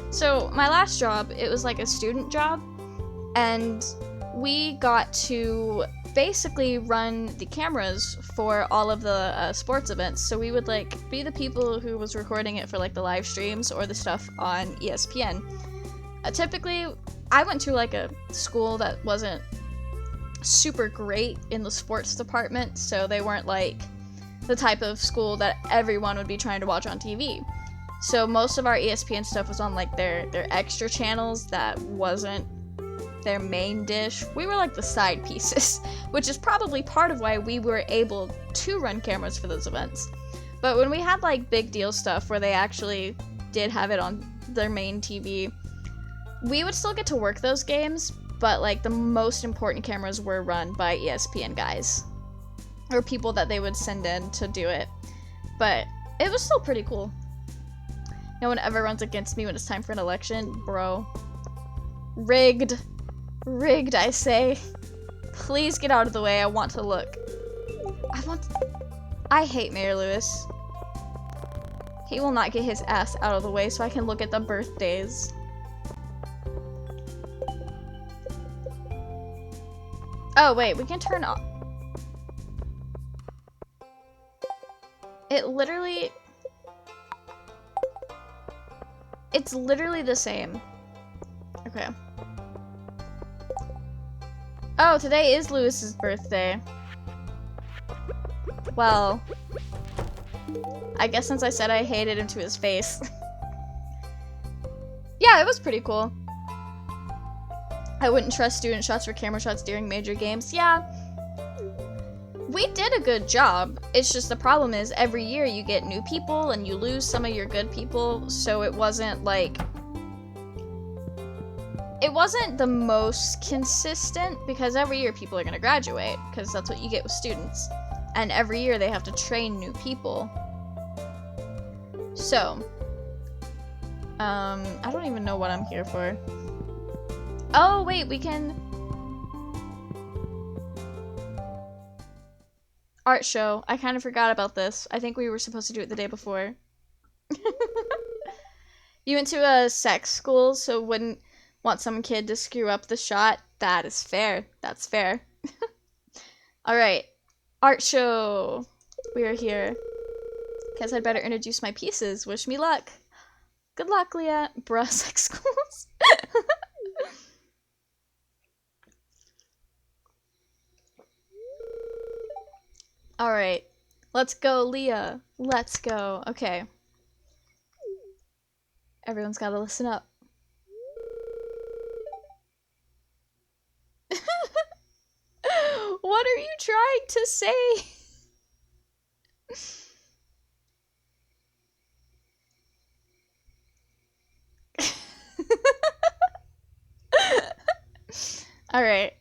So, my last job, it was like a student job, and we got to basically run the cameras for all of the sports events. So we would like be the people who was recording it for like the live streams or the stuff on ESPN. Typically, I went to like a school that wasn't super great in the sports department, so they weren't like the type of school that everyone would be trying to watch on TV. So most of our ESPN stuff was on like their extra channels that wasn't their main dish. We were like the side pieces, which is probably part of why we were able to run cameras for those events. But when we had like big deal stuff where they actually did have it on their main TV, we would still get to work those games, but like the most important cameras were run by ESPN guys or people that they would send in to do it. But it was still pretty cool. No one ever runs against me when it's time for an election, bro. Rigged. Rigged, I say. Please get out of the way. I want to look. I hate Mayor Lewis. He will not get his ass out of the way so I can look at the birthdays. Oh, wait, we can turn off. It's literally the same. Okay. Oh, today is Lewis's birthday. Well, I guess since I said I hated him to his face. Yeah, it was pretty cool. I wouldn't trust student shots for camera shots during major games. Yeah, we did a good job. It's just the problem is every year you get new people and you lose some of your good people, so it wasn't like... It wasn't the most consistent because every year people are going to graduate because that's what you get with students. And every year they have to train new people. So, I don't even know what I'm here for. Oh, wait, we can... Art show. I kind of forgot about this. I think we were supposed to do it the day before. You went to a sex school, so wouldn't want some kid to screw up the shot? That is fair. That's fair. Alright. Art show. We are here. Guess I'd better introduce my pieces. Wish me luck. Good luck, Leah. Bruh, sex schools. Alright. Let's go, Leah. Let's go. Okay. Everyone's gotta listen up. What are you trying to say? Alright.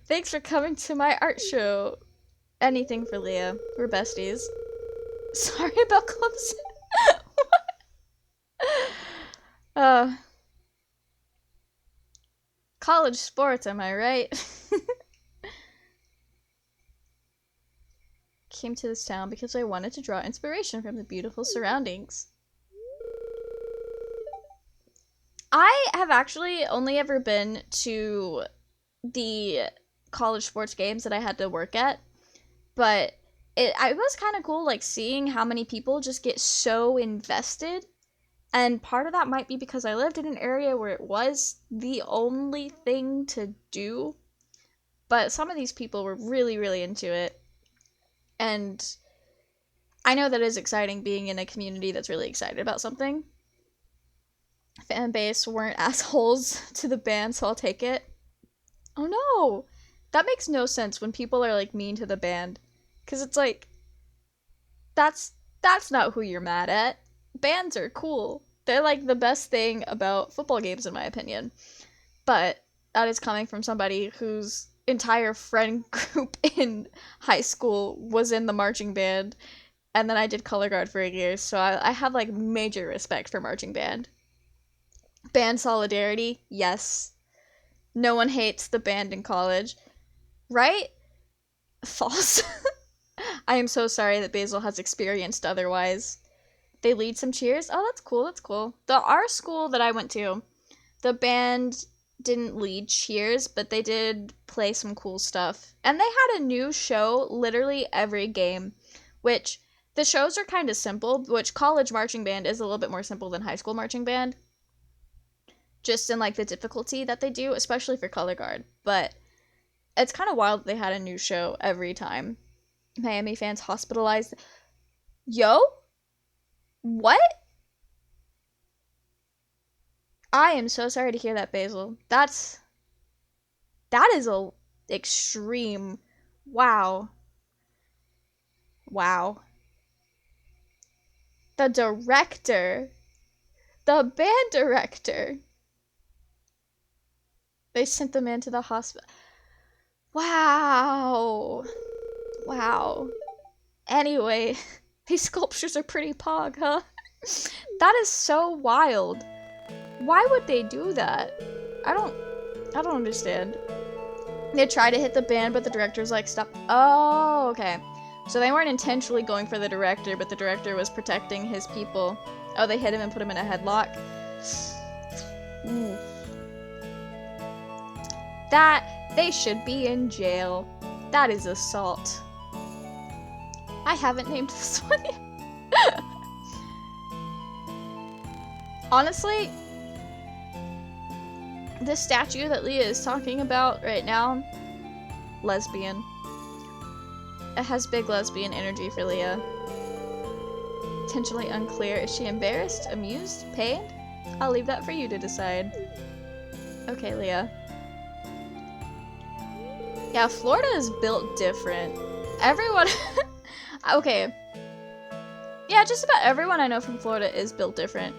Thanks for coming to my art show. Anything for Leah. We're besties. Sorry about clubs. College sports, am I right? Came to this town because I wanted to draw inspiration from the beautiful surroundings. I have actually only ever been to the college sports games that I had to work at, but it was kind of cool, like, seeing how many people just get so invested, and part of that might be because I lived in an area where it was the only thing to do, but some of these people were really, really into it, and I know that is exciting being in a community that's really excited about something. Fan base weren't assholes to the band, so I'll take it. Oh no! That makes no sense when people are, like, mean to the band. Because it's like, that's not who you're mad at. Bands are cool. They're, like, the best thing about football games, in my opinion. But that is coming from somebody whose entire friend group in high school was in the marching band. And then I did color guard for a year, so I have, like, major respect for marching band. Band solidarity, yes. No one hates the band in college. Right? False. I am so sorry that Basil has experienced otherwise. They lead some cheers? Oh, that's cool, that's cool. Our school that I went to, the band didn't lead cheers, but they did play some cool stuff. And they had a new show literally every game, which the shows are kind of simple, which college marching band is a little bit more simple than high school marching band. just in like the difficulty that they do, especially for color guard. But it's kind of wild that they had a new show every time. Miami fans hospitalized. Yo? What? I am so sorry to hear that, Basil. That is a extreme. Wow. Wow. The director. The band director. They sent the man to the hospital. Wow. Wow. Anyway, these sculptures are pretty pog, huh? That is so wild. Why would they do that? I don't understand. They tried to hit the band, but the director's like, stop. Oh, okay. So they weren't intentionally going for the director, but the director was protecting his people. Oh, they hit him and put him in a headlock. Ooh. They should be in jail. That is assault. I haven't named this one yet. Honestly, the statue that Leah is talking about right now, lesbian. It has big lesbian energy for Leah. Potentially unclear. Is she embarrassed, amused, pained? I'll leave that for you to decide. Okay, Leah. Yeah, Florida is built different. Everyone... Okay. Yeah, just about everyone I know from Florida is built different.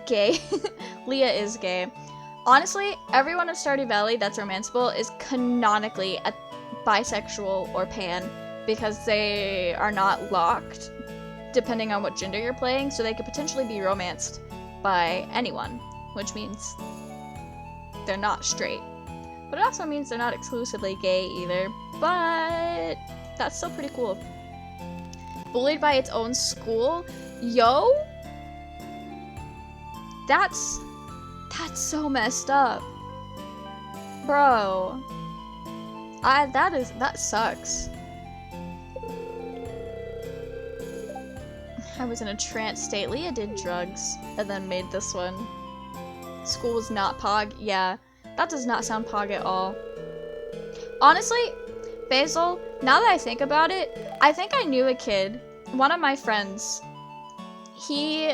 Gay. Leah is gay. Honestly, everyone in Stardew Valley that's romanceable is canonically a bisexual or pan, because they are not locked depending on what gender you're playing, so they could potentially be romanced by anyone, which means they're not straight. But it also means they're not exclusively gay either, but that's still pretty cool. Bullied by its own school? Yo? That's so messed up. Bro. That sucks. I was in a trance state. Leah did drugs and then made this one. School was not pog. Yeah, that does not sound pog at all. Honestly, Basil, now that I think about it, I think I knew a kid, one of my friends, he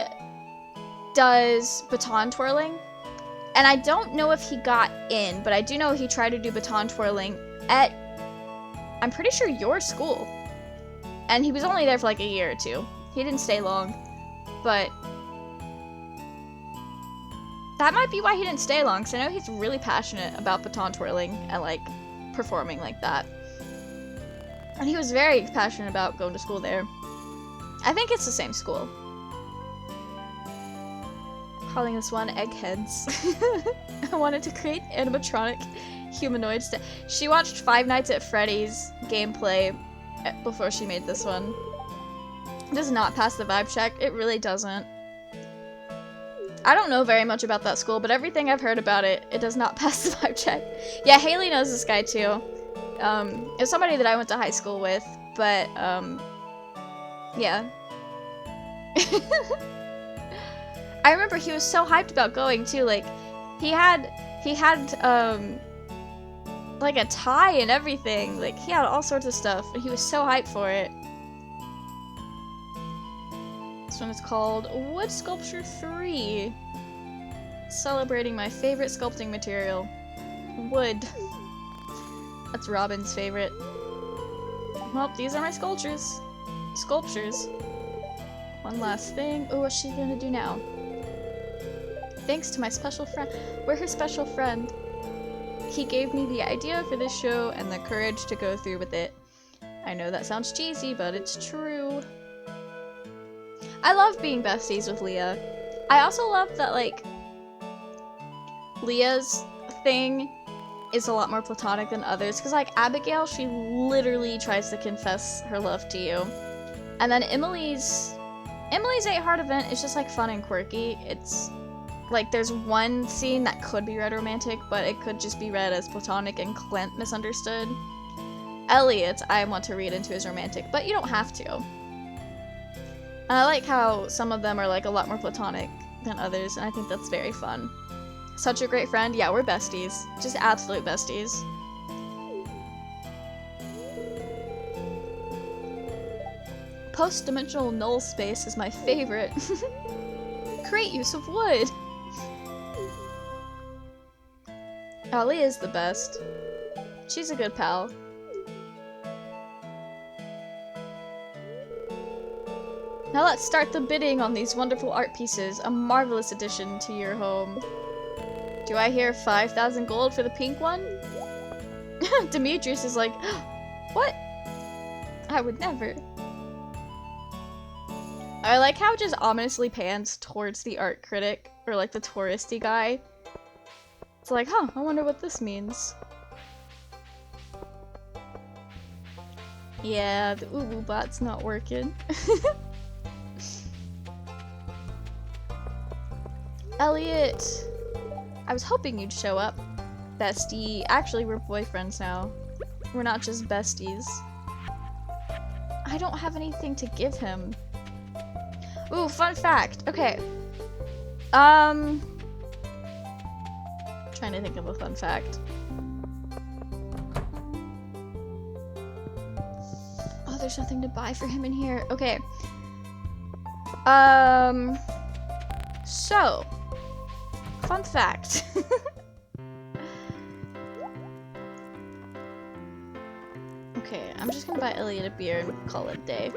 does baton twirling, and I don't know if he got in, but I do know he tried to do baton twirling at, I'm pretty sure, your school. And he was only there for like a year or two. He didn't stay long, but that might be why he didn't stay long, because I know he's really passionate about baton twirling and like performing like that. And he was very passionate about going to school there. I think it's the same school. Calling this one eggheads. I wanted to create animatronic humanoids. She watched Five Nights at Freddy's gameplay before she made this one. It does not pass the vibe check. It really doesn't. I don't know very much about that school, but everything I've heard about it, it does not pass the vibe check. Yeah, Haley knows this guy too. It's somebody that I went to high school with, but, yeah. I remember he was so hyped about going too, like, he had, like a tie and everything, like, he had all sorts of stuff, and he was so hyped for it. This one is called Wood Sculpture 3. Celebrating my favorite sculpting material. Wood. That's Robin's favorite. Well, these are my sculptures. One last thing. Oh, what's she gonna do now? Thanks to my special friend. We're her special friend. He gave me the idea for this show and the courage to go through with it. I know that sounds cheesy, but it's true. I love being besties with Leah. I also love that, like, Leah's thing is a lot more platonic than others, because, like, Abigail, she literally tries to confess her love to you. And then Emily's 8 Heart event is just, like, fun and quirky. It's, like, there's one scene that could be read romantic, but it could just be read as platonic and Clint misunderstood. Elliot, I want to read into as romantic, but you don't have to. And I like how some of them are, like, a lot more platonic than others, and I think that's very fun. Such a great friend. Yeah, we're besties. Just absolute besties. Post-dimensional null space is my favorite. Great use of wood. Ellie is the best. She's a good pal. Now let's start the bidding on these wonderful art pieces. A marvelous addition to your home. Do I hear 5,000 gold for the pink one? Demetrius is like, what? I would never. I like how it just ominously pans towards the art critic, or like the touristy guy. It's like, huh, I wonder what this means. Yeah, the Uwu bot's not working. Elliot, I was hoping you'd show up. Bestie. Actually, we're boyfriends now. We're not just besties. I don't have anything to give him. Ooh, fun fact. Okay. Trying to think of a fun fact. Oh, there's nothing to buy for him in here. Okay. So, fun fact. Okay, I'm just gonna buy Elliot a beer and call it a day.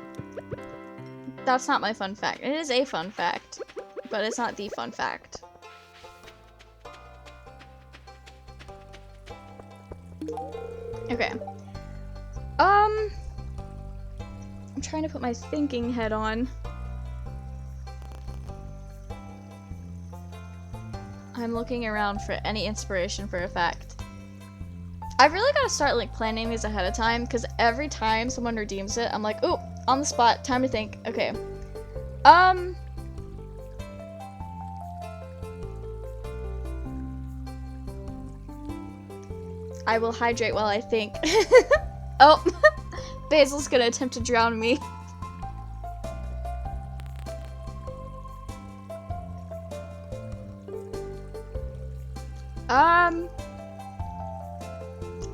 That's not my fun fact. It is a fun fact, but it's not the fun fact. Okay. I'm trying to put my thinking head on. I'm looking around for any inspiration for a fact. I've really got to start like planning these ahead of time, because every time someone redeems it, I'm like, oh, on the spot, time to think. Okay. I will hydrate while I think. Oh, Basil's gonna attempt to drown me.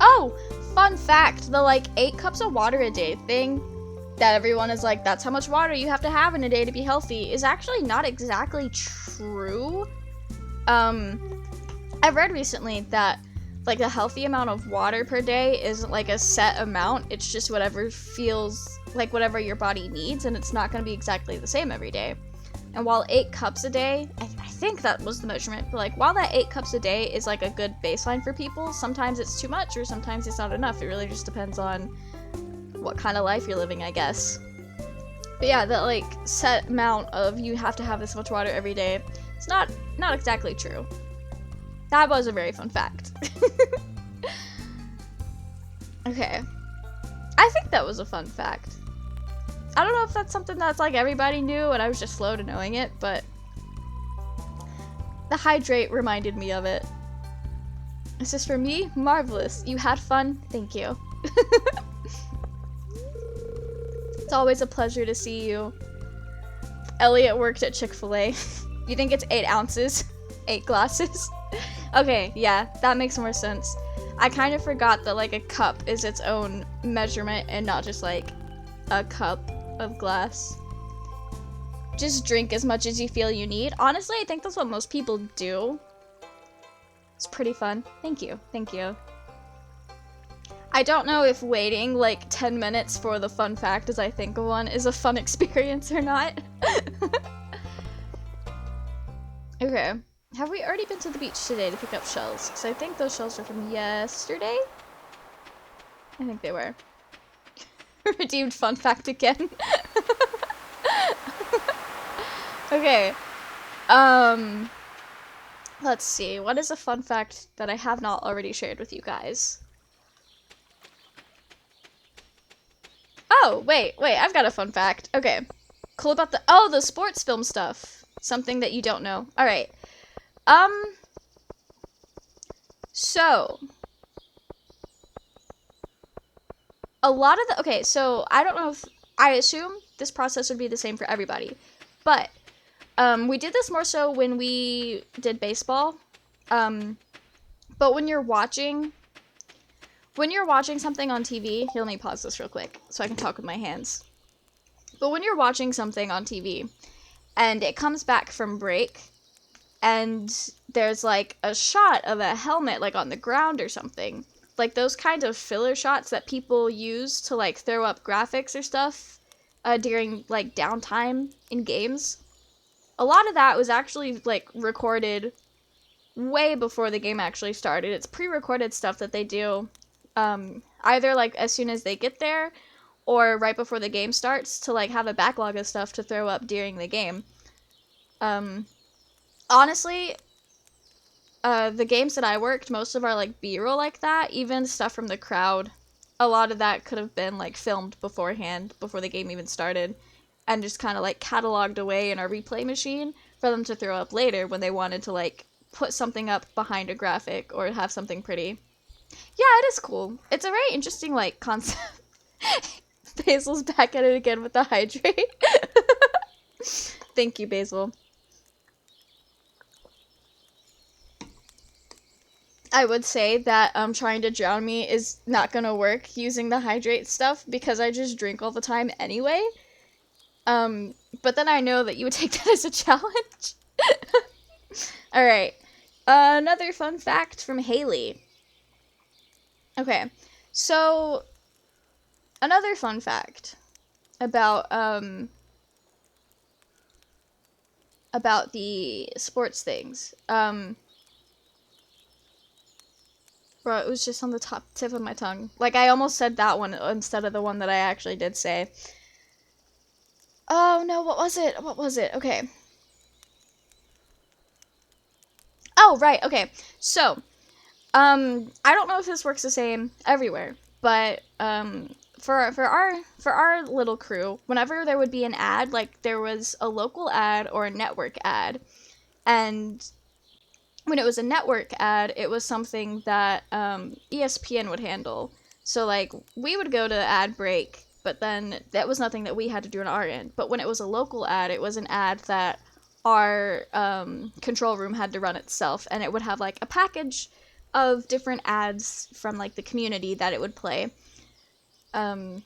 Oh, fun fact, the like 8 cups of water a day thing that everyone is like, that's how much water you have to have in a day to be healthy, is actually not exactly true. I've read recently that like a healthy amount of water per day isn't like a set amount, it's just whatever feels like whatever your body needs, and it's not going to be exactly the same every day. And while 8 cups a day, I think that was the measurement, but like while that 8 cups a day is like a good baseline for people, sometimes it's too much or sometimes it's not enough. It really just depends on what kind of life you're living, I guess. But yeah, that like set amount of you have to have this much water every day, it's not exactly true. That was a very fun fact. Okay. I think that was a fun fact. I don't know if that's something that's like everybody knew and I was just slow to knowing it, but the hydrate reminded me of it. Is this for me? Marvelous. You had fun? Thank you. It's always a pleasure to see you. Elliot worked at Chick-fil-A. You think it's 8 ounces? 8 glasses? Okay, yeah, that makes more sense. I kind of forgot that like a cup is its own measurement and not just like a cup of glass. Just drink as much as you feel you need. Honestly, I think that's what most people do. It's pretty fun. Thank you. Thank you. I don't know if waiting like 10 minutes for the fun fact as I think of one is a fun experience or not. Okay. Have we already been to the beach today to pick up shells? Because I think those shells are from yesterday? I think they were. Redeemed fun fact again. Okay. Let's see. What is a fun fact that I have not already shared with you guys? Oh, wait, I've got a fun fact. Okay. Cool about the sports film stuff. Something that you don't know. Alright. So. A lot of the, okay, so I don't know if, I assume this process would be the same for everybody. But, We did this more so when we did baseball. But when you're watching something on TV, here, let me pause this real quick so I can talk with my hands. But when you're watching something on TV and it comes back from break and there's like a shot of a helmet like on the ground or something, like those kind of filler shots that people use to like throw up graphics or stuff during like downtime in games, a lot of that was actually like recorded way before the game actually started. It's pre-recorded stuff that they do either like as soon as they get there or right before the game starts to like have a backlog of stuff to throw up during the game. Honestly, the games that I worked, most of our like B-roll like that, even stuff from the crowd, a lot of that could have been like filmed beforehand, before the game even started, and just kind of like cataloged away in our replay machine for them to throw up later when they wanted to like put something up behind a graphic or have something pretty. Yeah, it is cool. It's a very interesting like concept. Basil's back at it again with the hydrate. Thank you, Basil. I would say that trying to drown me is not gonna work using the hydrate stuff because I just drink all the time anyway. But then I know that you would take that as a challenge. Alright. Another fun fact from Haley. Okay, so another fun fact about the sports things. Bro, it was just on the tip of my tongue. Like, I almost said that one instead of the one that I actually did say. Oh, no, what was it? What was it? Okay. Oh, right, okay. So, I don't know if this works the same everywhere, but, for our little crew, whenever there would be an ad, like, there was a local ad or a network ad, and when it was a network ad, it was something that ESPN would handle. So, like, we would go to ad break, but then that was nothing that we had to do on our end. But when it was a local ad, it was an ad that our control room had to run itself, and it would have, like, a package of different ads from, like, the community that it would play. I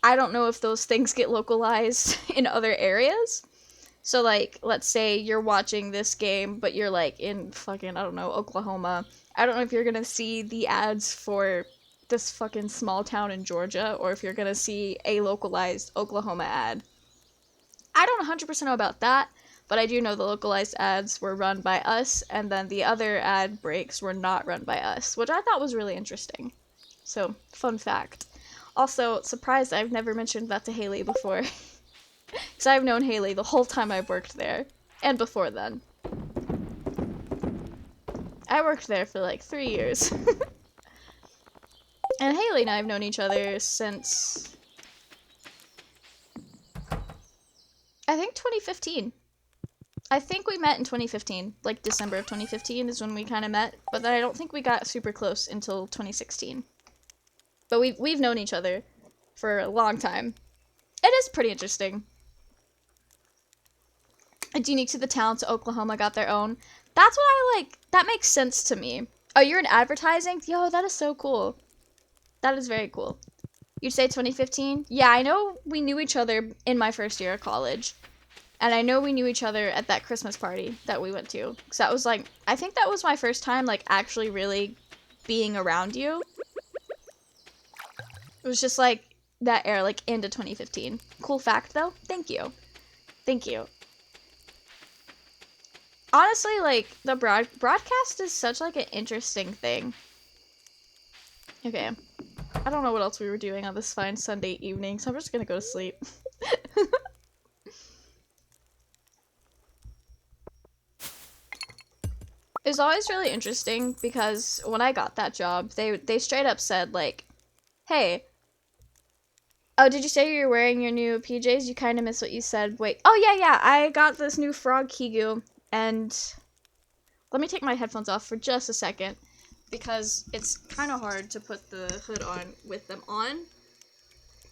don't know if those things get localized in other areas. So, like, let's say you're watching this game, but you're, like, in fucking, I don't know, Oklahoma. I don't know if you're gonna see the ads for this fucking small town in Georgia, or if you're gonna see a localized Oklahoma ad. I don't 100% know about that, but I do know the localized ads were run by us, and then the other ad breaks were not run by us, which I thought was really interesting. So, fun fact. Also, surprised I've never mentioned that to Haley before. Because I've known Haley the whole time I've worked there. And before then. I worked there for like 3 years. And Haley and I have known each other since... I think 2015. I think we met in 2015. Like December of 2015 is when we kind of met. But then I don't think we got super close until 2016. But we've known each other for a long time. It is pretty interesting. It's unique to the towns. Oklahoma got their own. That's what I like. That makes sense to me. Oh, you're in advertising? Yo, that is so cool. That is very cool. You'd say 2015? Yeah, I know we knew each other in my first year of college. And I know we knew each other at that Christmas party that we went to. Because that was like, I think that was my first time like actually really being around you. It was just like that era, like into 2015. Cool fact though. Thank you. Thank you. Honestly, like, the broadcast is such, like, an interesting thing. Okay. I don't know what else we were doing on this fine Sunday evening, so I'm just gonna go to sleep. It was always really interesting because when I got that job, they straight up said, like, hey, oh, did you say you're wearing your new PJs? You kind of missed what you said. Wait. Oh, yeah, I got this new frog Kigu, and... Let me take my headphones off for just a second, because it's kind of hard to put the hood on with them on.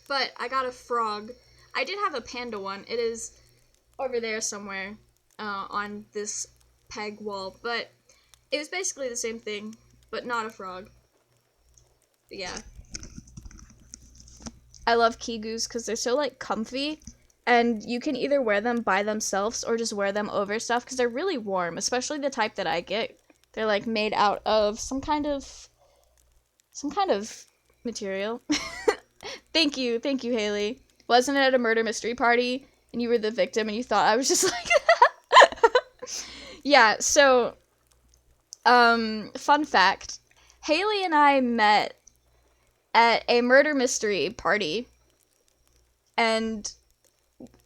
But I got a frog. I did have a panda one. It is over there somewhere. on this peg wall, but it was basically the same thing, but not a frog. But yeah. I love Kigus because they're so, like, comfy, and you can either wear them by themselves or just wear them over stuff because they're really warm, especially the type that I get. They're, like, made out of some kind of material. Thank you, Haley. Wasn't it at a murder mystery party and you were the victim and you thought I was just like... Yeah, so, fun fact. Haley and I met at a murder mystery party, and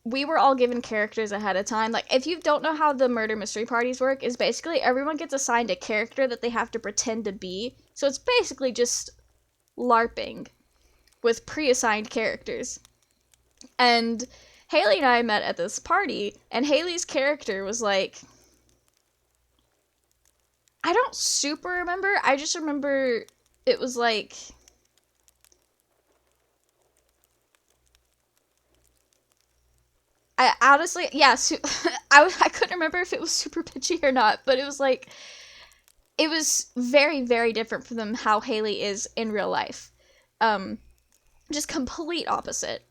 we were all given characters ahead of time. Like, if you don't know how the murder mystery parties work, is basically everyone gets assigned a character that they have to pretend to be. So it's basically just LARPing with pre-assigned characters. And Haley and I met at this party, and Haley's character was like... I don't super remember. I just remember it was like... I honestly, yeah, I couldn't remember if it was super pitchy or not, but it was like... It was very, very different from how Haley is in real life. Just complete opposite.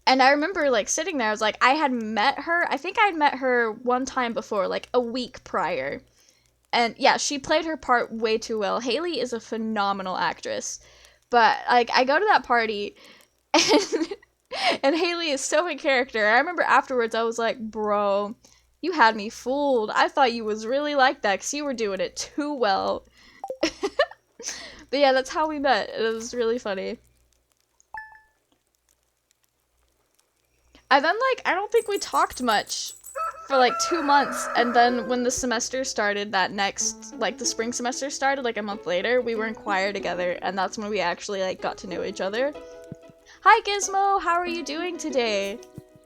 And I remember, like, sitting there, I was like, I had met her, I think I'd met her one time before, like, a week prior. And yeah, she played her part way too well. Haley is a phenomenal actress. But, like, I go to that party, and Haley is so in character. I remember afterwards, I was like, bro, you had me fooled. I thought you was really like that, because you were doing it too well. But yeah, that's how we met. It was really funny. And then, like, I don't think we talked much for like 2 months, and then when the semester started, the spring semester started like a month later, we were in choir together, and that's when we actually like got to know each other. Hi Gizmo, how are you doing today?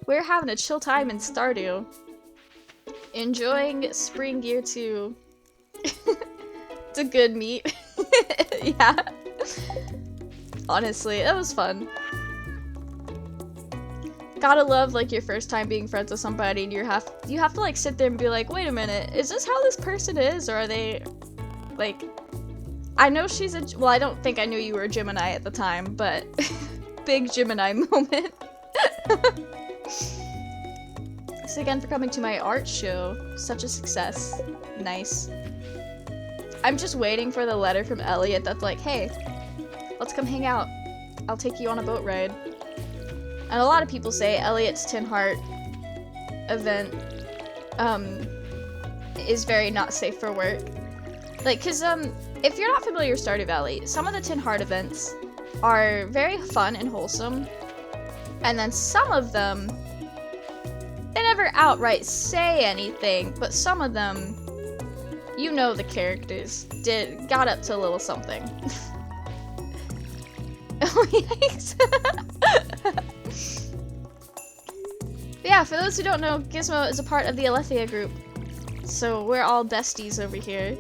We're having a chill time in Stardew. Enjoying spring year 2. It's a good meet. Yeah. Honestly, it was fun. Gotta love, like, your first time being friends with somebody, and you have to, like, sit there and be like, wait a minute, is this how this person is, or are they, like, I know she's well, I don't think I knew you were a Gemini at the time, but big Gemini moment. Thanks again for coming to my art show. Such a success. Nice. I'm just waiting for the letter from Elliot that's like, hey, let's come hang out. I'll take you on a boat ride. And a lot of people say Elliot's Tin Heart event is very not safe for work. Like, cause if you're not familiar with Stardew Valley, some of the Tin Heart events are very fun and wholesome, and then some of them, they never outright say anything, but some of them, you know, the characters got up to a little something. Oh, yikes. Yeah, for those who don't know, Gizmo is a part of the Alethea group, so we're all besties over here.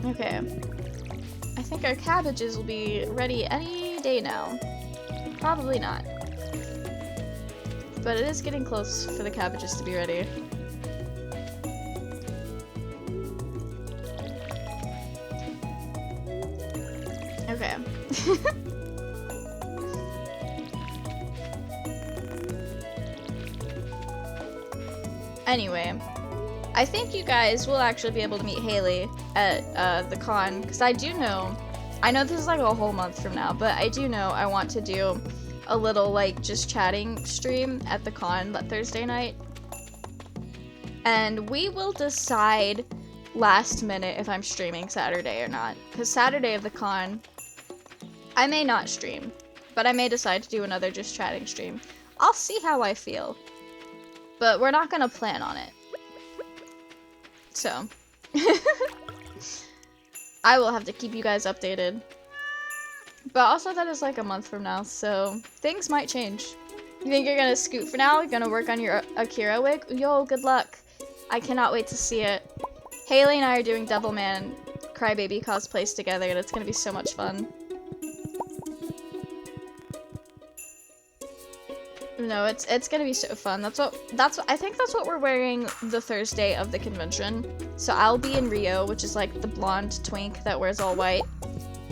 Okay. I think our cabbages will be ready any day now. Probably not. But it is getting close for the cabbages to be ready. Okay. Anyway, I think you guys will actually be able to meet Haley at the con, because I know this is like a whole month from now, but I do know I want to do a little like just chatting stream at the con that Thursday night. And we will decide last minute if I'm streaming Saturday or not, because Saturday of the con, I may not stream, but I may decide to do another just chatting stream. I'll see how I feel. But we're not gonna plan on it. So. I will have to keep you guys updated. But also that is like a month from now, so things might change. You think you're gonna scoot for now? You're gonna work on your Akira wig? Yo, good luck. I cannot wait to see it. Haley and I are doing Devilman Crybaby cosplays together, and it's gonna be so much fun. No, it's gonna be so fun. I think that's what we're wearing the Thursday of the convention. So I'll be in Rio, which is like the blonde twink that wears all white.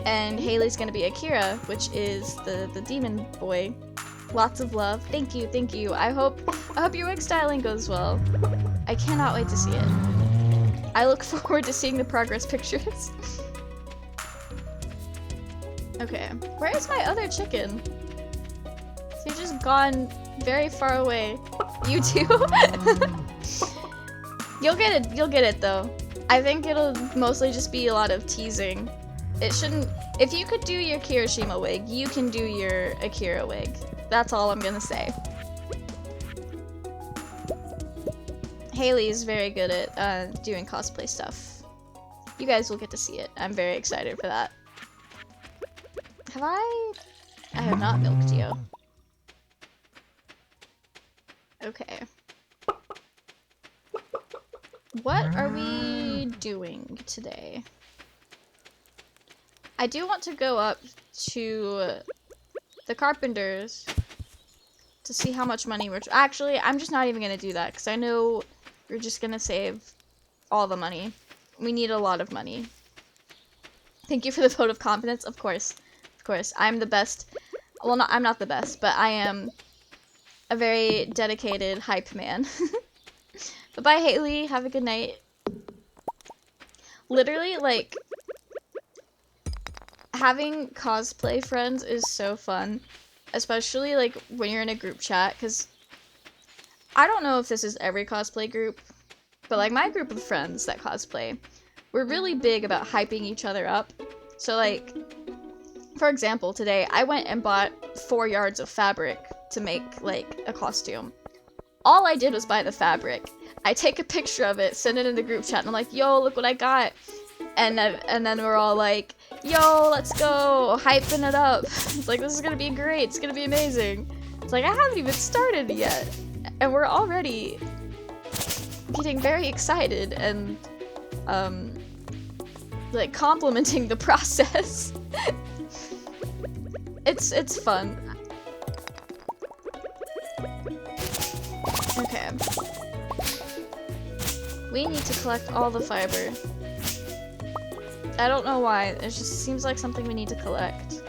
And Haley's gonna be Akira, which is the demon boy. Lots of love. Thank you, thank you. I hope your wig styling goes well. I cannot wait to see it. I look forward to seeing the progress pictures. Okay, where is my other chicken? He's just gone very far away. You too? You'll get it though. I think it'll mostly just be a lot of teasing. It shouldn't. If you could do your Kirishima wig, you can do your Akira wig. That's all I'm gonna say. Haley is very good at doing cosplay stuff. You guys will get to see it. I'm very excited for that. Have I have not milked you. Okay. What are we doing today? I do want to go up to the carpenters to see how much money we're... Actually, I'm just not even going to do that because I know we're just going to save all the money. We need a lot of money. Thank you for the vote of confidence. Of course. Of course. I'm the best. Well, no, I'm not the best, but I am a very dedicated hype man. Bye-bye, Haley. Have a good night. Literally, like, having cosplay friends is so fun. Especially, like, when you're in a group chat, because I don't know if this is every cosplay group, but, like, my group of friends that cosplay, we're really big about hyping each other up. So, like, for example, today, I went and bought 4 yards of fabric to make, like, a costume. All I did was buy the fabric. I take a picture of it, send it in the group chat, and I'm like, yo, look what I got. And then we're all like, yo, let's go, hyping it up. It's like, this is gonna be great, it's gonna be amazing. It's like, I haven't even started yet. And we're already getting very excited and, like, complimenting the process. It's fun. Okay. We need to collect all the fiber. I don't know why, it just seems like something we need to collect.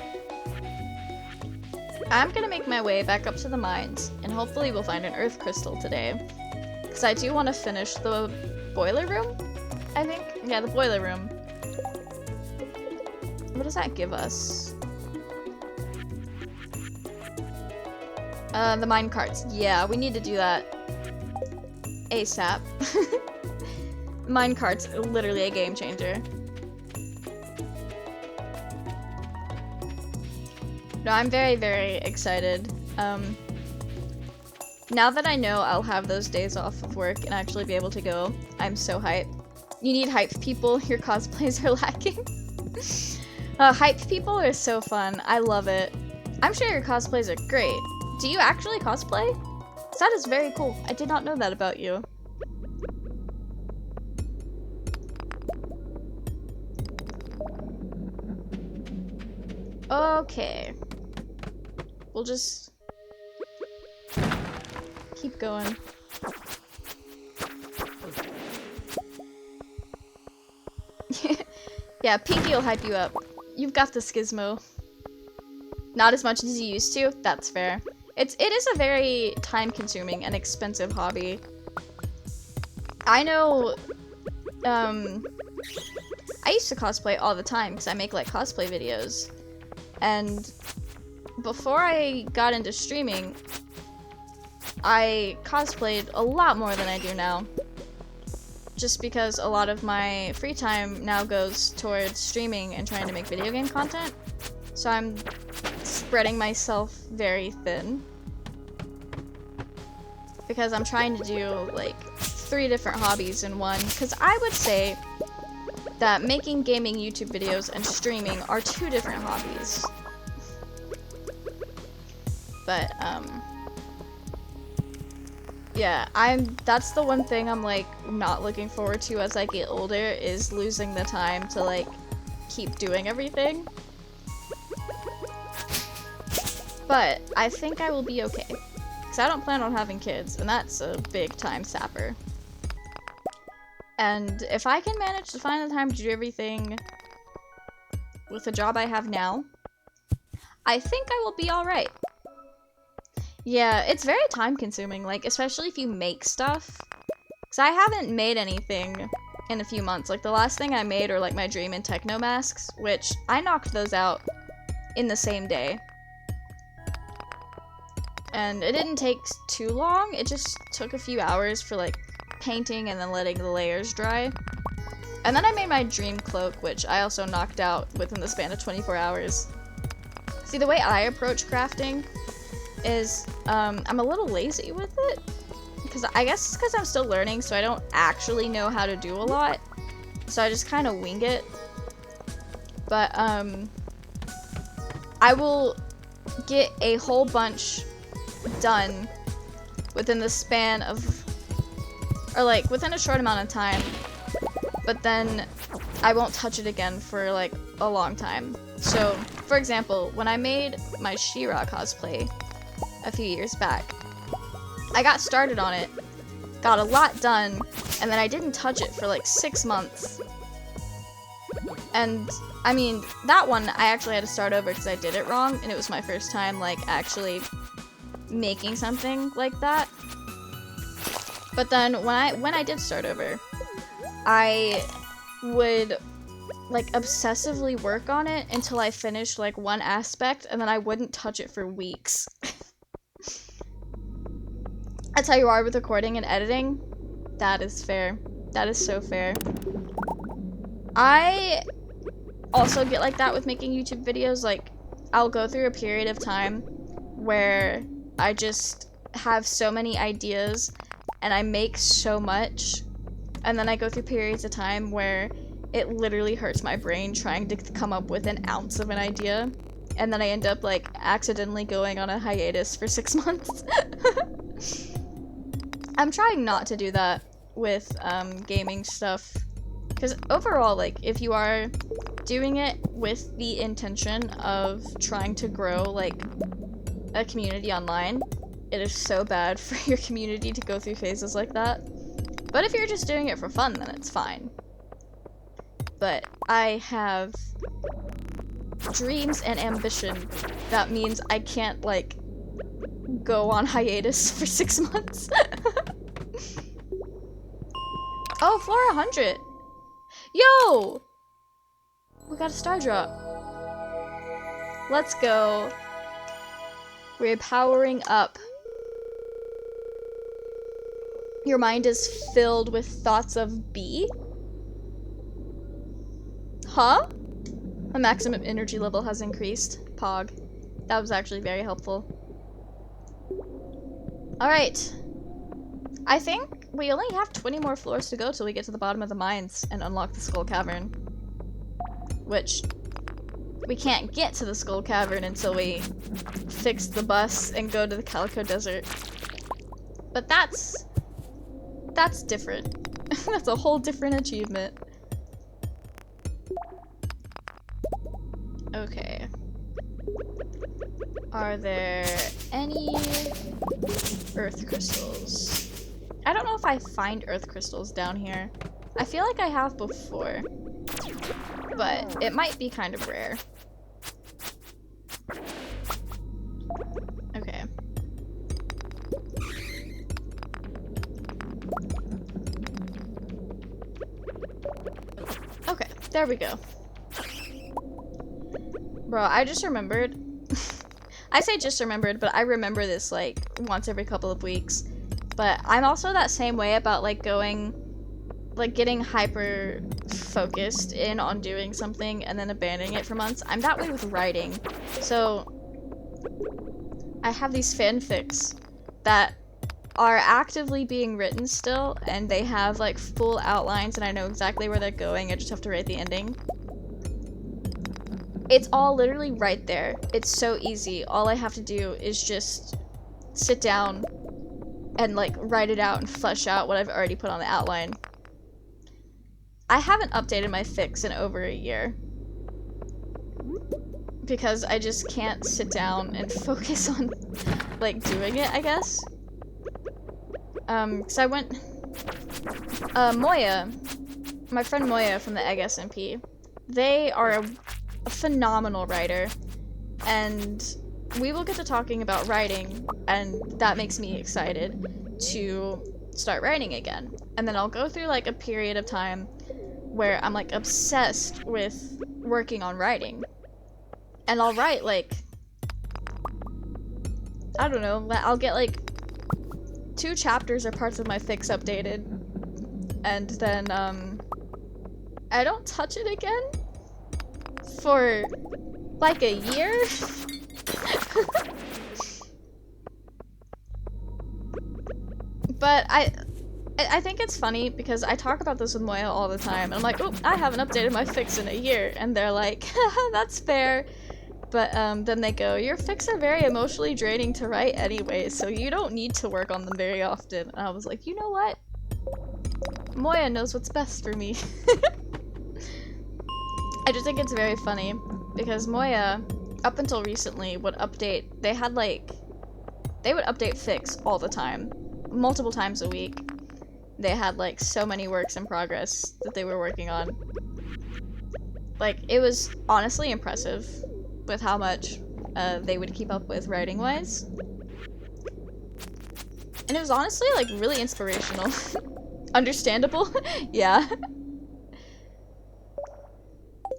I'm gonna make my way back up to the mines, and hopefully we'll find an earth crystal today. Because I do want to finish the boiler room, I think? Yeah, the boiler room. What does that give us? The mine carts. Yeah, we need to do that ASAP. Mine carts, literally a game changer. No, I'm very, very excited. Now that I know I'll have those days off of work and actually be able to go, I'm so hyped. You need hype people, your cosplays are lacking. Hype people are so fun, I love it. I'm sure your cosplays are great. Do you actually cosplay? That is very cool. I did not know that about you. Okay. We'll just keep going. Yeah, Pinky will hype you up. You've got the Skizmo. Not as much as you used to, that's fair. It is a very time-consuming and expensive hobby. I know, I used to cosplay all the time because I make, like, cosplay videos. And before I got into streaming, I cosplayed a lot more than I do now. Just because a lot of my free time now goes towards streaming and trying to make video game content. So I'm spreading myself very thin. Because I'm trying to do, like, 3 different hobbies in one. Because I would say that making gaming YouTube videos and streaming are 2 different hobbies. But, yeah, that's the one thing I'm, like, not looking forward to as I get older, is losing the time to, like, keep doing everything. But I think I will be okay. because I don't plan on having kids, and that's a big time sapper. And if I can manage to find the time to do everything with the job I have now, I think I will be alright. Yeah, it's very time consuming, like, especially if you make stuff. Because I haven't made anything in a few months. Like, the last thing I made are, like, my Dream and Techno masks, which I knocked those out in the same day. And it didn't take too long, it just took a few hours for, like, painting and then letting the layers dry. And then I made my dream cloak, which I also knocked out within the span of 24 hours. See, the way I approach crafting is, I'm a little lazy with it. Because I guess it's because I'm still learning, so I don't actually know how to do a lot. So I just kind of wing it. But, I will get a whole bunch done within the span of, or like within a short amount of time, but then I won't touch it again for like a long time. So, for example, when I made my She-Ra cosplay a few years back, I got started on it, got a lot done, and then I didn't touch it for like 6 months. And I mean, that one I actually had to start over because I did it wrong, and it was my first time like actually making something like that. But then when I did start over, I would like obsessively work on it until I finished like one aspect, and then I wouldn't touch it for weeks. That's how you are with recording and editing. That is fair. That is so fair. I also get like that with making YouTube videos. Like, I'll go through a period of time where I just have so many ideas and I make so much, and then I go through periods of time where it literally hurts my brain trying to come up with an ounce of an idea, and then I end up like accidentally going on a hiatus for 6 months. I'm trying not to do that with gaming stuff, because overall, like, if you are doing it with the intention of trying to grow like a community online, it is so bad for your community to go through phases like that. But if you're just doing it for fun, then it's fine. But I have dreams and ambition. That means I can't, like, go on hiatus for 6 months. Oh, floor 100. Yo! We got a star drop. Let's go. We're powering up. Your mind is filled with thoughts of B? Huh? The maximum energy level has increased. Pog. That was actually very helpful. Alright. I think we only have 20 more floors to go till we get to the bottom of the mines and unlock the Skull Cavern. Which, we can't get to the Skull Cavern until we fix the bus and go to the Calico Desert. But that's different. That's a whole different achievement. Okay. Are there any earth crystals? I don't know if I find earth crystals down here. I feel like I have before, but it might be kind of rare. Okay. Okay, there we go. Bro, I just remembered. I say just remembered, but I remember this like once every couple of weeks. But I'm also that same way about like getting hyper focused in on doing something and then abandoning it for months. I'm that way with writing. So I have these fanfics that are actively being written still, and they have like full outlines and I know exactly where they're going. I just have to write the ending. It's all literally right there. It's so easy. All I have to do is just sit down and like write it out and flesh out what I've already put on the outline. I haven't updated my fics in over a year. because I just can't sit down and focus on, like, doing it, I guess. Cause I went, Moya, my friend Moya from the Egg SMP, they are a phenomenal writer, and we will get to talking about writing, and that makes me excited to start writing again. And then I'll go through, like, a period of time where I'm, like, obsessed with working on writing. And I'll write, like, I don't know, I'll get, like, 2 chapters or parts of my fics updated, and then, I don't touch it again for, like, a year? But I think it's funny because I talk about this with Moya all the time, and I'm like, oh, I haven't updated my fics in a year, and they're like, haha, that's fair. But then they go, your fics are very emotionally draining to write anyway, so you don't need to work on them very often. And I was like, you know what? Moya knows what's best for me. I just think it's very funny because Moya, up until recently, would update, they would update fics all the time, multiple times a week. They had, like, so many works in progress that they were working on. Like, it was honestly impressive with how much they would keep up with writing-wise. And it was honestly, like, really inspirational. Understandable? Yeah.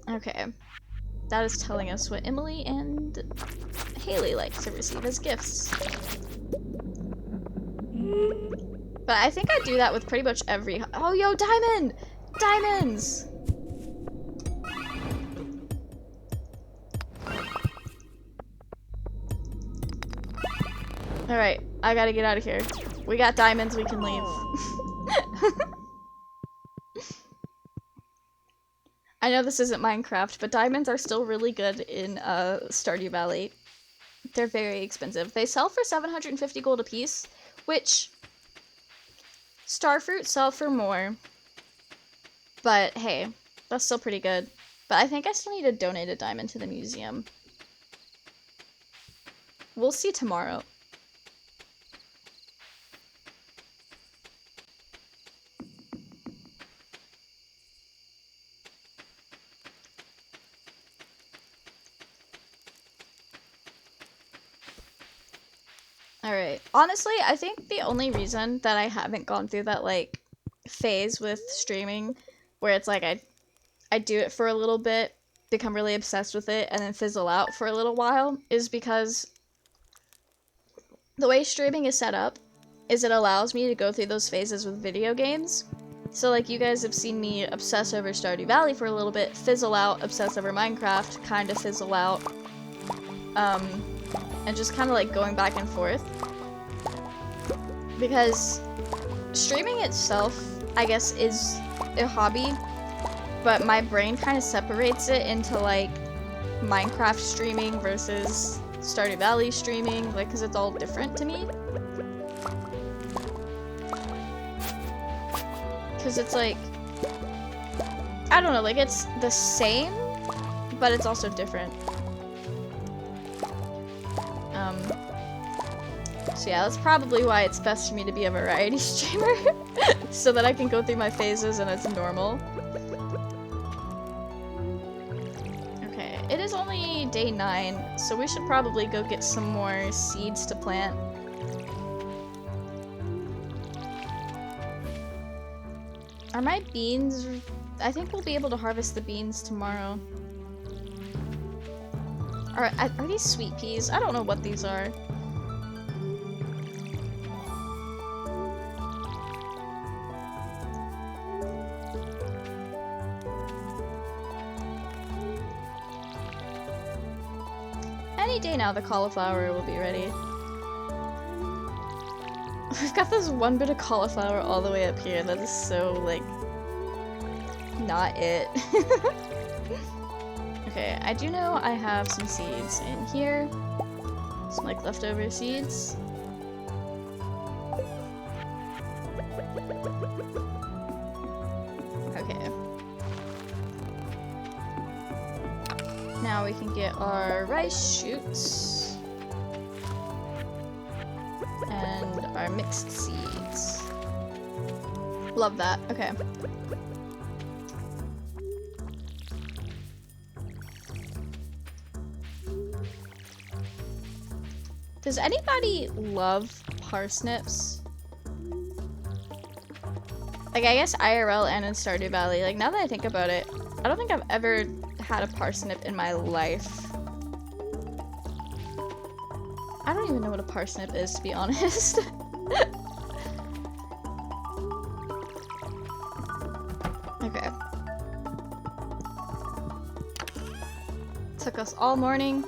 Okay. That is telling us what Emily and Haley like to receive as gifts. But I think I do that with pretty much every— oh, yo, diamond! Diamonds! Alright, I gotta get out of here. We got diamonds, we can leave. I know this isn't Minecraft, but diamonds are still really good in Stardew Valley. They're very expensive. They sell for 750 gold a piece, which starfruit sell for more. But hey, that's still pretty good. But I think I still need to donate a diamond to the museum. We'll see tomorrow. Alright, honestly, I think the only reason that I haven't gone through that, like, phase with streaming, where it's like I do it for a little bit, become really obsessed with it, and then fizzle out for a little while, is because the way streaming is set up is it allows me to go through those phases with video games. So, like, you guys have seen me obsess over Stardew Valley for a little bit, fizzle out, obsess over Minecraft, kind of fizzle out, and just kind of, like, going back and forth. Because streaming itself, I guess, is a hobby, but my brain kind of separates it into, like, Minecraft streaming versus Stardew Valley streaming, like, because it's all different to me. Because it's like, I don't know, like, it's the same, but it's also different. So yeah, that's probably why it's best for me to be a variety streamer, so that I can go through my phases and it's normal. Okay, it is only day 9, so we should probably go get some more seeds to plant. Are my beans— I think we'll be able to harvest the beans tomorrow. Are these sweet peas? I don't know what these are. Any day now the cauliflower will be ready. We've got this one bit of cauliflower all the way up here. That is so, like, not it. Okay, I do know I have some seeds in here. Some, like, leftover seeds. Okay. now we can get our rice shoots. And our mixed seeds. Love that. Okay. Does anybody love parsnips? Like, I guess IRL and in Stardew Valley. Like, now that I think about it, I don't think I've ever had a parsnip in my life. I don't even know what a parsnip is, to be honest. Okay. Took us all morning.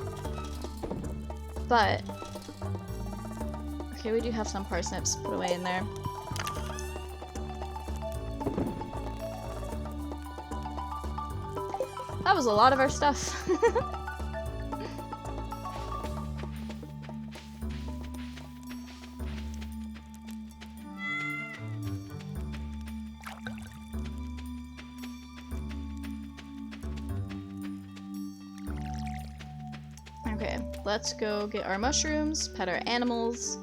But... okay, we do have some parsnips put away in there. That was a lot of our stuff. Okay, let's go get our mushrooms, pet our animals,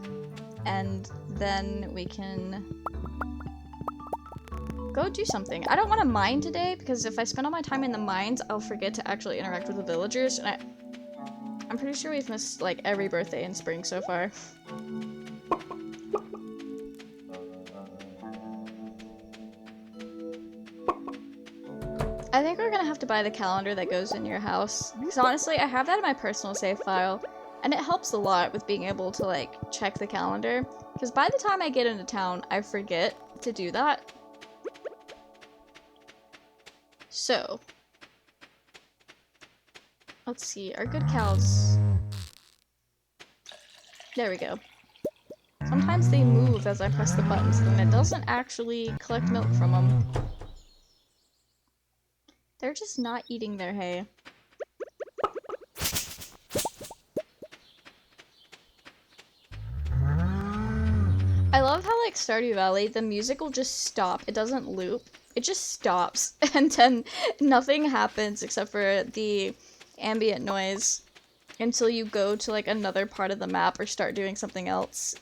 and then we can go do something. I don't want to mine today because if I spend all my time in the mines, I'll forget to actually interact with the villagers, and I'm pretty sure we've missed like every birthday in spring so far. I think we're gonna have to buy the calendar that goes in your house, because honestly, I have that in my personal save file, and it helps a lot with being able to like check the calendar, because by the time I get into town, I forget to do that. So, let's see, our good cows. There we go. Sometimes they move as I press the buttons, and it doesn't actually collect milk from them. They're just not eating their hay. I love how, like, Stardew Valley, the music will just stop. It doesn't loop. It just stops, and then nothing happens except for the ambient noise until you go to, like, another part of the map or start doing something else.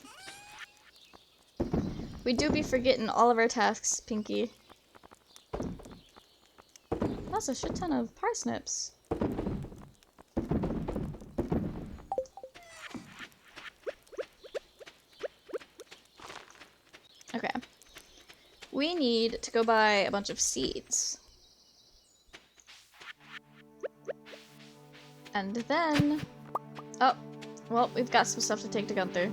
We do be forgetting all of our tasks, Pinky. That's a shit ton of parsnips. Okay. We need to go buy a bunch of seeds. And then... oh, well, we've got some stuff to take to Gunther.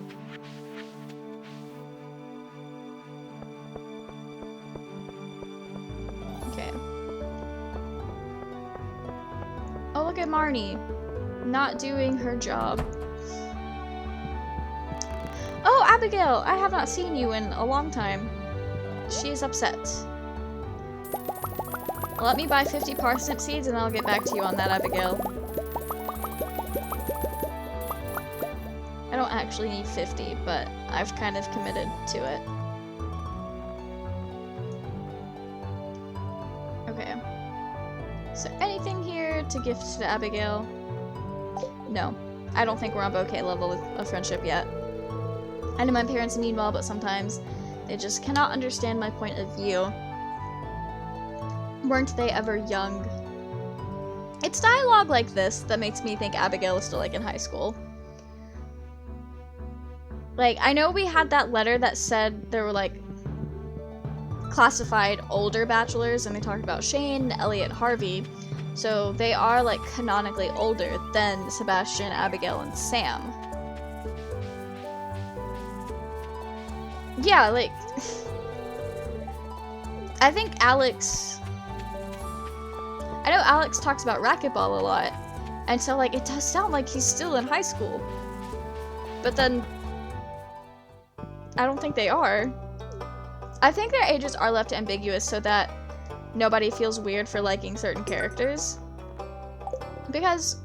Okay. Oh, look at Marnie. Not doing her job. Oh, Abigail! I have not seen you in a long time. She is upset. Let me buy 50 parsnip seeds and I'll get back to you on that, Abigail. I don't actually need 50, but I've kind of committed to it. Okay. So anything here to gift to Abigail? No. I don't think we're on bouquet level of friendship yet. I know my parents mean well, but sometimes they just cannot understand my point of view. Weren't they ever young? It's dialogue like this that makes me think Abigail is still, like, in high school. Like, I know we had that letter that said there were, like, classified older bachelors, and they talked about Shane, Elliot, Harvey. So they are, like, canonically older than Sebastian, Abigail, and Sam. Yeah, like... I think Alex... I know Alex talks about racquetball a lot, and so, like, it does sound like he's still in high school. But then... I don't think they are. I think their ages are left ambiguous so that nobody feels weird for liking certain characters. Because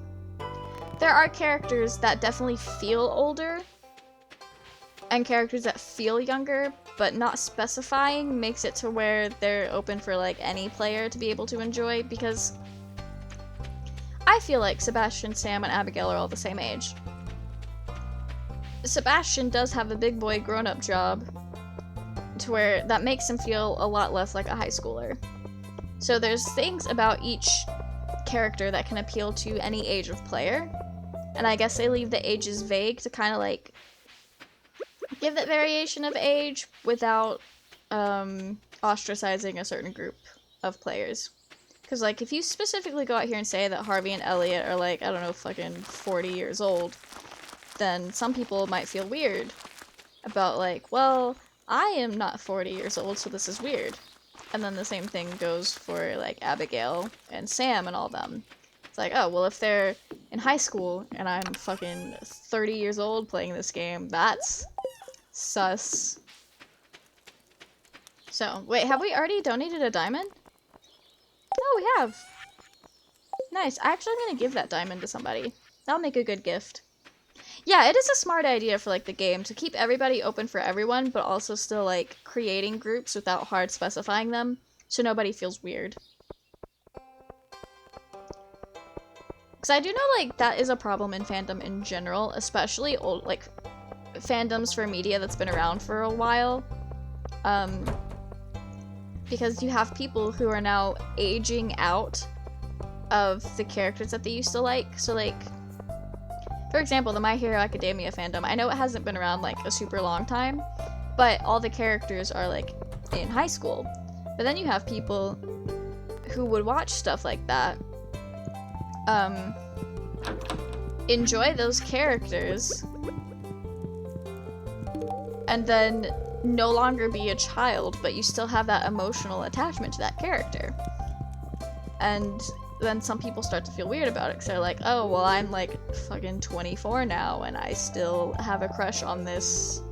there are characters that definitely feel older, and characters that feel younger, but not specifying makes it to where they're open for, like, any player to be able to enjoy, because I feel like Sebastian, Sam, and Abigail are all the same age. Sebastian does have a big boy grown-up job, to where that makes him feel a lot less like a high schooler. So there's things about each character that can appeal to any age of player, and I guess they leave the ages vague to kind of like give that variation of age without ostracizing a certain group of players. Because like if you specifically go out here and say that Harvey and Elliot are like, I don't know, fucking 40 years old, then some people might feel weird about like, well, I am not 40 years old, so this is weird. And then the same thing goes for like Abigail and Sam and all them. It's like, oh, well, if they're in high school and I'm fucking 30 years old playing this game, that's sus. So, wait, have we already donated a diamond? Oh, we have. Nice. I actually am gonna give that diamond to somebody. That'll make a good gift. Yeah, it is a smart idea for like the game to keep everybody open for everyone, but also still like creating groups without hard specifying them, so nobody feels weird. Because I do know like that is a problem in fandom in general, especially old like fandoms for media that's been around for a while. Because you have people who are now aging out of the characters that they used to like. So like, for example, the My Hero Academia fandom, I know it hasn't been around like a super long time, but all the characters are like in high school. But then you have people who would watch stuff like that, enjoy those characters, and then no longer be a child, but you still have that emotional attachment to that character. And then some people start to feel weird about it, because they're like, oh, well, I'm like fucking 24 now, and I still have a crush on this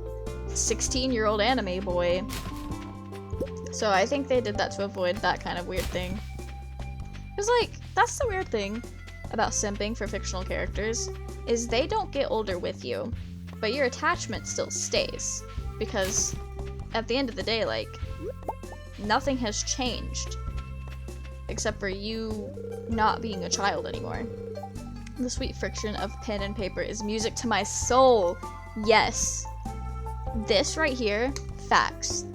16-year-old anime boy. So I think they did that to avoid that kind of weird thing. Because, like, that's the weird thing about simping for fictional characters, is they don't get older with you, but your attachment still stays. Because at the end of the day, like, nothing has changed except for you not being a child anymore. The sweet friction of pen and paper is music to my soul. Yes. This right here, facts.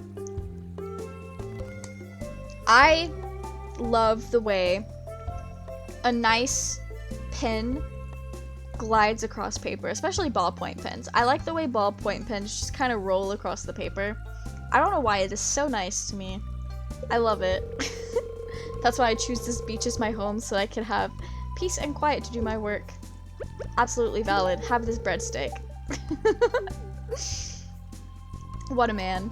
I love the way a nice pen glides across paper, especially ballpoint pens. I like the way ballpoint pens just kind of roll across the paper. I don't know why, it is so nice to me. I love it. That's why I choose this beach as my home, so I can have peace and quiet to do my work. Absolutely valid. Have this breadstick. What a man.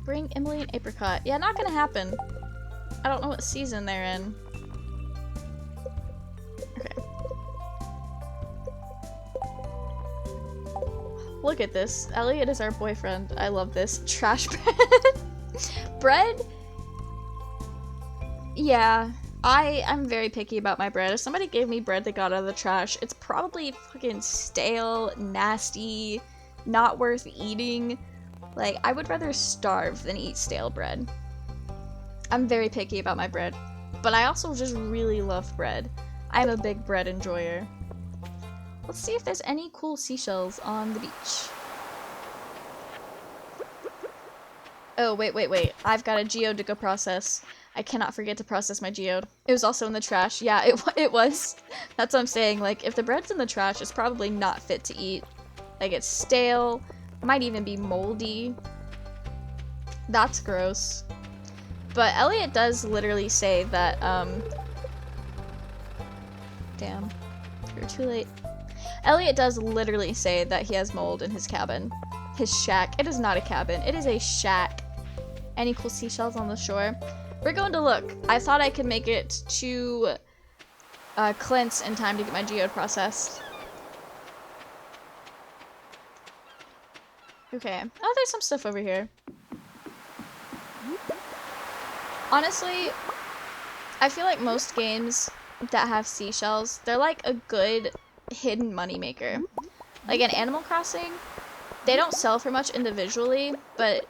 Bring Emily an apricot. Yeah, not gonna happen. I don't know what season they're in. Okay. Look at this. Elliot is our boyfriend. I love this. Trash bread. Bread? Yeah. I'm very picky about my bread. If somebody gave me bread that got out of the trash, it's probably fucking stale, nasty, not worth eating. Like, I would rather starve than eat stale bread. I'm very picky about my bread. But I also just really love bread. I'm a big bread enjoyer. Let's see if there's any cool seashells on the beach. Oh, wait. I've got a geode to go process. I cannot forget to process my geode. It was also in the trash. Yeah, it was. That's what I'm saying. Like, if the bread's in the trash, it's probably not fit to eat. Like, it's stale. Might even be moldy. That's gross. But Elliot does literally say that, damn. You're too late. Elliot does literally say that he has mold in his cabin. His shack. It is not a cabin. It is a shack. Any cool seashells on the shore? We're going to look. I thought I could make it to Clint's in time to get my geode processed. Okay. Oh, there's some stuff over here. Honestly, I feel like most games that have seashells, they're like a good hidden moneymaker. Like in Animal Crossing, they don't sell for much individually, but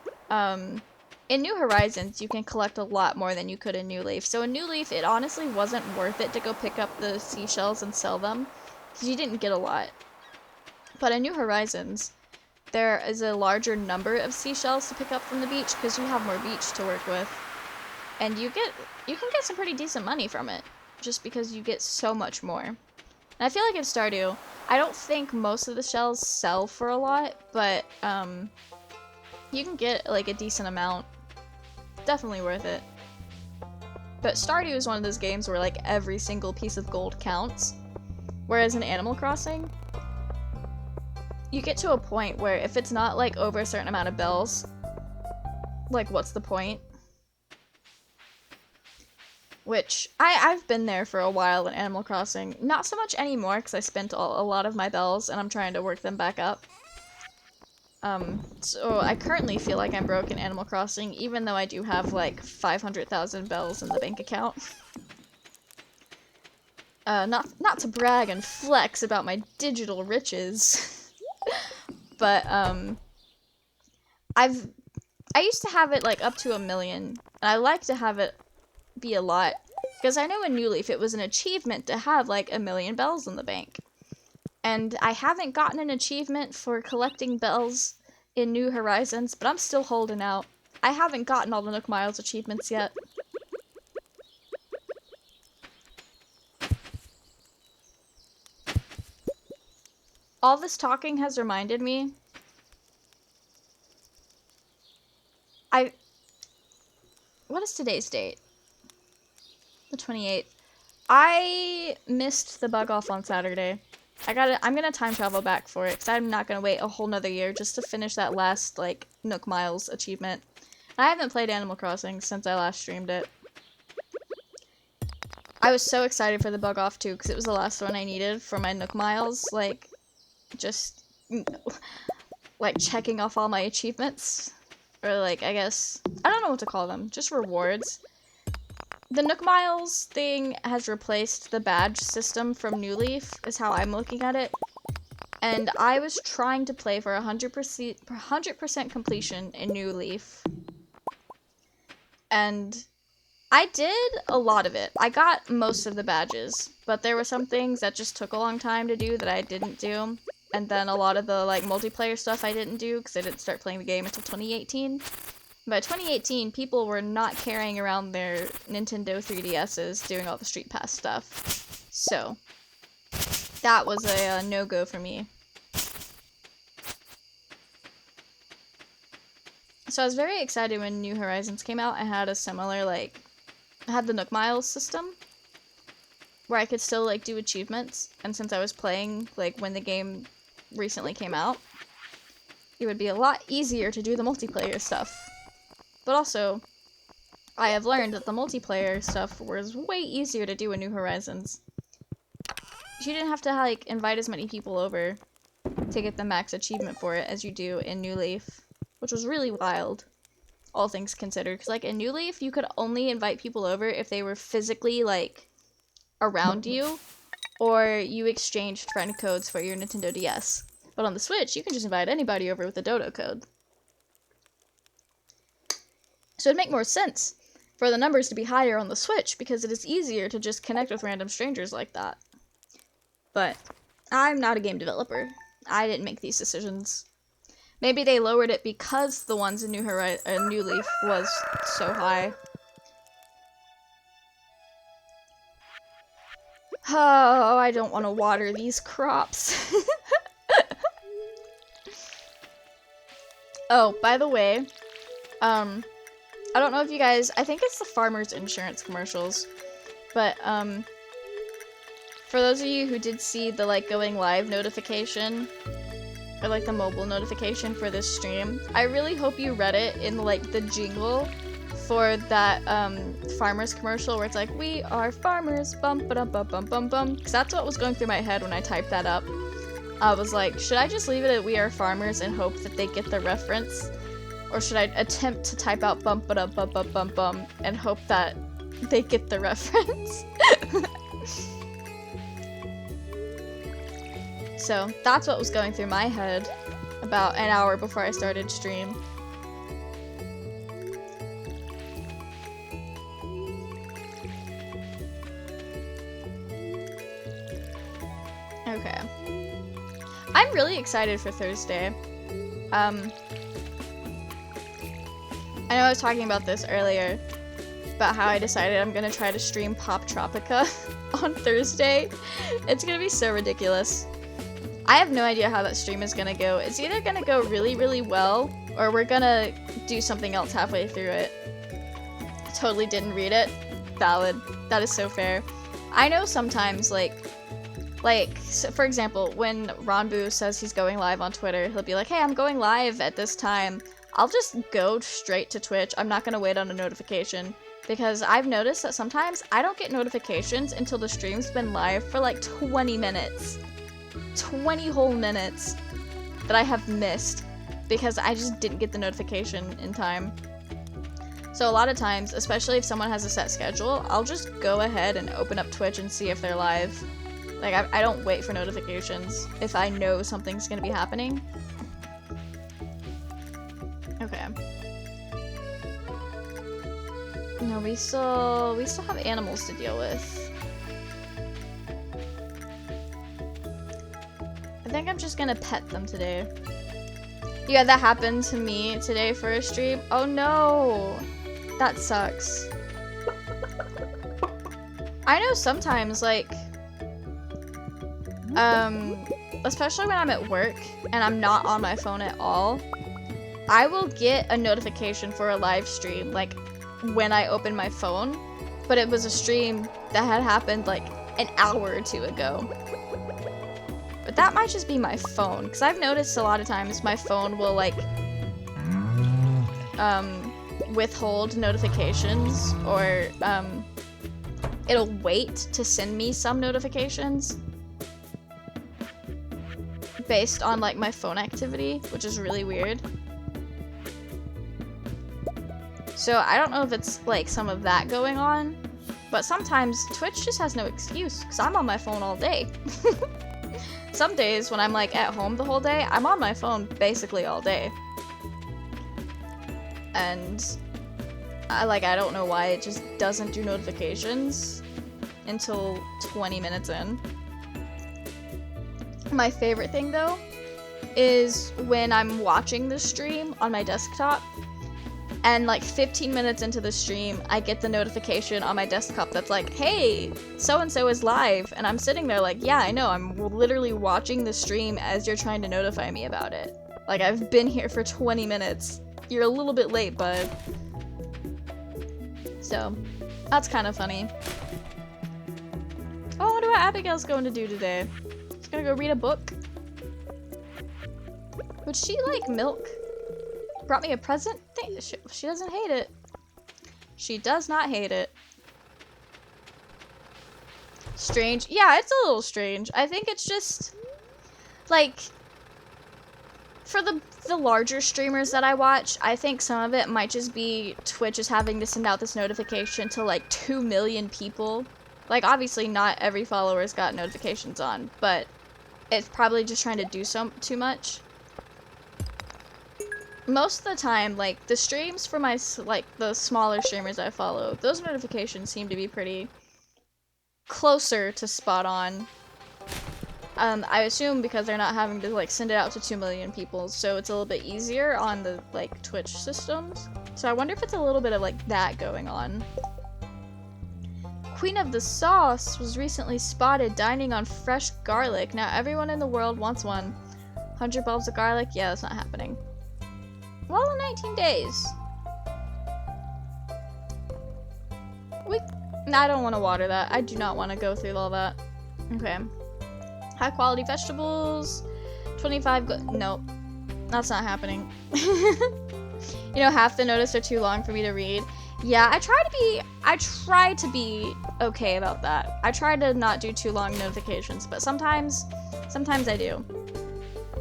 in New Horizons, you can collect a lot more than you could in New Leaf. So in New Leaf, it honestly wasn't worth it to go pick up the seashells and sell them, because you didn't get a lot. But in New Horizons, there is a larger number of seashells to pick up from the beach, because you have more beach to work with. And you can get some pretty decent money from it, just because you get so much more. And I feel like in Stardew, I don't think most of the shells sell for a lot, but you can get like a decent amount. Definitely worth it. But Stardew is one of those games where like every single piece of gold counts, whereas in Animal Crossing, you get to a point where if it's not like over a certain amount of bells, like what's the point? Which, I've been there for a while in Animal Crossing. Not so much anymore, because I spent a lot of my bells, and I'm trying to work them back up. So I currently feel like I'm broke in Animal Crossing, even though I do have, like, 500,000 bells in the bank account. Not to brag and flex about my digital riches, but, I used to have it, like, up to 1 million, and I like to have it be a lot, because I know in New Leaf it was an achievement to have like 1 million bells in the bank, and I haven't gotten an achievement for collecting bells in New Horizons, but I'm still holding out. I haven't gotten all the Nook Miles achievements yet. All this talking has reminded me what is today's date? The 28th. I missed the bug off on Saturday. I'm gonna time travel back for it, because I'm not gonna wait a whole nother year just to finish that last, like, Nook Miles achievement. I haven't played Animal Crossing since I last streamed it. I was so excited for the bug off, too, because it was the last one I needed for my Nook Miles, like, just, like, checking off all my achievements. Or, like, I guess, I don't know what to call them, just rewards. The Nook Miles thing has replaced the badge system from New Leaf, is how I'm looking at it. And I was trying to play for 100% completion in New Leaf. And I did a lot of it. I got most of the badges, but there were some things that just took a long time to do that I didn't do. And then a lot of the like multiplayer stuff I didn't do because I didn't start playing the game until 2018. By 2018, people were not carrying around their Nintendo 3DSs doing all the Street Pass stuff. So, that was a no-go for me. So I was very excited when New Horizons came out. I had a similar, like, I had the Nook Miles system, where I could still, like, do achievements. And since I was playing, like, when the game recently came out, it would be a lot easier to do the multiplayer stuff. But also, I have learned that the multiplayer stuff was way easier to do in New Horizons. You didn't have to, like, invite as many people over to get the max achievement for it as you do in New Leaf, which was really wild, all things considered. Because, like, in New Leaf, you could only invite people over if they were physically, like, around you, or you exchanged friend codes for your Nintendo DS. But on the Switch, you can just invite anybody over with a dodo code. So it'd make more sense for the numbers to be higher on the Switch, because it is easier to just connect with random strangers like that. But I'm not a game developer. I didn't make these decisions. Maybe they lowered it because the ones in New Leaf was so high. Oh, I don't want to water these crops. Oh, by the way, I don't know if you guys, I think it's the Farmers Insurance commercials, but, for those of you who did see the, like, going live notification, or, like, the mobile notification for this stream, I really hope you read it in, like, the jingle for that, Farmers commercial where it's like, we are farmers, bum-ba-dum-bum-bum-bum-bum, because that's what was going through my head when I typed that up. I was like, should I just leave it at we are farmers and hope that they get the reference? Or should I attempt to type out bum-ba-dum-bum-bum-bum and hope that they get the reference? So, that's what was going through my head about an hour before I started stream. I'm really excited for Thursday. I know I was talking about this earlier, about how I decided I'm gonna try to stream Pop Tropica on Thursday. It's gonna be so ridiculous. I have no idea how that stream is gonna go. It's either gonna go really, really well, or we're gonna do something else halfway through it. Totally didn't read it. Valid. That is so fair. I know sometimes, like, so for example, when Ronbu says he's going live on Twitter, he'll be like, hey, I'm going live at this time. I'll just go straight to Twitch. I'm not gonna wait on a notification. Because I've noticed that sometimes I don't get notifications until the stream's been live for like 20 minutes. 20 whole minutes that I have missed because I just didn't get the notification in time. So a lot of times, especially if someone has a set schedule, I'll just go ahead and open up Twitch and see if they're live. Like, I don't wait for notifications if I know something's gonna be happening. Okay. No, we still have animals to deal with. I think I'm just gonna pet them today. Yeah, that happened to me today for a stream. Oh no! That sucks. I know sometimes, like, especially when I'm at work and I'm not on my phone at all, I will get a notification for a live stream, like, when I open my phone, but it was a stream that had happened, like, an hour or two ago. But that might just be my phone, because I've noticed a lot of times my phone will, like, withhold notifications, or, it'll wait to send me some notifications based on, like, my phone activity, which is really weird. So I don't know if it's, like, some of that going on, but sometimes Twitch just has no excuse, because I'm on my phone all day. Some days when I'm, like, at home the whole day, I'm on my phone basically all day. And I don't know why it just doesn't do notifications until 20 minutes in. My favorite thing, though, is when I'm watching the stream on my desktop, and like 15 minutes into the stream, I get the notification on my desktop that's like, hey, so-and-so is live, and I'm sitting there like, yeah, I know, I'm literally watching the stream as you're trying to notify me about it. Like, I've been here for 20 minutes. You're a little bit late, bud. So, that's kind of funny. Oh, I wonder what Abigail's going to do today. She's gonna go read a book. Would she like milk? Brought me a present? She doesn't hate it. She does not hate it. Strange. Yeah, it's a little strange. I think it's just, like, for the larger streamers that I watch, I think some of it might just be Twitch is having to send out this notification to, like, 2 million people. Like, obviously not every follower's got notifications on, but it's probably just trying to do too much. Most of the time, like, the streams for my, like, the smaller streamers I follow, those notifications seem to be pretty closer to spot on. I assume because they're not having to, like, send it out to 2 million people, so it's a little bit easier on the, like, Twitch systems. So I wonder if it's a little bit of, like, that going on. Queen of the Sauce was recently spotted dining on fresh garlic. Now everyone in the world wants one. 100 bulbs of garlic? Yeah, that's not happening. Well, in 19 days. I don't want to water that. I do not want to go through all that. Okay. High quality vegetables. 25 nope. That's not happening. You know, half the notice are too long for me to read. Yeah, I try to be okay about that. I try to not do too long notifications, but sometimes I do.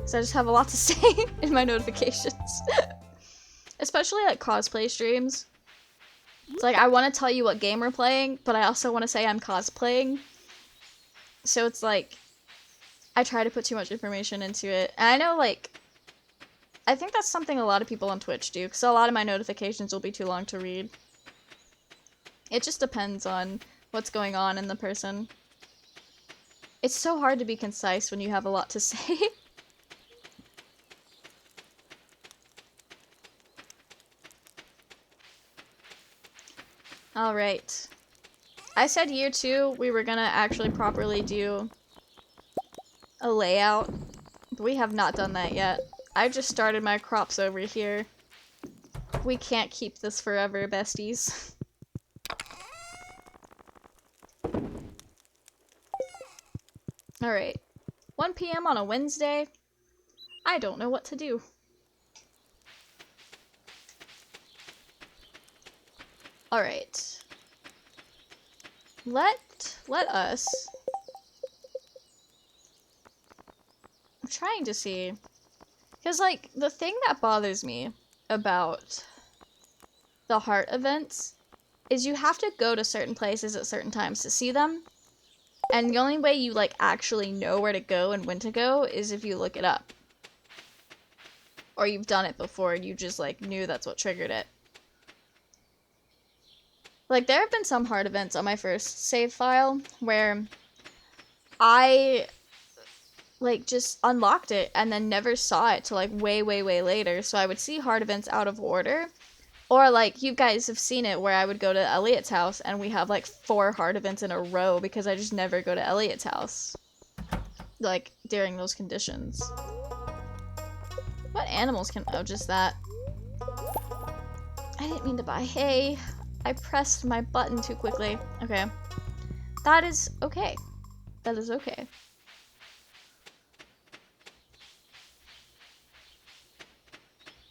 So I just have a lot to say in my notifications. Especially like cosplay streams. It's like I want to tell you what game we're playing, but I also want to say I'm cosplaying. So it's like I try to put too much information into it. And I know, like, I think that's something a lot of people on Twitch do, because a lot of my notifications will be too long to read. It just depends on what's going on in the person. It's so hard to be concise when you have a lot to say. Alright. I said year 2 we were gonna actually properly do a layout, but we have not done that yet. I just started my crops over here. We can't keep this forever, besties. Alright. 1 p.m. on a Wednesday. I don't know what to do. Alright. Let us... I'm trying to see. Because, like, the thing that bothers me about the heart events is you have to go to certain places at certain times to see them. And the only way you, like, actually know where to go and when to go is if you look it up. Or you've done it before and you just, like, knew that's what triggered it. Like, there have been some heart events on my first save file where I, like, just unlocked it and then never saw it till, like, way, way, way later. So I would see heart events out of order. Or, like, you guys have seen it where I would go to Elliot's house and we have, like, 4 heart events in a row because I just never go to Elliot's house. Like, during those conditions. What animals can... Oh, just that. I didn't mean to buy hay. I pressed my button too quickly. Okay. That is okay. That is okay.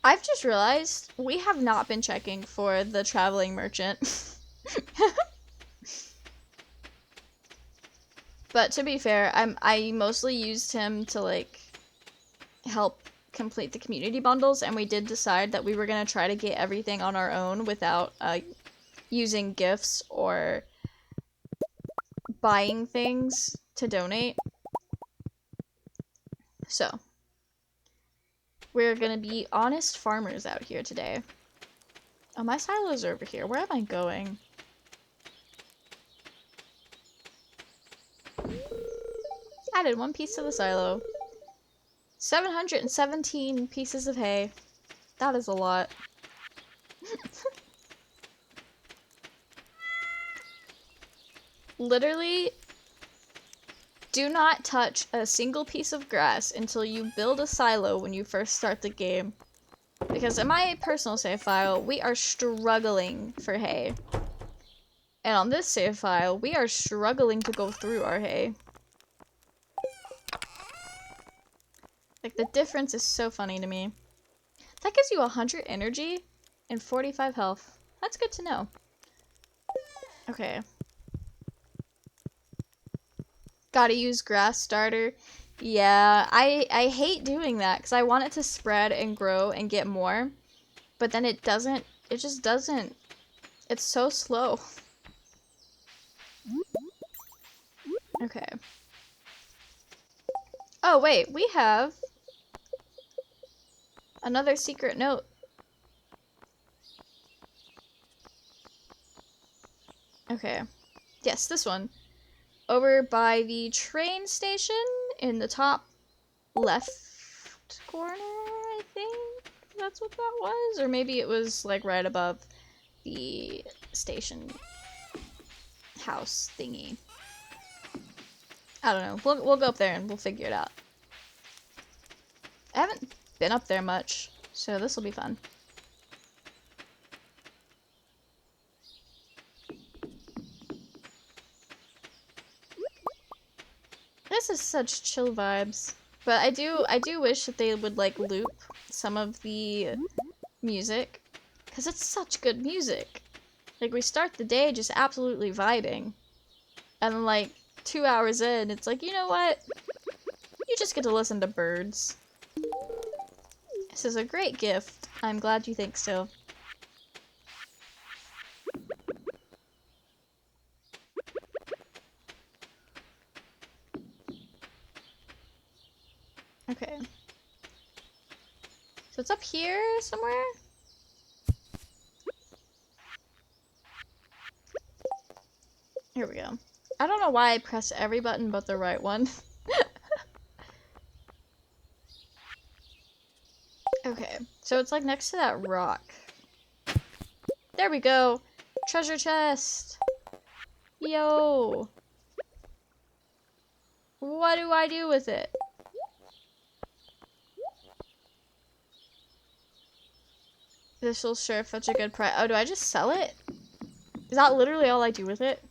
I've just realized we have not been checking for the traveling merchant. But to be fair, I mostly used him to, like, help complete the community bundles, and we did decide that we were gonna try to get everything on our own without using gifts or buying things to donate. So, we're gonna be honest farmers out here today. Oh, my silos are over here. Where am I going? Added 1 piece to the silo. 717 pieces of hay. That is a lot. Literally, do not touch a single piece of grass until you build a silo when you first start the game. Because in my personal save file, we are struggling for hay. And on this save file, we are struggling to go through our hay. Like, the difference is so funny to me. That gives you 100 energy and 45 health. That's good to know. Okay. Gotta use grass starter. Yeah, I hate doing that because I want it to spread and grow and get more. But then it doesn't. It just doesn't. It's so slow. Okay. Oh, wait. We have another secret note. Okay. Yes, this one. Over by the train station in the top left corner, I think that's what that was. Or maybe it was, like, right above the station house thingy. I don't know. We'll go up there and we'll figure it out. I haven't been up there much, so this will be fun. This is such chill vibes. But I do wish that they would, like, loop some of the music, because it's such good music. Like, we start the day just absolutely vibing, and, like, 2 hours in, it's like, you know what? You just get to listen to birds. This is a great gift. I'm glad you think so. Okay. So it's up here somewhere? Here we go. I don't know why I press every button but the right one. Okay, so it's like next to that rock. There we go. Treasure chest. Yo. What do I do with it? This will sure fetch a good price. Oh, do I just sell it? Is that literally all I do with it?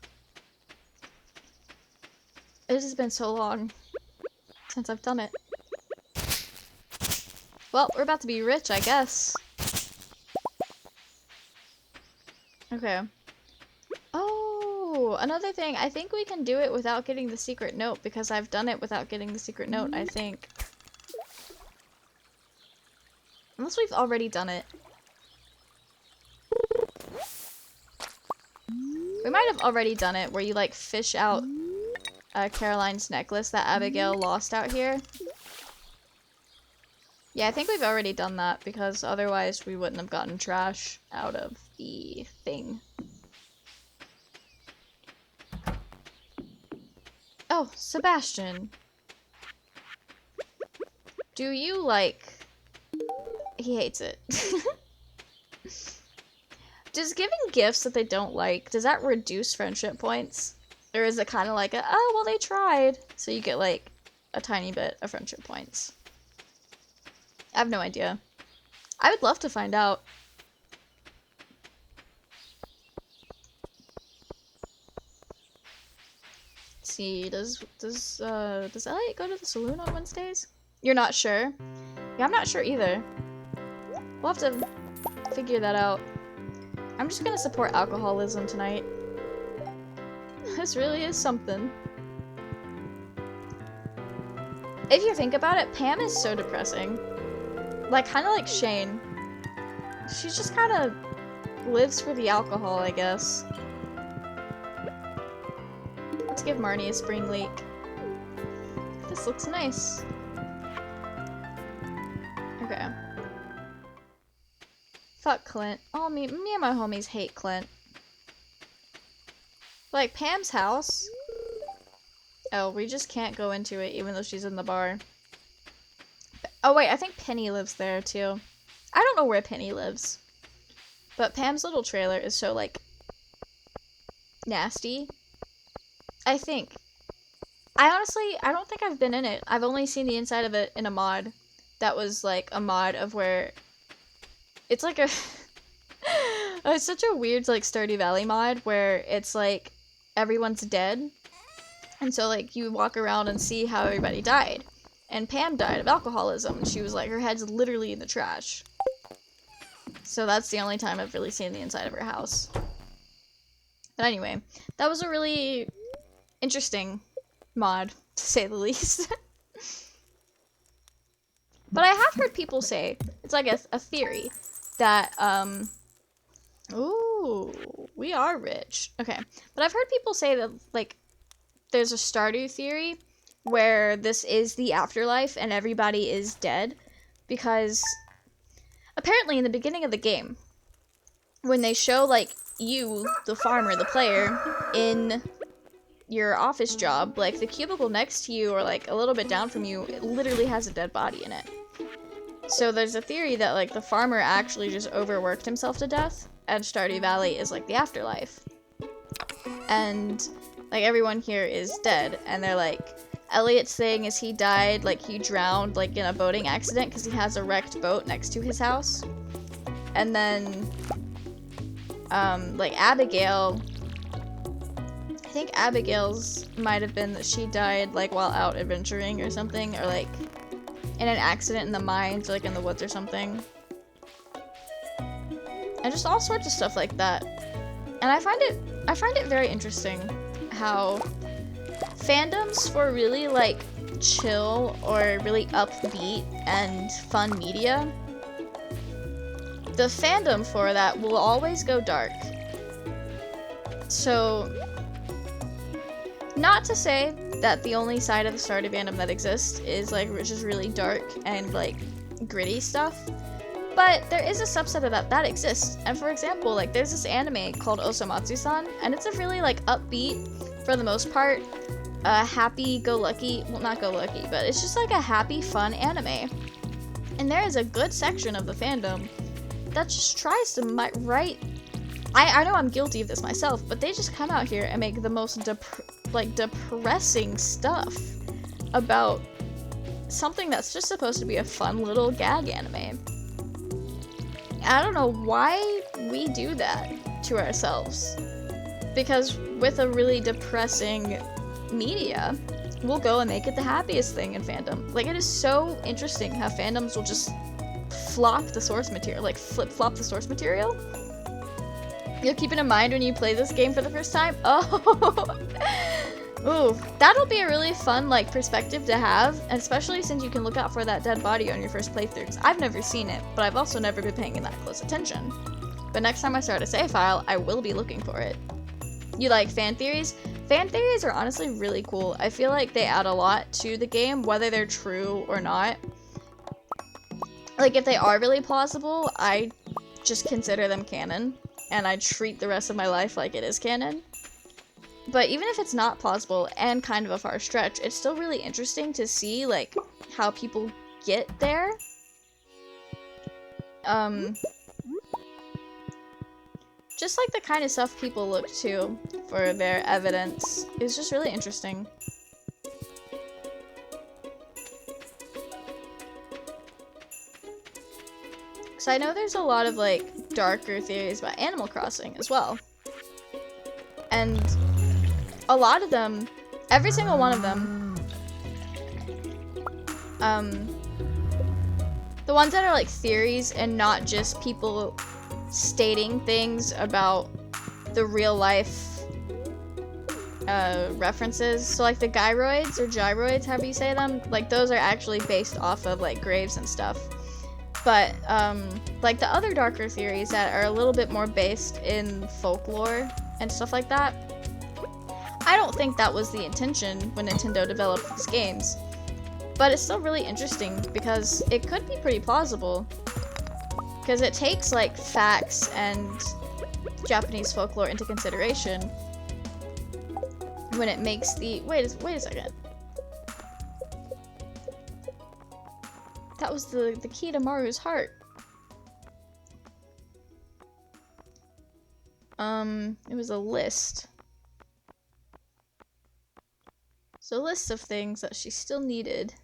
This has been so long since I've done it. Well, we're about to be rich, I guess. Okay. Oh, another thing. I think we can do it without getting the secret note because I've done it without getting the secret note, I think. Unless we've already done it. We might have already done it where you like fish out Caroline's necklace that Abigail lost out here. Yeah, I think we've already done that because otherwise we wouldn't have gotten trash out of the thing. Oh, Sebastian. Do you like... He hates it. Does giving gifts that they don't like, does that reduce friendship points? Or is it kind of like, oh, well, they tried. So you get like a tiny bit of friendship points. I have no idea. I would love to find out. Let's see, does Elliot go to the saloon on Wednesdays? You're not sure? Yeah, I'm not sure either. We'll have to figure that out. I'm just gonna support alcoholism tonight. This really is something. If you think about it, Pam is so depressing. Like, kind of like Shane. She just kind of lives for the alcohol, I guess. Let's give Marnie a spring leak. This looks nice. Okay. Fuck Clint. Oh, me and my homies hate Clint. Like, Pam's house. Oh, we just can't go into it even though she's in the bar. Oh wait, I think Penny lives there too. I don't know where Penny lives. But Pam's little trailer is so, like, nasty. I think. I don't think I've been in it. I've only seen the inside of it in a mod. That was, like, a mod of where... It's like a... It's such a weird, like, Stardew Valley mod where it's, like, everyone's dead. And so, like, you walk around and see how everybody died. And Pam died of alcoholism. She was like, her head's literally in the trash. So that's the only time I've really seen the inside of her house. But anyway, that was a really interesting mod, to say the least. But I have heard people say, it's like a theory, that, ooh, we are rich. Okay, but I've heard people say that, like, there's a Stardew theory where this is the afterlife and everybody is dead, because apparently in the beginning of the game, when they show, like, you, the farmer, the player, in your office job, like, the cubicle next to you or, like, a little bit down from you, it literally has a dead body in it. So there's a theory that, like, the farmer actually just overworked himself to death, and Stardew Valley is, like, the afterlife. And, like, everyone here is dead, and they're like, Elliot's thing is he died, like, he drowned, like, in a boating accident because he has a wrecked boat next to his house. And then, like, Abigail, I think Abigail's might have been that she died, like, while out adventuring or something, or, like, in an accident in the mines, or, like, in the woods or something. And just all sorts of stuff like that. And I find it very interesting how fandoms for really, like, chill or really upbeat and fun media, the fandom for that will always go dark. So, not to say that the only side of the Stardew fandom that exists is, like, just really dark and, like, gritty stuff, but there is a subset of that exists. And for example, like, there's this anime called Osomatsu-san, and it's a really, like, upbeat, for the most part, happy-go-lucky, well, not go-lucky, but it's just like a happy, fun anime. And there is a good section of the fandom that just tries to write. I know I'm guilty of this myself, but they just come out here and make the most depressing stuff about something that's just supposed to be a fun little gag anime. I don't know why we do that to ourselves. Because with a really depressing media, we'll go and make it the happiest thing in fandom. Like, it is so interesting how fandoms will just flop the source material, like flip-flop the source material. You'll keep it in mind when you play this game for the first time. Oh, ooh, that'll be a really fun, like, perspective to have, especially since you can look out for that dead body on your first playthroughs. I've never seen it, but I've also never been paying that close attention. But next time I start a save file, I will be looking for it. You like fan theories? Fan theories are honestly really cool. I feel like they add a lot to the game, whether they're true or not. Like, if they are really plausible, I just consider them canon, and I treat the rest of my life like it is canon. But even if it's not plausible and kind of a far stretch, it's still really interesting to see, like, how people get there. Just like the kind of stuff people look to for their evidence is just really interesting. So I know there's a lot of, like, darker theories about Animal Crossing as well. And a lot of them, every single one of them, the ones that are like theories and not just people stating things about the real life references. So like the gyroids or gyroids, however you say them, like those are actually based off of like graves and stuff. But like the other darker theories that are a little bit more based in folklore and stuff like that, I don't think that was the intention when Nintendo developed these games. But it's still really interesting because it could be pretty plausible. Because it takes like facts and Japanese folklore into consideration when it makes the wait a second. That was the key to Maru's heart. It was a list. So a list of things that she still needed.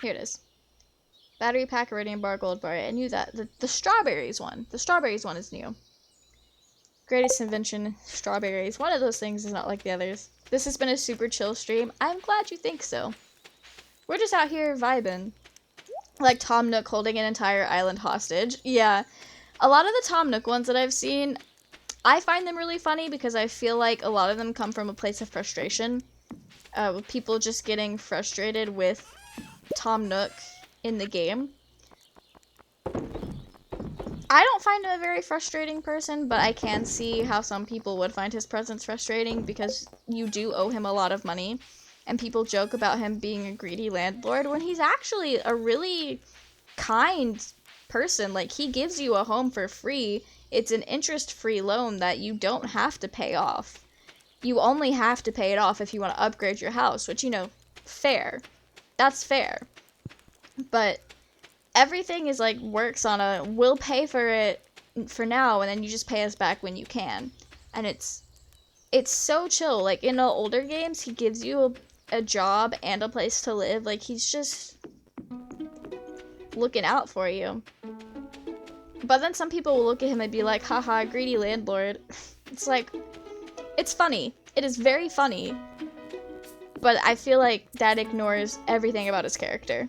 Here it is. Battery pack, iridium bar, gold bar. I knew that. The strawberries one. The strawberries one is new. Greatest invention, strawberries. One of those things is not like the others. This has been a super chill stream. I'm glad you think so. We're just out here vibing. Like Tom Nook holding an entire island hostage. Yeah. A lot of the Tom Nook ones that I've seen, I find them really funny because I feel like a lot of them come from a place of frustration. With people just getting frustrated with Tom Nook in the game. I don't find him a very frustrating person, but I can see how some people would find his presence frustrating because you do owe him a lot of money. And people joke about him being a greedy landlord when he's actually a really kind person. Like, he gives you a home for free. It's an interest-free loan that you don't have to pay off. You only have to pay it off if you want to upgrade your house, which, you know, fair. That's fair. But everything is like works on a we'll pay for it for now and then you just pay us back when you can. And it's so chill. Like in the older games, he gives you a job and a place to live. Like he's just looking out for you. But then some people will look at him and be like, haha, greedy landlord. It's like, it's funny. It is very funny. But I feel like that ignores everything about his character.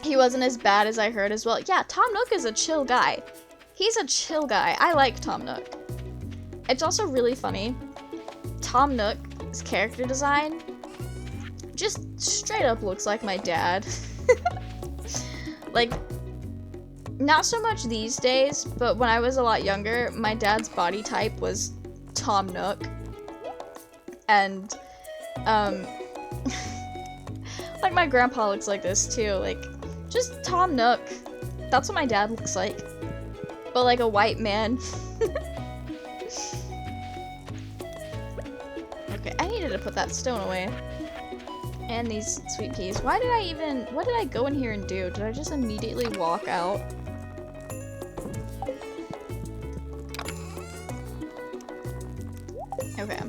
He wasn't as bad as I heard as well. Yeah, Tom Nook is a chill guy. He's a chill guy. I like Tom Nook. It's also really funny. Tom Nook's character design just straight up looks like my dad. Like, not so much these days, but when I was a lot younger, my dad's body type was Tom Nook. And, like my grandpa looks like this too, like, just Tom Nook. That's what my dad looks like. but like a white man. Okay, I needed to put that stone away. And these sweet peas. What did I go in here and do? Did I just immediately walk out? Okay.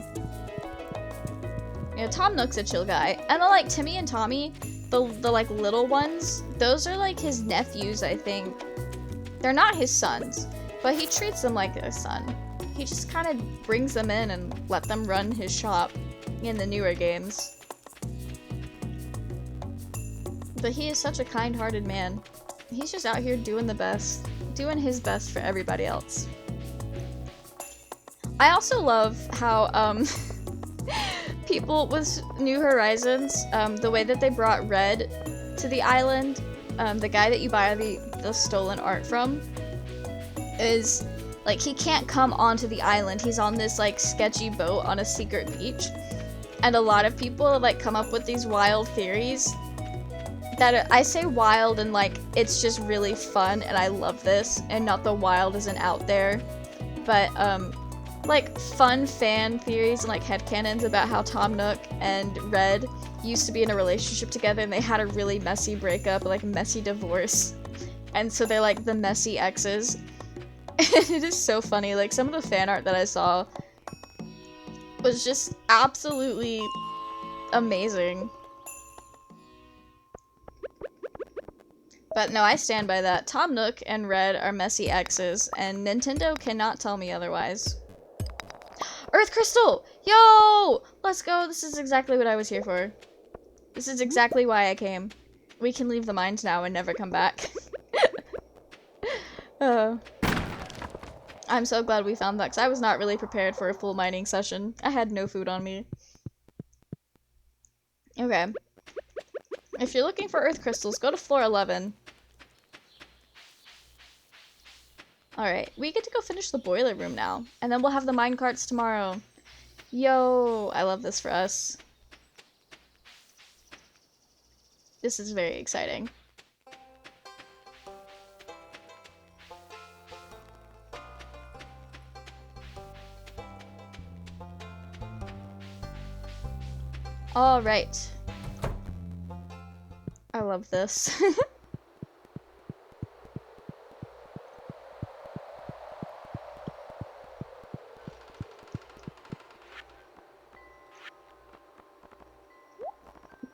Yeah, Tom Nook's a chill guy. And then, like, Timmy and Tommy, the like, little ones, those are, like, his nephews, I think. They're not his sons, but he treats them like a son. He just kind of brings them in and let them run his shop in the newer games. But he is such a kind-hearted man. He's just out here doing the best. Doing his best for everybody else. I also love how, people with New Horizons, the way that they brought Red to the island, the guy that you buy the stolen art from, is, like, he can't come onto the island. He's on this, like, sketchy boat on a secret beach. And a lot of people, like, come up with these wild theories that I say wild and, like, it's just really fun and I love this, and not the wild isn't out there, but, like, fun fan theories and, like, headcanons about how Tom Nook and Red used to be in a relationship together and they had a really messy breakup, like, messy divorce. And so they're, like, the messy exes. And it is so funny. Like, some of the fan art that I saw was just absolutely amazing. But no, I stand by that. Tom Nook and Red are messy exes, and Nintendo cannot tell me otherwise. Earth Crystal! Yo! Let's go! This is exactly what I was here for. This is exactly why I came. We can leave the mines now and never come back. I'm so glad we found that, because I was not really prepared for a full mining session. I had no food on me. Okay. If you're looking for Earth Crystals, go to floor 11. Alright, we get to go finish the boiler room now, and then we'll have the mine carts tomorrow. Yo, I love this for us. This is very exciting. Alright. I love this.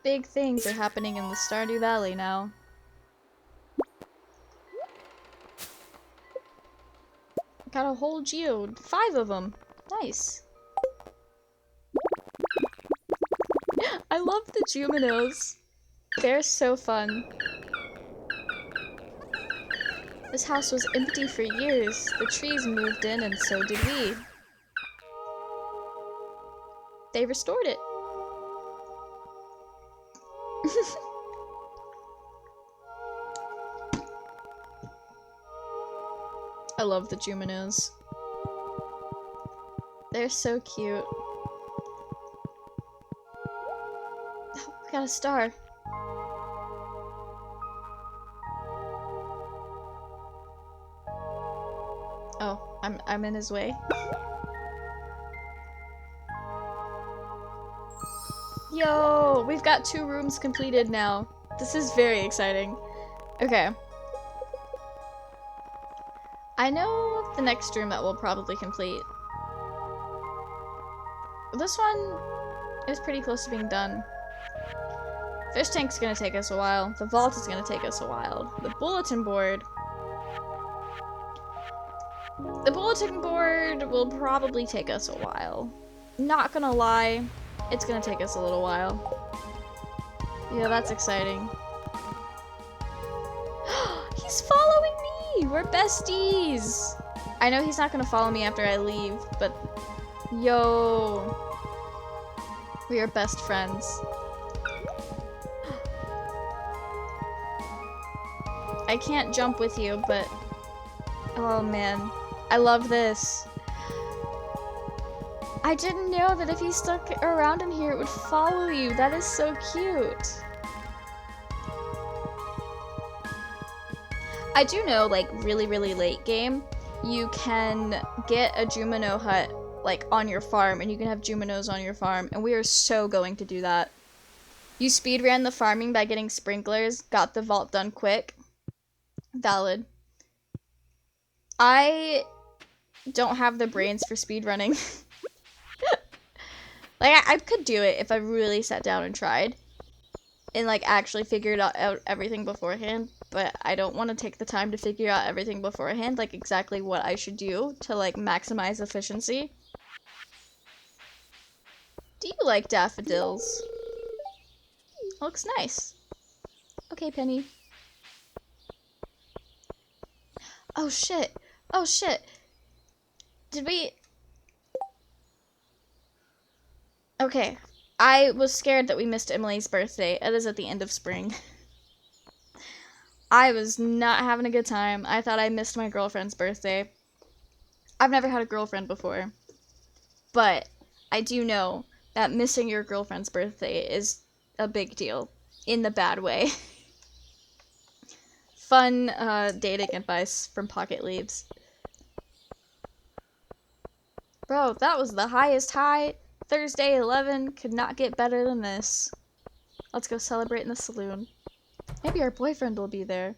Big things are happening in the Stardew Valley now. Got a whole geode. 5 of them. Nice. I love the Juminos. They're so fun. This house was empty for years. The trees moved in and so did we. They restored it. I love the Juminos. They're so cute. Oh, we got a star. Oh, I'm in his way. Yo, we've got 2 rooms completed now. This is very exciting. Okay. I know the next room that we'll probably complete. This one is pretty close to being done. Fish tank's gonna take us a while. The vault is gonna take us a while. The bulletin board will probably take us a while. Not gonna lie, it's gonna take us a little while. Yeah, that's exciting. He's following me! We're besties! I know he's not gonna follow me after I leave, but yo. We are best friends. I can't jump with you, but oh man. I love this. I didn't know that if you stuck around in here, it would follow you. That is so cute. I do know, like, really, really late game, you can get a Jumino hut like on your farm, and you can have Juminos on your farm, and we are so going to do that. You speedran the farming by getting sprinklers, got the vault done quick. Valid. I don't have the brains for speedrunning. Like, I could do it if I really sat down and tried. And, like, actually figured out everything beforehand. But I don't want to take the time to figure out everything beforehand. Like, exactly what I should do to, like, maximize efficiency. Do you like daffodils? Looks nice. Okay, Penny. Oh, shit. Oh, shit. Did we... Okay. I was scared that we missed Emily's birthday. It is at the end of spring. I was not having a good time. I thought I missed my girlfriend's birthday. I've never had a girlfriend before. But I do know that missing your girlfriend's birthday is a big deal. In the bad way. Fun dating advice from Pocket Leaves. Bro, that was the highest high. Thursday 11 could not get better than this. Let's go celebrate in the saloon. Maybe our boyfriend will be there.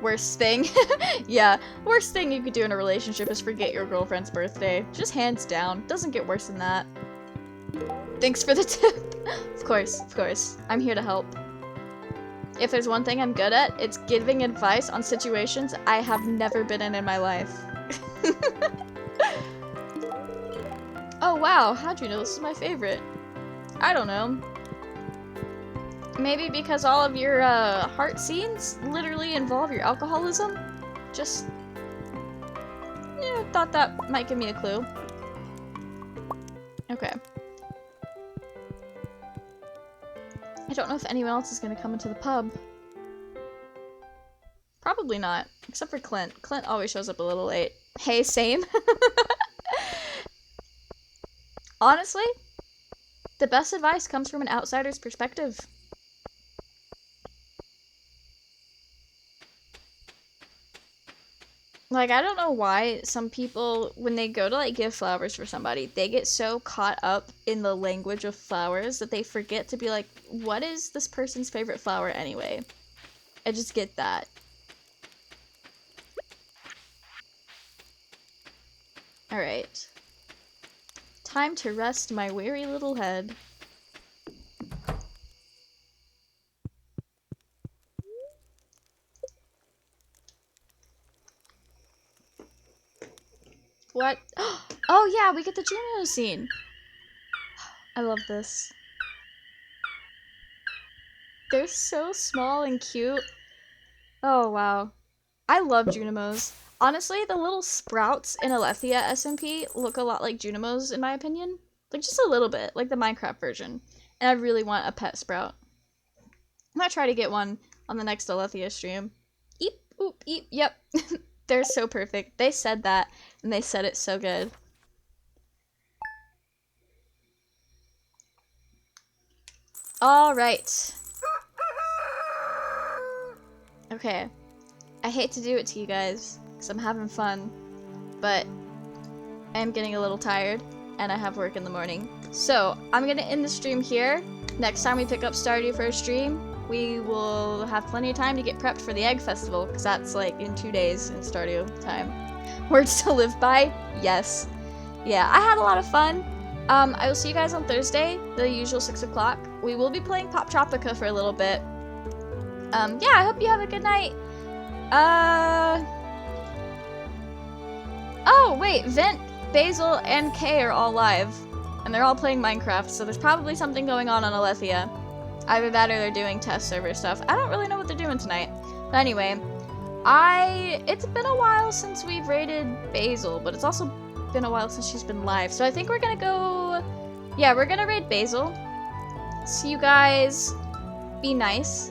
Worst thing. Yeah, worst thing you could do in a relationship is forget your girlfriend's birthday. Just hands down. Doesn't get worse than that. Thanks for the tip. Of course. I'm here to help. If there's one thing I'm good at, it's giving advice on situations I have never been in my life. Oh wow, how'd you know this is my favorite? I don't know. Maybe because all of your heart scenes literally involve your alcoholism? Just, yeah, thought that might give me a clue. Okay. I don't know if anyone else is gonna come into the pub. Probably not, except for Clint. Clint always shows up a little late. Hey, same. Honestly, the best advice comes from an outsider's perspective. Like, I don't know why some people, when they go to, like, give flowers for somebody, they get so caught up in the language of flowers that they forget to be like, what is this person's favorite flower anyway? I just get that. Alright. Time to rest my weary little head. What? Oh yeah, we get the Juno scene. I love this. They're so small and cute. Oh wow. I love Junimos. Honestly, the little sprouts in Alethea SMP look a lot like Junimos in my opinion. Like just a little bit, like the Minecraft version. And I really want a pet sprout. I'm gonna try to get one on the next Alethea stream. Eep, oop, eep, yep. They're so perfect. They said that, and they said it so good. Alright. Okay. I hate to do it to you guys, because I'm having fun, but I am getting a little tired, and I have work in the morning. So, I'm gonna end the stream here. Next time we pick up Stardew for a stream, we will have plenty of time to get prepped for the Egg Festival, because that's like in 2 days in Stardew time. Words to live by? Yes. Yeah, I had a lot of fun. I will see you guys on Thursday, the usual 6 o'clock. We will be playing Pop Tropica for a little bit. Yeah, I hope you have a good night. Oh, wait, Vent, Basil, and Kay are all live. And they're all playing Minecraft, so there's probably something going on Alethea. Either that or they're doing test server stuff. I don't really know what they're doing tonight. But anyway, it's been a while since we've raided Basil, but it's also been a while since she's been live. So I think we're gonna go, yeah, we're gonna raid Basil. See you guys. Be nice.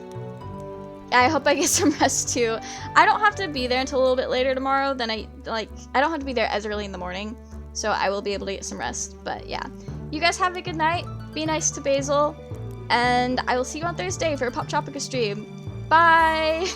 I hope I get some rest too. I don't have to be there until a little bit later tomorrow. Then I don't have to be there as early in the morning. So I will be able to get some rest. But yeah, you guys have a good night. Be nice to Basil. And I will see you on Thursday for a Pop Tropica stream. Bye!